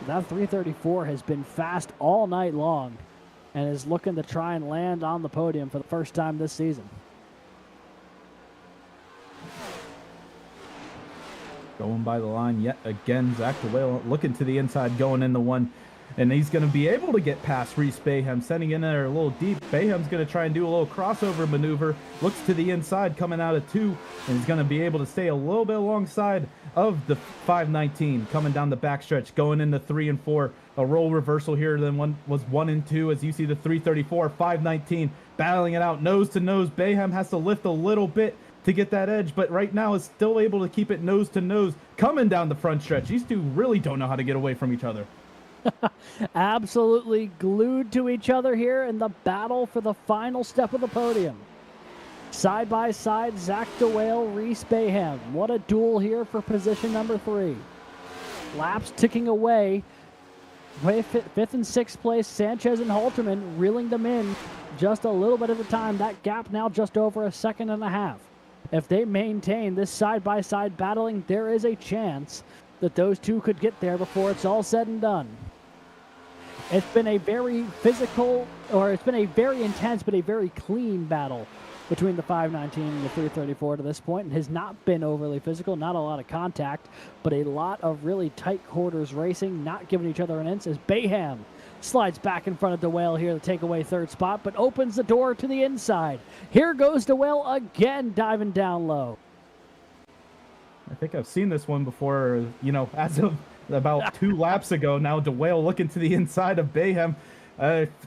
That 334 has been fast all night long and is looking to try and land on the podium for the first time this season. Going by the line yet again. Zach the Whale looking to the inside, going in the one. And he's going to be able to get past Reese Bayham, sending in there a little deep. Bayham's going to try and do a little crossover maneuver. Looks to the inside, coming out of 2. And he's going to be able to stay a little bit alongside of the 519, coming down the backstretch, going into 3 and 4. A roll reversal here, then one was 1 and 2. As you see the 334, 519, battling it out nose to nose. Bayham has to lift a little bit to get that edge, but right now is still able to keep it nose to nose, coming down the front stretch. These two really don't know how to get away from each other. Absolutely glued to each other here in the battle for the final step of the podium. Side by side, Zach the Whale, Reese Bayham. What a duel here for position number 3. Laps ticking away. Fifth and sixth place, Sanchez and Halterman reeling them in just a little bit at a time. That gap now just over a second and a half. If they maintain this side-by-side battling, there is a chance that those two could get there before it's all said and done. It's been a very physical, or it's been a very intense, but a very clean battle between the 519 and the 334 to this point, and has not been overly physical, not a lot of contact, but a lot of really tight quarters racing, not giving each other an inch, as Bayham slides back in front of the Whale here to take away third spot, but opens the door to the inside. Here goes the Whale again, diving down low. I think I've seen this one before, you know, as of about 2 laps ago. Now DeWale looking to the inside of Bayham.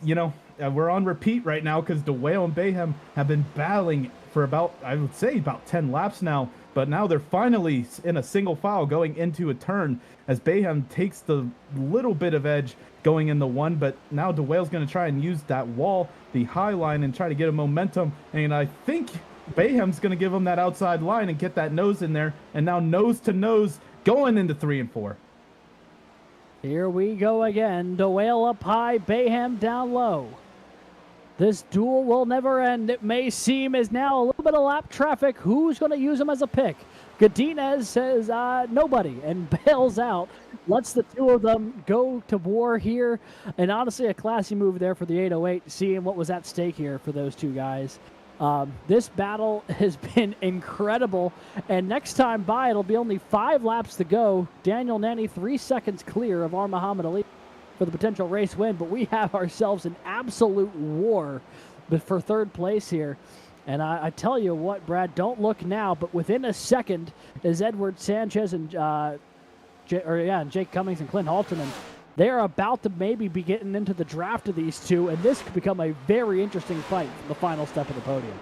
You know, we're on repeat right now because DeWale and Bayham have been battling for about, I would say, about 10 laps now. But now they're finally in a single file going into a turn as Bayham takes the little bit of edge going in the 1. But now DeWale's going to try and use that wall, the high line, and try to get a momentum. And I think Bayham's going to give him that outside line and get that nose in there. And now nose to nose going into 3 and 4. Here we go again. DeWale up high, Bayham down low. This duel will never end. It may seem as now a little bit of lap traffic. Who's going to use him as a pick? Godinez says nobody and bails out. Lets the two of them go to war here. And honestly, a classy move there for the 808, seeing what was at stake here for those two guys. This battle has been incredible, and next time by, it'll be only 5 laps to go. Daniel Nanny 3 seconds clear of our Muhammad Ali for the potential race win, but we have ourselves an absolute war for third place here. And I tell you what, Brad, don't look now, but within a second is Edward Sanchez and Jake Cummings and Clint Halterman. They're about to maybe be getting into the draft of these two, and this could become a very interesting fight for the final step of the podium.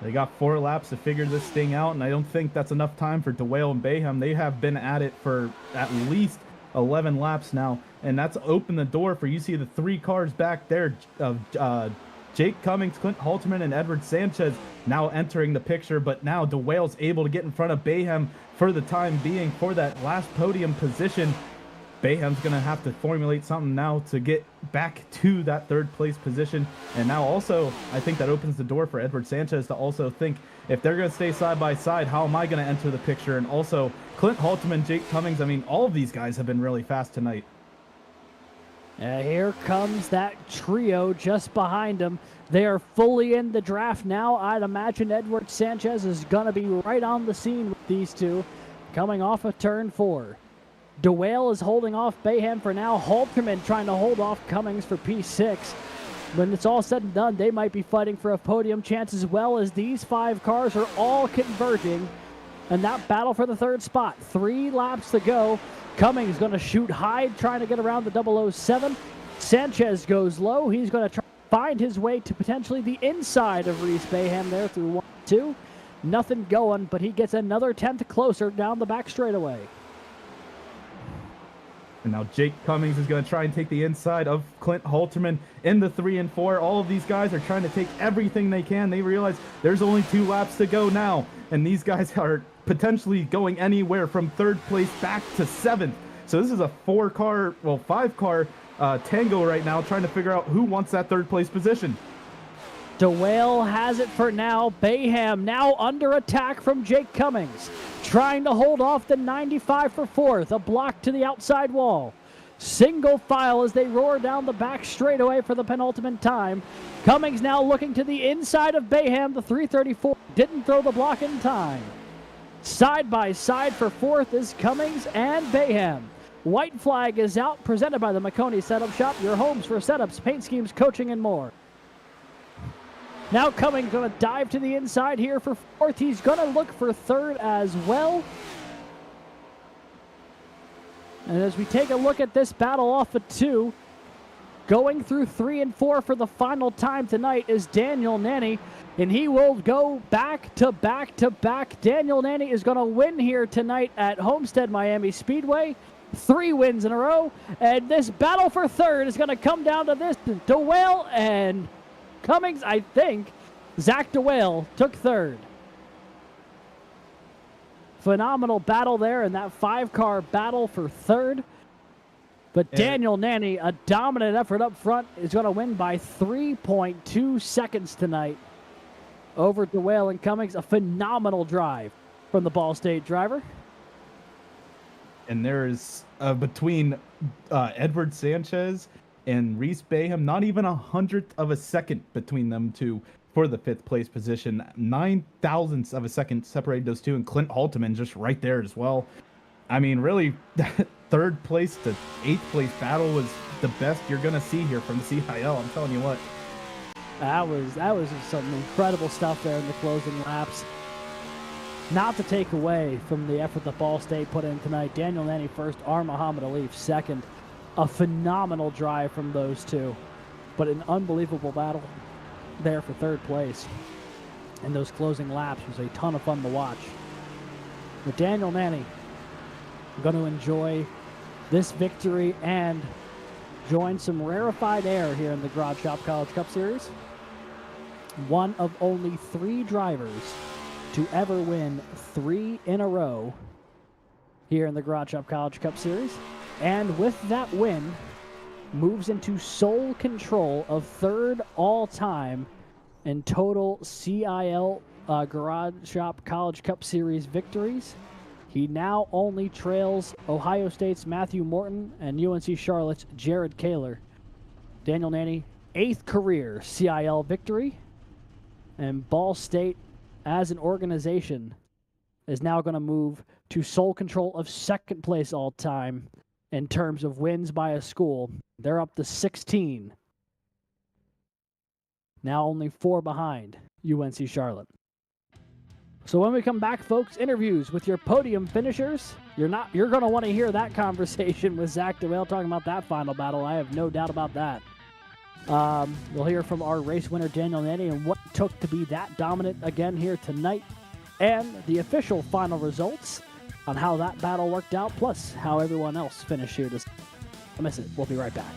They got 4 laps to figure this thing out, and I don't think that's enough time for DeWale and Bayham. They have been at it for at least 11 laps now, and that's opened the door for, you see the 3 cars back there of Jake Cummings, Clint Halterman, and Edward Sanchez now entering the picture, but now DeWale's able to get in front of Bayham for the time being for that last podium position. Bayham's going to have to formulate something now to get back to that third place position. And now also, I think that opens the door for Edward Sanchez to also think, if they're going to stay side by side, how am I going to enter the picture? And also, Clint Halterman, Jake Cummings, I mean, all of these guys have been really fast tonight. Here comes that trio just behind him. They are fully in the draft now. I'd imagine Edward Sanchez is going to be right on the scene with these two coming off of turn 4. DeWale is holding off Bayham for now. Halterman trying to hold off Cummings for P6. When it's all said and done, they might be fighting for a podium chance as well, as these 5 cars are all converging. And that battle for the third spot. 3 laps to go. Cummings going to shoot high, trying to get around the 007. Sanchez goes low. He's going to try to find his way to potentially the inside of Reese Bayham there through 1-2. Nothing going, but he gets another 10th closer down the back straightaway. And now Jake Cummings is going to try and take the inside of Clint Halterman in the 3 and 4. All of these guys are trying to take everything they can. They realize there's only 2 laps to go now, and these guys are potentially going anywhere from 3rd place back to 7th. So this is a 5-car tango right now, trying to figure out who wants that 3rd place position. DeWale has it for now. Bayham now under attack from Jake Cummings, trying to hold off the 95 for 4th. A block to the outside wall. Single file as they roar down the back straightaway for the penultimate time. Cummings now looking to the inside of Bayham. The 334 didn't throw the block in time. Side by side for 4th is Cummings and Bayham. White flag is out, presented by the Makoni Setup Shop, your homes for setups, paint schemes, coaching, and more. Now Cummings going to dive to the inside here for 4th. He's going to look for 3rd as well. And as we take a look at this battle off of 2, going through 3 and 4 for the final time tonight is Daniel Nanny, and he will go back to back to back. Daniel Nanny is going to win here tonight at Homestead Miami Speedway. 3 wins in a row, and this battle for 3rd is going to come down to this. DeWale and Cummings, I think. Zach DeWale took 3rd. Phenomenal battle there in that 5-car battle for 3rd. But Daniel Nanny, a dominant effort up front, is going to win by 3.2 seconds tonight over DeWale and Cummings. A phenomenal drive from the Ball State driver. And there's between Edward Sanchez and Reese Bayham, not even 100th of a second between them two for the 5th place position. 9,000ths of a second separated those two, and Clint Halterman just right there as well. I mean, really, 3rd place to 8th place battle was the best you're going to see here from the CIL. I'm telling you what. That was some incredible stuff there in the closing laps. Not to take away from the effort that Ball State put in tonight. Daniel Nanny 1st, R. Muhammad Alif 2nd. A phenomenal drive from those two, but an unbelievable battle there for 3rd place. And those closing laps was a ton of fun to watch. But Daniel Nanny going to enjoy this victory and join some rarefied air here in the Garage Shop College Cup Series. One of only 3 drivers to ever win 3 in a row here in the Garage Shop College Cup Series. And with that win, moves into sole control of 3rd all-time in total CIL Garage Shop College Cup Series victories. He now only trails Ohio State's Matthew Morton and UNC Charlotte's Jared Kaler. Daniel Nanny, 8th career CIL victory. And Ball State, as an organization, is now going to move to sole control of 2nd place all-time in terms of wins by a school. They're up to 16. Now only 4 behind UNC Charlotte. So when we come back, folks, interviews with your podium finishers. You're going to want to hear that conversation with Zach DeWale talking about that final battle. I have no doubt about that. We'll hear from our race winner, Daniel Nanny, and what it took to be that dominant again here tonight, and the official final results on how that battle worked out, plus how everyone else finished here. Don't miss it. We'll be right back.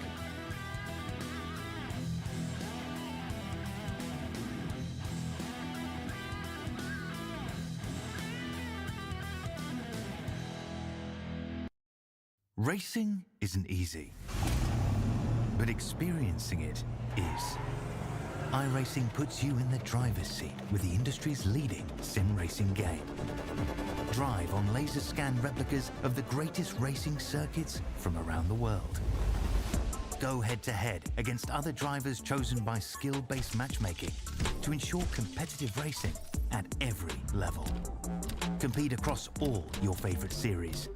Racing isn't easy, but experiencing it is. iRacing puts you in the driver's seat with the industry's leading sim racing game. Drive on laser scan replicas of the greatest racing circuits from around the world. Go head-to-head against other drivers chosen by skill-based matchmaking to ensure competitive racing at every level. Compete across all your favorite series.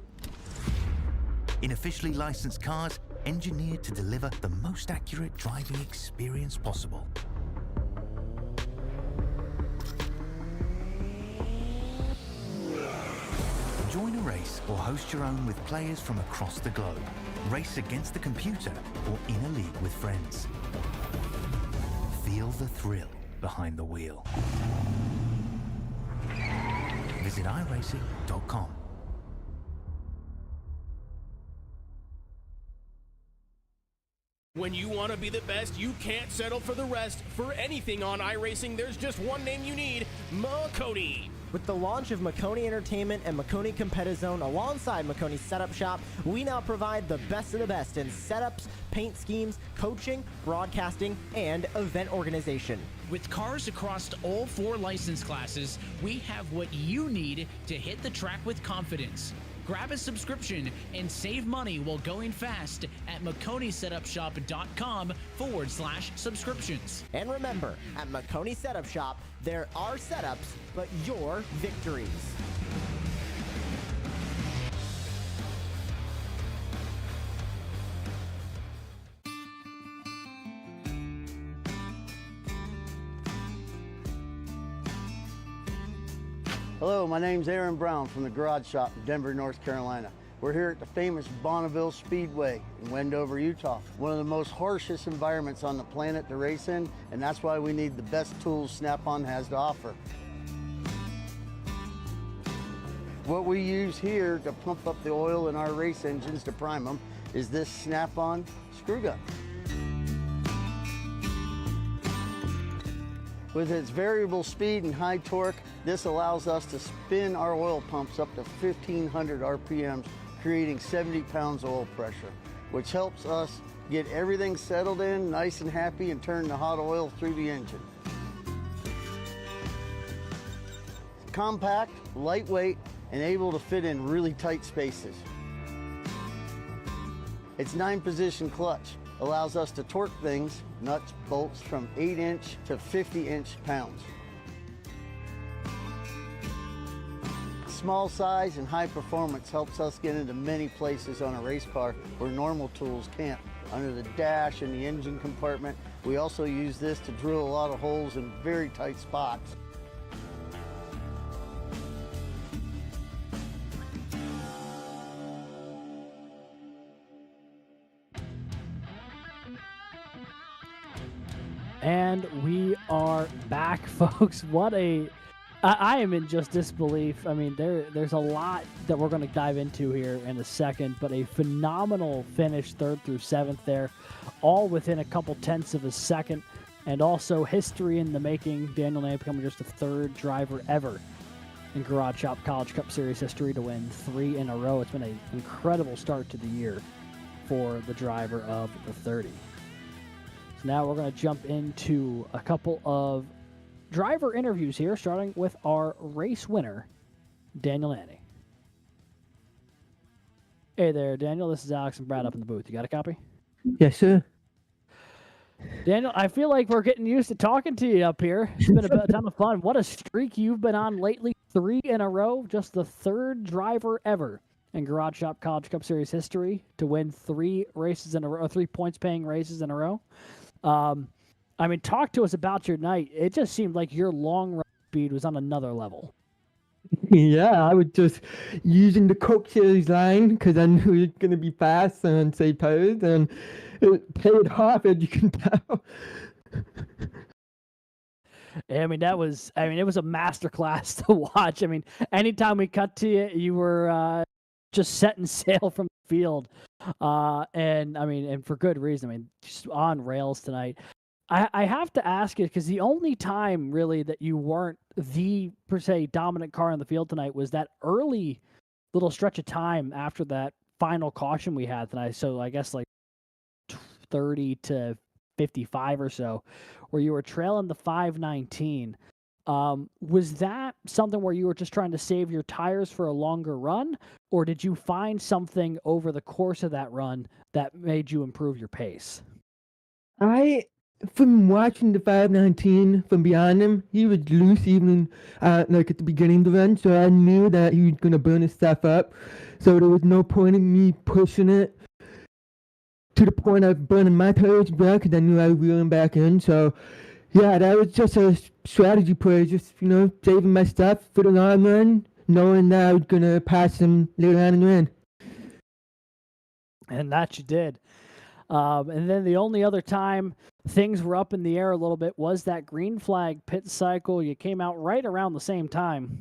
In officially licensed cars, engineered to deliver the most accurate driving experience possible. Join a race or host your own with players from across the globe. Race against the computer or in a league with friends. Feel the thrill behind the wheel. Visit iRacing.com. When you want to be the best, you can't settle for the rest. For anything on iRacing, there's just one name you need, Makoni. With the launch of Makoni Entertainment and Makoni Competizone alongside Makoni Setup Shop, we now provide the best of the best in setups, paint schemes, coaching, broadcasting, and event organization. With cars across all 4 license classes, we have what you need to hit the track with confidence. Grab a subscription and save money while going fast at MakoniSetupShop.com/subscriptions. And remember, at Makoni Setup Shop, there are setups, but your victories. Hello, my name's Aaron Brown from the Garage Shop in Denver, North Carolina. We're here at the famous Bonneville Speedway in Wendover, Utah. One of the most harshest environments on the planet to race in, and that's why we need the best tools Snap-on has to offer. What we use here to pump up the oil in our race engines to prime them is this Snap-on screw gun. With its variable speed and high torque, this allows us to spin our oil pumps up to 1,500 RPMs, creating 70 pounds oil pressure, which helps us get everything settled in, nice and happy, and turn the hot oil through the engine. Compact, lightweight, and able to fit in really tight spaces. Its 9-position clutch allows us to torque things, nuts, bolts, from 8-inch to 50-inch pounds. Small size and high performance helps us get into many places on a race car where normal tools can't. Under the dash and the engine compartment, we also use this to drill a lot of holes in very tight spots. And we are back, folks. I am in just disbelief. I mean, there's a lot that we're going to dive into here in a second, but a phenomenal finish, 3rd through 7th there, all within a couple tenths of a second, and also history in the making. Daniel Lanny becoming just the 3rd driver ever in Garage Shop College Cup Series history to win 3 in a row. It's been an incredible start to the year for the driver of the 30. So now we're going to jump into a couple of driver interviews here, starting with our race winner, Daniel Lanny. Hey there, Daniel. This is Alex and Brad up in the booth. You got a copy? Yes, sir. Daniel, I feel like we're getting used to talking to you up here. It's been a ton of fun. What a streak you've been on lately. 3 in a row. Just the 3rd driver ever in Garage Shop College Cup Series history to win 3 races in a row, 3 points-paying races in a row. I mean, talk to us about your night. It just seemed like your long run speed was on another level. Yeah, I was just using the Coke Series line because I knew it was going to be fast and save post, and it paid off, as you can tell. I mean, it was a masterclass to watch. I mean, anytime we cut to you, you were just setting sail from the field. And for good reason. I mean, just on rails tonight. I have to ask you, because the only time really that you weren't the per se dominant car in the field tonight was that early little stretch of time after that final caution we had tonight. So I guess like 30 to 55 or so, where you were trailing the 519. Was that something where you were just trying to save your tires for a longer run, or did you find something over the course of that run that made you improve your pace? From watching the 519 from behind him, he was loose even like at the beginning of the run, so I knew that he was gonna burn his stuff up. So there was no point in me pushing it to the point of burning my tires back, because I knew I was reeling back in. So yeah, that was just a strategy play, just saving my stuff for the long run, knowing that I was gonna pass him later on in the run. And that you did. And then the only other time things were up in the air a little bit was that green flag pit cycle. You came out right around the same time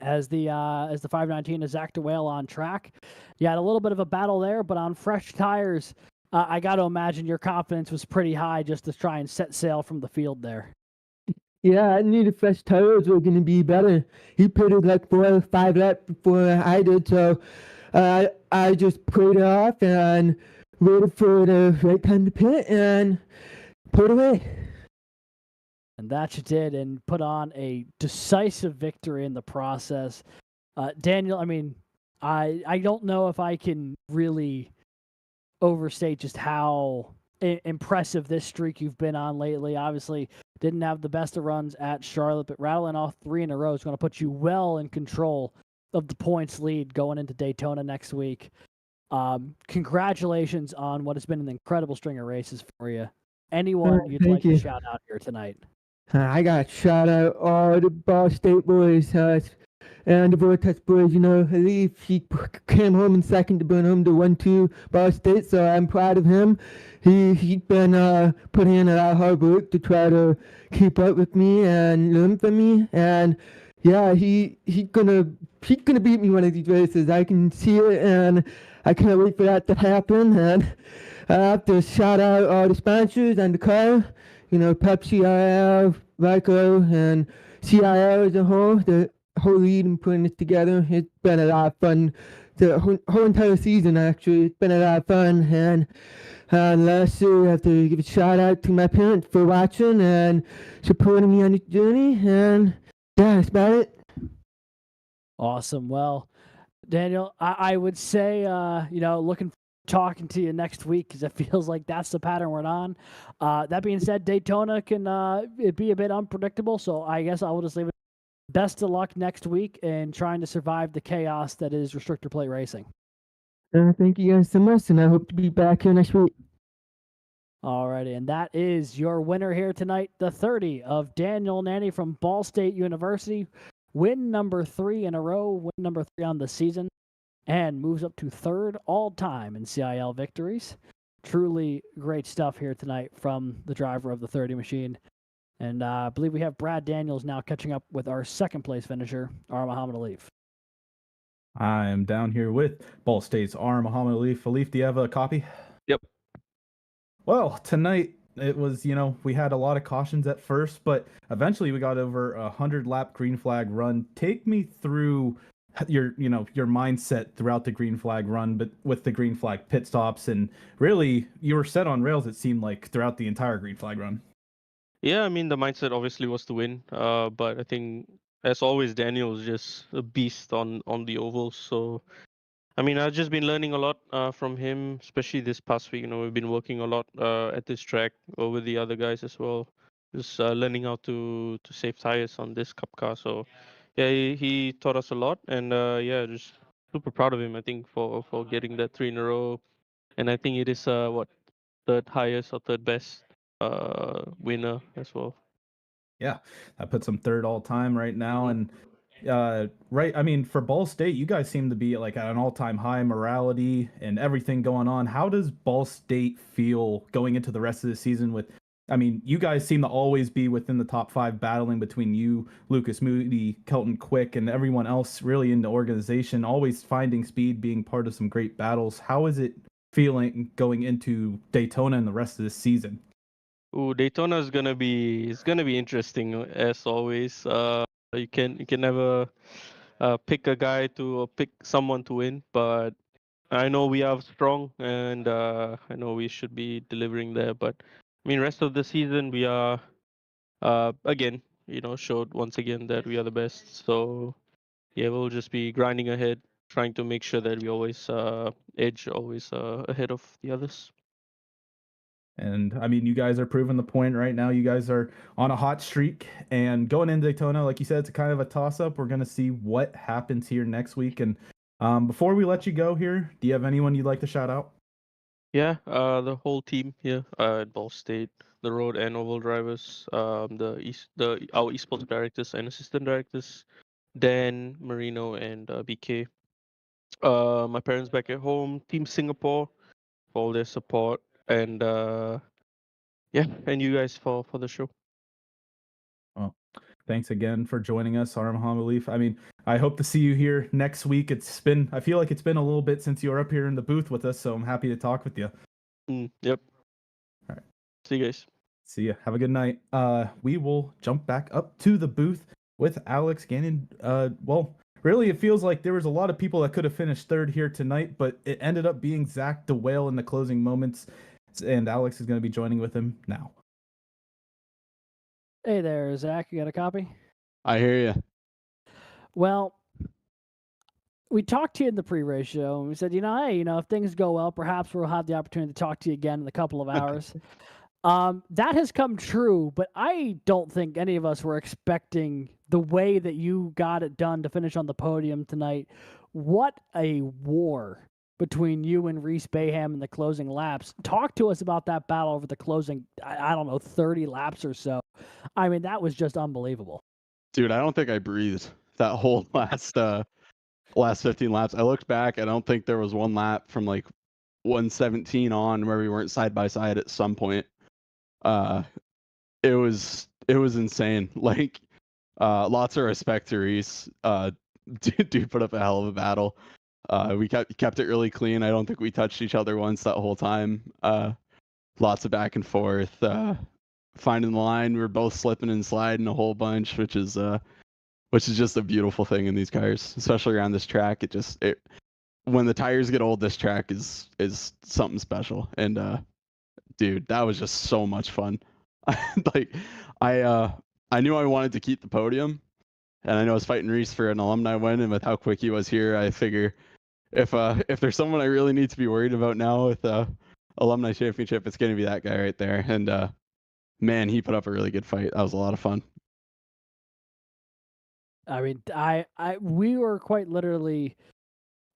as the 519 is Zach DeWale on track. You had a little bit of a battle there, but on fresh tires, I got to imagine your confidence was pretty high just to try and set sail from the field there. Yeah, I knew the fresh tires were going to be better. He pitted like 4 or 5 laps before I did, so I just put it off and waited for the right time to pit and put away. And that you did, and put on a decisive victory in the process. Daniel, I mean, I don't know if I can really overstate just how impressive this streak you've been on lately. Obviously, didn't have the best of runs at Charlotte, but rattling off 3 in a row is going to put you well in control of the points lead going into Daytona next week. Congratulations on what has been an incredible string of races for you. Anyone you'd like to shout out here tonight? I got to shout out all the Ball State boys and the Vortex boys. Leaf, he came home in second to bring home the 1-2 Ball State, so I'm proud of him. He's been putting in a lot of hard work to try to keep up with me and learn from me, and yeah, he's gonna beat me one of these races. I can see it, and I can't wait for that to happen. And I have to shout out all the sponsors and the car. Pepsi, RL, Ryco, and CIL as a whole, the whole lead in putting this together. It's been a lot of fun. The whole entire season, actually, it's been a lot of fun. And lastly, I have to give a shout out to my parents for watching and supporting me on this journey. And yeah, that's about it. Awesome. Well, Daniel, I would say, looking talking to you next week, because it feels like that's the pattern we're on. That being said, Daytona can it be a bit unpredictable, so I guess I will just leave it. Best of luck next week in trying to survive the chaos that is restrictor plate racing. Thank you guys so much, and I hope to be back here next week. Alrighty, and that is your winner here tonight, the 30 of Daniel Nanny from Ball State University. Win number 3 in a row, win number 3 on the season, and moves up to 3rd all-time in CIL victories. Truly great stuff here tonight from the driver of the 30 machine. And I believe we have Brad Daniels now catching up with our 2nd place finisher, R. Muhammad Alif. I am down here with Ball State's R. Muhammad Alif. Alif, do you have a copy? Yep. Well, tonight it was, we had a lot of cautions at first, but eventually we got over a 100-lap green flag run. Take me through your mindset throughout the green flag run, but with the green flag pit stops, and really you were set on rails, it seemed like, throughout the entire green flag run. Yeah, I mean, the mindset obviously was to win, but I think, as always, Daniel was just a beast on the ovals. So, I mean, I've just been learning a lot from him, especially this past week. We've been working a lot at this track over the other guys as well. Just learning how to save tires on this cup car. So, yeah, he taught us a lot, and yeah, just super proud of him. I think for getting that 3 in a row, and I think it is 3rd highest or 3rd best winner as well. Yeah, that puts him 3rd all time right now. And right, I mean, for Ball State, you guys seem to be like at an all-time high morality and everything going on. How does Ball State feel going into the rest of the season with, I mean, you guys seem to always be within the top 5 battling between you, Lucas Moody, Kelton Quick, and everyone else really in the organization, always finding speed, being part of some great battles. How is it feeling going into Daytona and the rest of this season? Ooh, Daytona is gonna be interesting as always. You can never pick a guy to or pick someone to win, but I know we are strong, and I know we should be delivering there. But I mean, rest of the season we are again, showed once again that we are the best. So yeah, we'll just be grinding ahead, trying to make sure that we always edge, always ahead of the others. And I mean, you guys are proving the point right now. You guys are on a hot streak, and going into Daytona, like you said, it's kind of a toss-up. We're going to see what happens here next week. And before we let you go here, do you have anyone you'd like to shout out? Yeah, the whole team here at Ball State, the road and oval drivers, our esports directors and assistant directors, Dan, Marino, and BK. My parents back at home, Team Singapore for all their support, and yeah, and you guys for the show. Well, thanks again for joining us, Aram Hamaleef. I mean, I hope to see you here next week. I feel like it's been a little bit since you were up here in the booth with us, so I'm happy to talk with you. Yep. All right. See you guys. See ya. Have a good night. We will jump back up to the booth with Alex Gannon. Well, really, it feels like there was a lot of people that could have finished third here tonight, but it ended up being Zach DeWale in the closing moments, and Alex is going to be joining with him now. Hey there, Zach. You got a copy? I hear you. Well, we talked to you in the pre-race show, and we said, hey, if things go well, perhaps we'll have the opportunity to talk to you again in a couple of hours. That has come true, but I don't think any of us were expecting the way that you got it done to finish on the podium tonight. What a war between you and Reese Bayham in the closing laps. Talk to us about that battle over the closing, I don't know, 30 laps or so. I mean, that was just unbelievable. Dude, I don't think I breathed that whole last 15 laps. I looked back, I don't think there was one lap from like 117 on where we weren't side by side at some point. It was insane. Like, lots of respect to Reese. Dude put up a hell of a battle. We kept it really clean. I don't think we touched each other once that whole time. Lots of back and forth. Finding the line, we were both slipping and sliding a whole bunch, which is just a beautiful thing in these cars, especially around this track. When the tires get old, this track is something special. And dude, that was just so much fun. Like, I knew I wanted to keep the podium, and I know I was fighting Reese for an alumni win, and with how quick he was here, I figure if there's someone I really need to be worried about now with alumni championship, it's gonna be that guy right there. And man, he put up a really good fight. That was a lot of fun. I mean, we were quite literally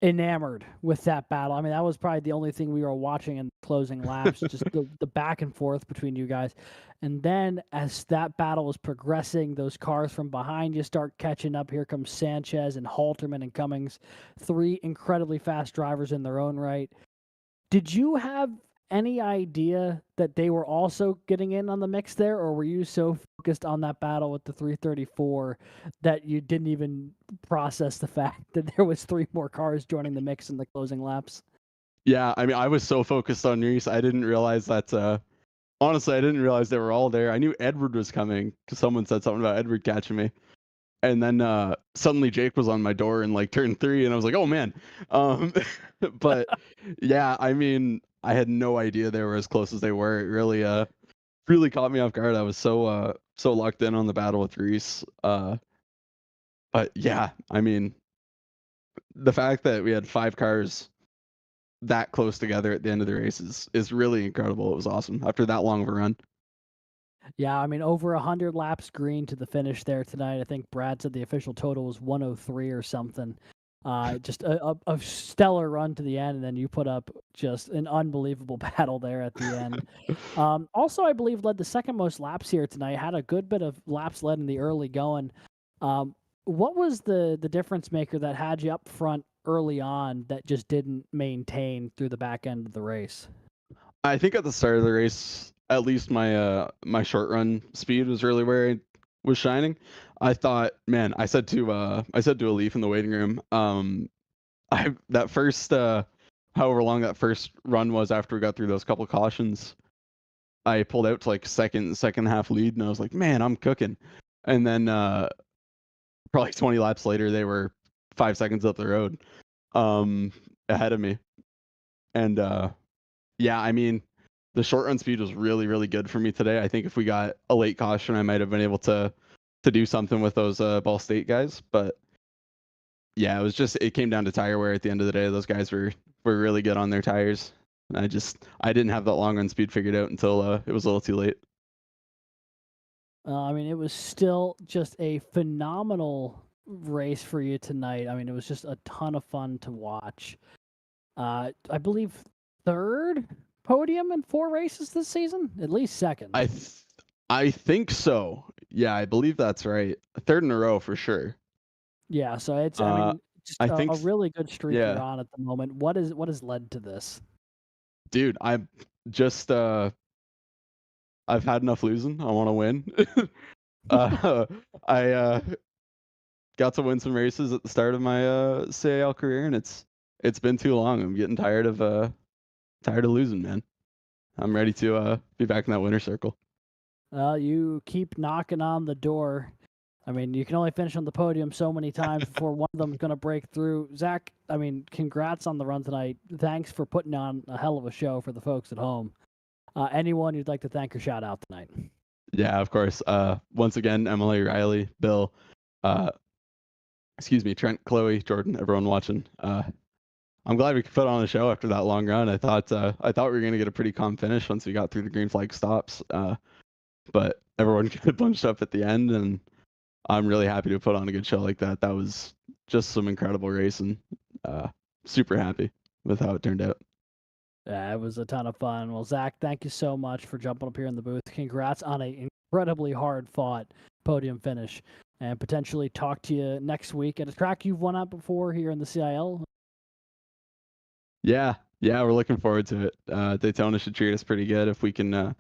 enamored with that battle. I mean, that was probably the only thing we were watching in the closing laps, just the back and forth between you guys. And then as that battle was progressing, those cars from behind you start catching up. Here comes Sanchez and Halterman and Cummings, three incredibly fast drivers in their own right. Did you have any idea that they were also getting in on the mix there, or were you so focused on that battle with the 334 that you didn't even process the fact that there was three more cars joining the mix in the closing laps? Yeah, I mean, I was so focused on Reese, I didn't realize that. Honestly, I didn't realize they were all there. I knew Edward was coming because someone said something about Edward catching me. And then suddenly Jake was on my door in like turn 3, and I was like, oh man. But yeah, I mean, I had no idea they were as close as they were. It really caught me off guard. I was so locked in on the battle with Reese. But yeah, I mean, the fact that we had 5 cars that close together at the end of the race is really incredible. It was awesome after that long of a run. Yeah, I mean, over 100 laps green to the finish there tonight. I think Brad said the official total was 103 or something. Just a stellar run to the end, and then you put up just an unbelievable battle there at the end. Also, I believe led the second most laps here tonight. Had a good bit of laps led in the early going. What was the difference maker that had you up front early on that just didn't maintain through the back end of the race? I think at the start of the race, at least my short run speed was really where I was shining. I thought, man, I said to Alif in the waiting room, that first however long that first run was after we got through those couple cautions, I pulled out to like second half lead, and I was like, man, I'm cooking. And then probably 20 laps later, they were 5 seconds up the road ahead of me. And yeah, I mean, the short run speed was really, really good for me today. I think if we got a late caution, I might have been able to do something with those Ball State guys. But yeah, it came down to tire wear at the end of the day. Those guys were really good on their tires. And I didn't have that long run speed figured out until it was a little too late. I mean, it was still just a phenomenal race for you tonight. I mean, it was just a ton of fun to watch. I believe third podium in 4 races this season, at least second. I think so. Yeah, I believe that's right. Third in a row for sure. Yeah, so it's I mean, just I a think really good streak yeah. you're on at the moment. What has led to this? Dude, I'm just I've had enough losing. I want to win. I got to win some races at the start of my CAL career, and it's been too long. I'm getting tired of losing, man. I'm ready to be back in that winner circle. You keep knocking on the door. I mean, you can only finish on the podium so many times before one of them is going to break through. Zach, I mean, congrats on the run tonight. Thanks for putting on a hell of a show for the folks at home. Anyone you'd like to thank or shout out tonight? Yeah, of course. Once again, Emily, Riley, Bill, excuse me, Trent, Chloe, Jordan, everyone watching. I'm glad we could put on a show after that long run. I thought we were going to get a pretty calm finish once we got through the green flag stops. But everyone got bunched up at the end, and I'm really happy to put on a good show like that. That was just some incredible racing. Super happy with how it turned out. Yeah, it was a ton of fun. Well, Zach, thank you so much for jumping up here in the booth. Congrats on an incredibly hard-fought podium finish, and potentially talk to you next week at a track you've won at before here in the CIL. Yeah, we're looking forward to it. Daytona should treat us pretty good if we can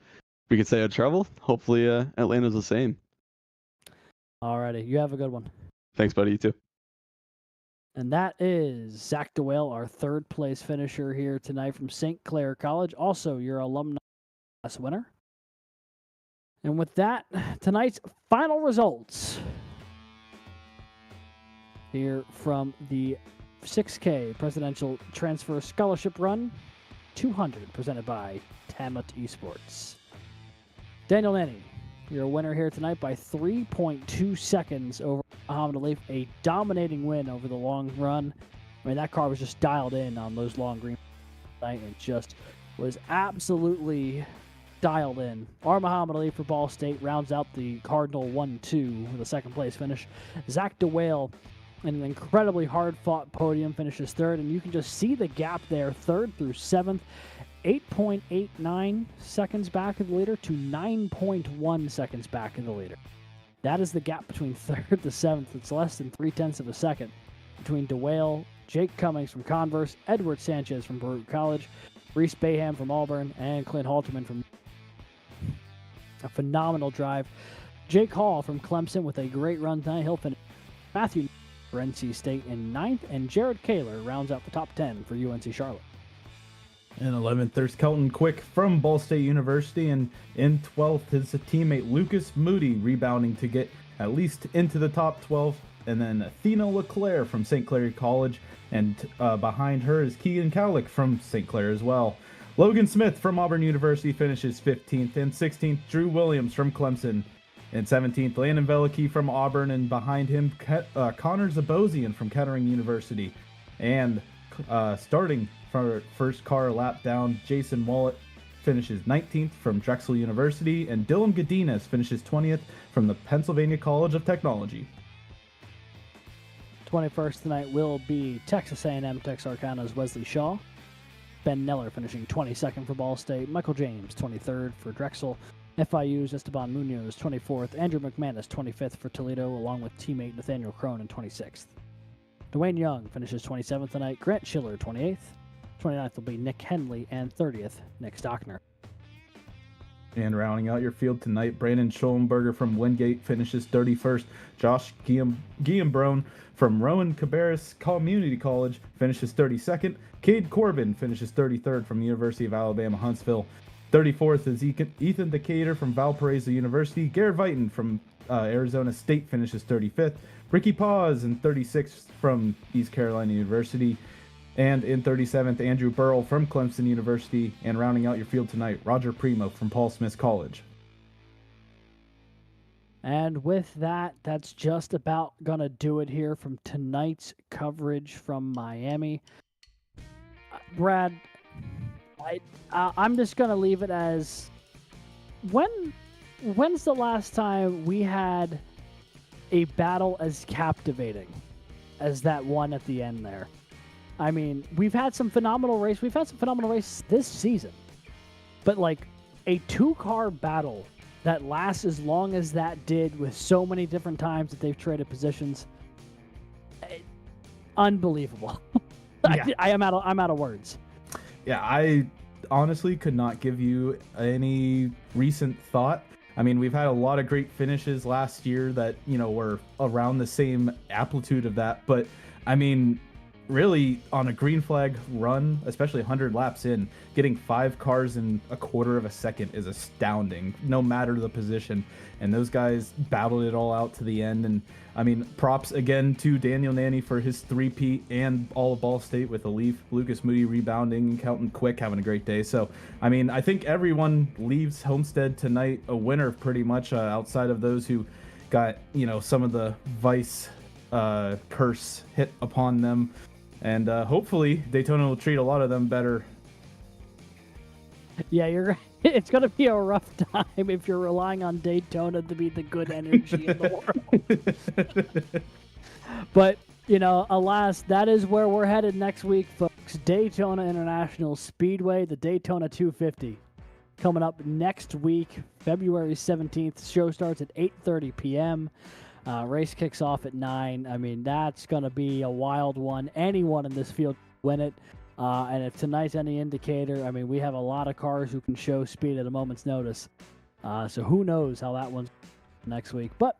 stay out of trouble. Hopefully, Atlanta's the same. Alrighty, you have a good one. Thanks, buddy. You too. And that is Zach DeWale, our third place finisher here tonight from St. Clair College. Also, your alumni class winner. And with that, tonight's final results here from the 6K Presidential Transfer Scholarship Run 200 presented by TAMUT Esports. Daniel Nanny, you're a winner here tonight by 3.2 seconds over Muhammad Ali. A dominating win over the long run. I mean, that car was just dialed in on those long green tonight and just was absolutely dialed in. Our Muhammad Ali for Ball State rounds out the Cardinal 1-2 with a second place finish. Zach DeWale in an incredibly hard-fought podium finishes third, and you can just see the gap there, third through seventh. 8.89 seconds back of the leader to 9.1 seconds back of the leader. That is the gap between third to seventh. It's less than 0.3 of a second between DeWale, Jake Cummings from Converse, Edward Sanchez from Baruch College, Reese Bayham from Auburn, and Clint Halterman from a phenomenal drive. Jake Hall from Clemson with a great run tonight. He'll finish. Matthew for NC State in 9th, and Jared Kaler rounds out the top 10 for UNC Charlotte. In 11th, there's Kelton Quick from Ball State University, and in 12th, his teammate Lucas Moody rebounding to get at least into the top 12, and then Athena LeClaire from St. Clair College, and behind her is Keegan Cowlick from St. Clair as well. Logan Smith from Auburn University finishes 15th, and 16th, Drew Williams from Clemson, and 17th, Landon Velicky from Auburn, and behind him, Connor Zabosian from Kettering University, and starting for first car lap down, Jason Wallet finishes 19th from Drexel University, and Dylan Godinez finishes 20th from the Pennsylvania College of Technology. 21st tonight will be Texas A&M Texarkana's Wesley Shaw. Ben Neller finishing 22nd for Ball State. Michael James 23rd for Drexel. FIU's Esteban Munoz 24th. Andrew McManus 25th for Toledo, along with teammate Nathaniel Cronin 26th. Dwayne Young finishes 27th tonight. Grant Schiller 28th. 29th will be Nick Henley, and 30th, Nick Stockner. And rounding out your field tonight, Brandon Schollenberger from Wingate finishes 31st. Josh Guillembrone from Rowan Cabarrus Community College finishes 32nd. Cade Corbin finishes 33rd from the University of Alabama, Huntsville. 34th is Ethan Decatur from Valparaiso University. Garrett Vighton from Arizona State finishes 35th. Ricky Paz in 36th from East Carolina University. And in 37th, Andrew Burrell from Clemson University. And rounding out your field tonight, Roger Primo from Paul Smith College. And with that, that's just about going to do it here from tonight's coverage from Miami. Brad, I'm just going to leave it as, when's the last time we had a battle as captivating as that one at the end there? I mean, we've had some phenomenal race. We've had some phenomenal races this season. But like a two-car battle that lasts as long as that did with so many different times that they've traded positions, unbelievable. Yeah. I'm out of words. Yeah, I honestly could not give you any recent thought. I mean, we've had a lot of great finishes last year that, were around the same amplitude of that. But, I mean, really, on a green flag run, especially 100 laps in, getting 5 cars in a quarter of a second is astounding, no matter the position. And those guys battled it all out to the end. And, I mean, props again to Daniel Nanny for his three-peat and all of Ball State with a leaf. Lucas Moody rebounding, and Kelton Quick having a great day. So, I mean, I think everyone leaves Homestead tonight a winner pretty much, outside of those who got, some of the vice curse hit upon them. And hopefully Daytona will treat a lot of them better. Yeah, you're right. It's going to be a rough time if you're relying on Daytona to be the good energy in the world. But, alas, that is where we're headed next week, folks. Daytona International Speedway, the Daytona 250. Coming up next week, February 17th. Show starts at 8:30 p.m. Race kicks off at 9. I mean, that's going to be a wild one. Anyone in this field can win it. And if tonight's any indicator, I mean, we have a lot of cars who can show speed at a moment's notice. So who knows how that one's next week. But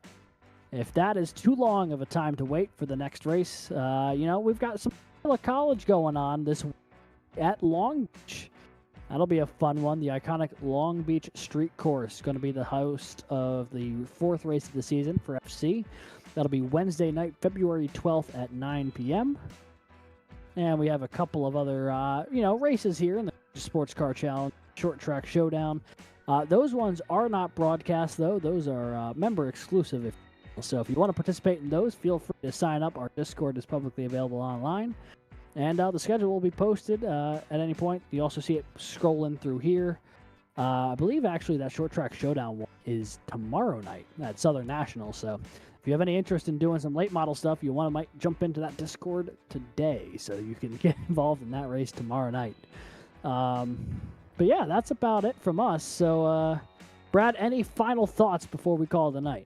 if that is too long of a time to wait for the next race, we've got some college going on this week at Long Beach. That'll be a fun one. The iconic Long Beach Street Course going to be the host of the 4th race of the season for FC. That'll be Wednesday night, February 12th at 9 p.m. And we have a couple of other, races here in the Sports Car Challenge, Short Track Showdown. Those ones are not broadcast, though. Those are member exclusive. So if you want to participate in those, feel free to sign up. Our Discord is publicly available online. And the schedule will be posted at any point. You also see it scrolling through here. I believe, actually, that Short Track Showdown one is tomorrow night at Southern National. So if you have any interest in doing some late model stuff, you might jump into that Discord today so you can get involved in that race tomorrow night. But yeah, that's about it from us. So, Brad, any final thoughts before we call it a night?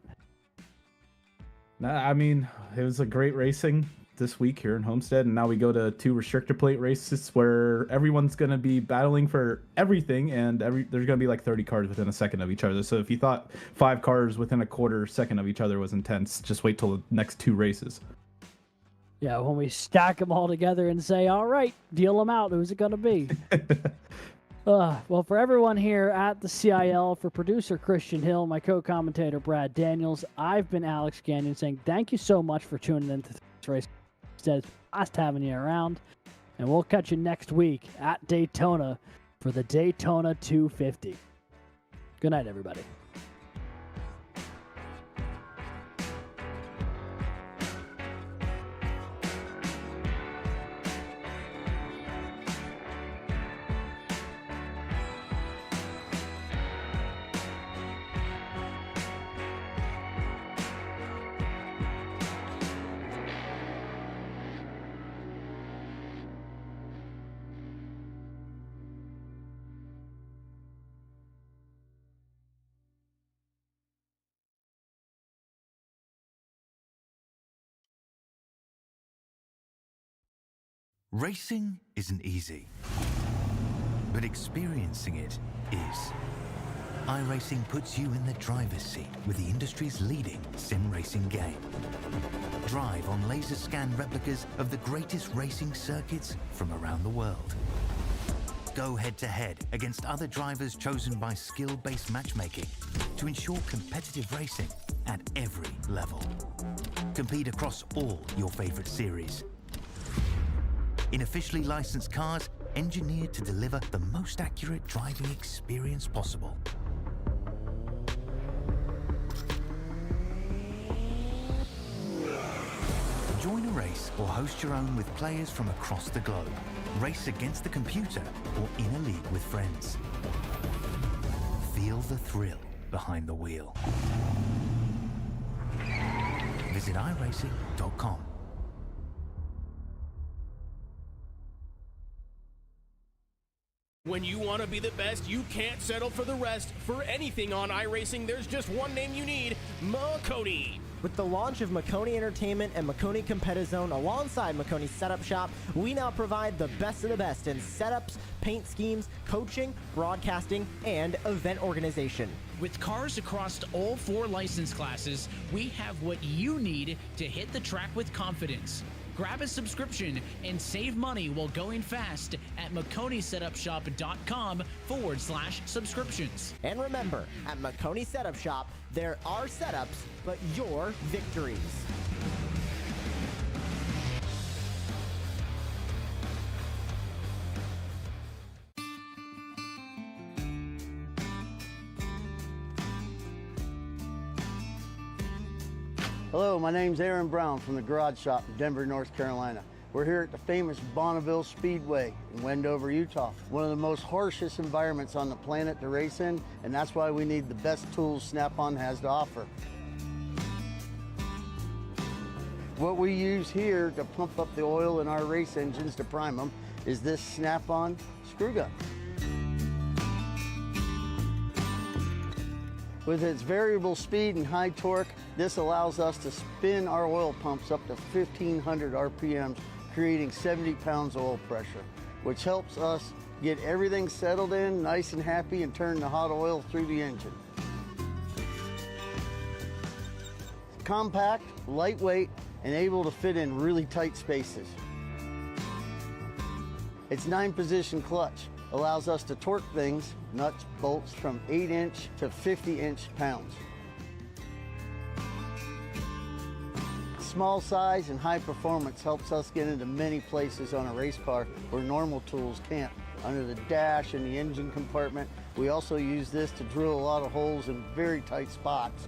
I mean, it was a great racing this week here in Homestead, and now we go to 2 restrictor plate races where everyone's going to be battling for everything, and there's going to be like 30 cars within a second of each other. So if you thought 5 cars within a quarter second of each other was intense, just wait till the next 2 races. Yeah, when we stack them all together and say, all right, deal them out, who's it going to be? Well, for everyone here at the CIL, for producer Christian Hill, my co-commentator Brad Daniels, I've been Alex Gagnon saying thank you so much for tuning into this race. It's nice having you around, and we'll catch you next week at Daytona for the Daytona 250. Good night, everybody. Racing isn't easy, but experiencing it is. iRacing puts you in the driver's seat with the industry's leading sim racing game. Drive on laser scan replicas of the greatest racing circuits from around the world. Go head-to-head against other drivers chosen by skill-based matchmaking to ensure competitive racing at every level. Compete across all your favorite series. in officially licensed cars engineered to deliver the most accurate driving experience possible. Join a race or host your own with players from across the globe. Race against the computer or in a league with friends. Feel the thrill behind the wheel. Visit iRacing.com. When you want to be the best, you can't settle for the rest. For anything on iRacing, there's just one name you need, Makoni. With the launch of Makoni Entertainment and Makoni Competizone alongside Makoni Setup Shop, we now provide the best of the best in setups, paint schemes, coaching, broadcasting, and event organization. With cars across all 4 license classes, we have what you need to hit the track with confidence. Grab a subscription and save money while going fast at MakoniSetupShop.com/subscriptions. And remember, at Makoni Setup Shop, there are setups, but your victories. Hello, my name's Aaron Brown from the Garage Shop in Denver, North Carolina. We're here at the famous Bonneville Speedway in Wendover, Utah. One of the most harshest environments on the planet to race in, and that's why we need the best tools Snap-on has to offer. What we use here to pump up the oil in our race engines to prime them is this Snap-on screw gun. With its variable speed and high torque, this allows us to spin our oil pumps up to 1,500 RPMs, creating 70 pounds of oil pressure, which helps us get everything settled in, nice and happy, and turn the hot oil through the engine. Compact, lightweight, and able to fit in really tight spaces. Its 9-position clutch allows us to torque things, nuts, bolts, from 8-inch to 50-inch pounds. Small size and high performance helps us get into many places on a race car where normal tools can't. Under the dash and the engine compartment, we also use this to drill a lot of holes in very tight spots.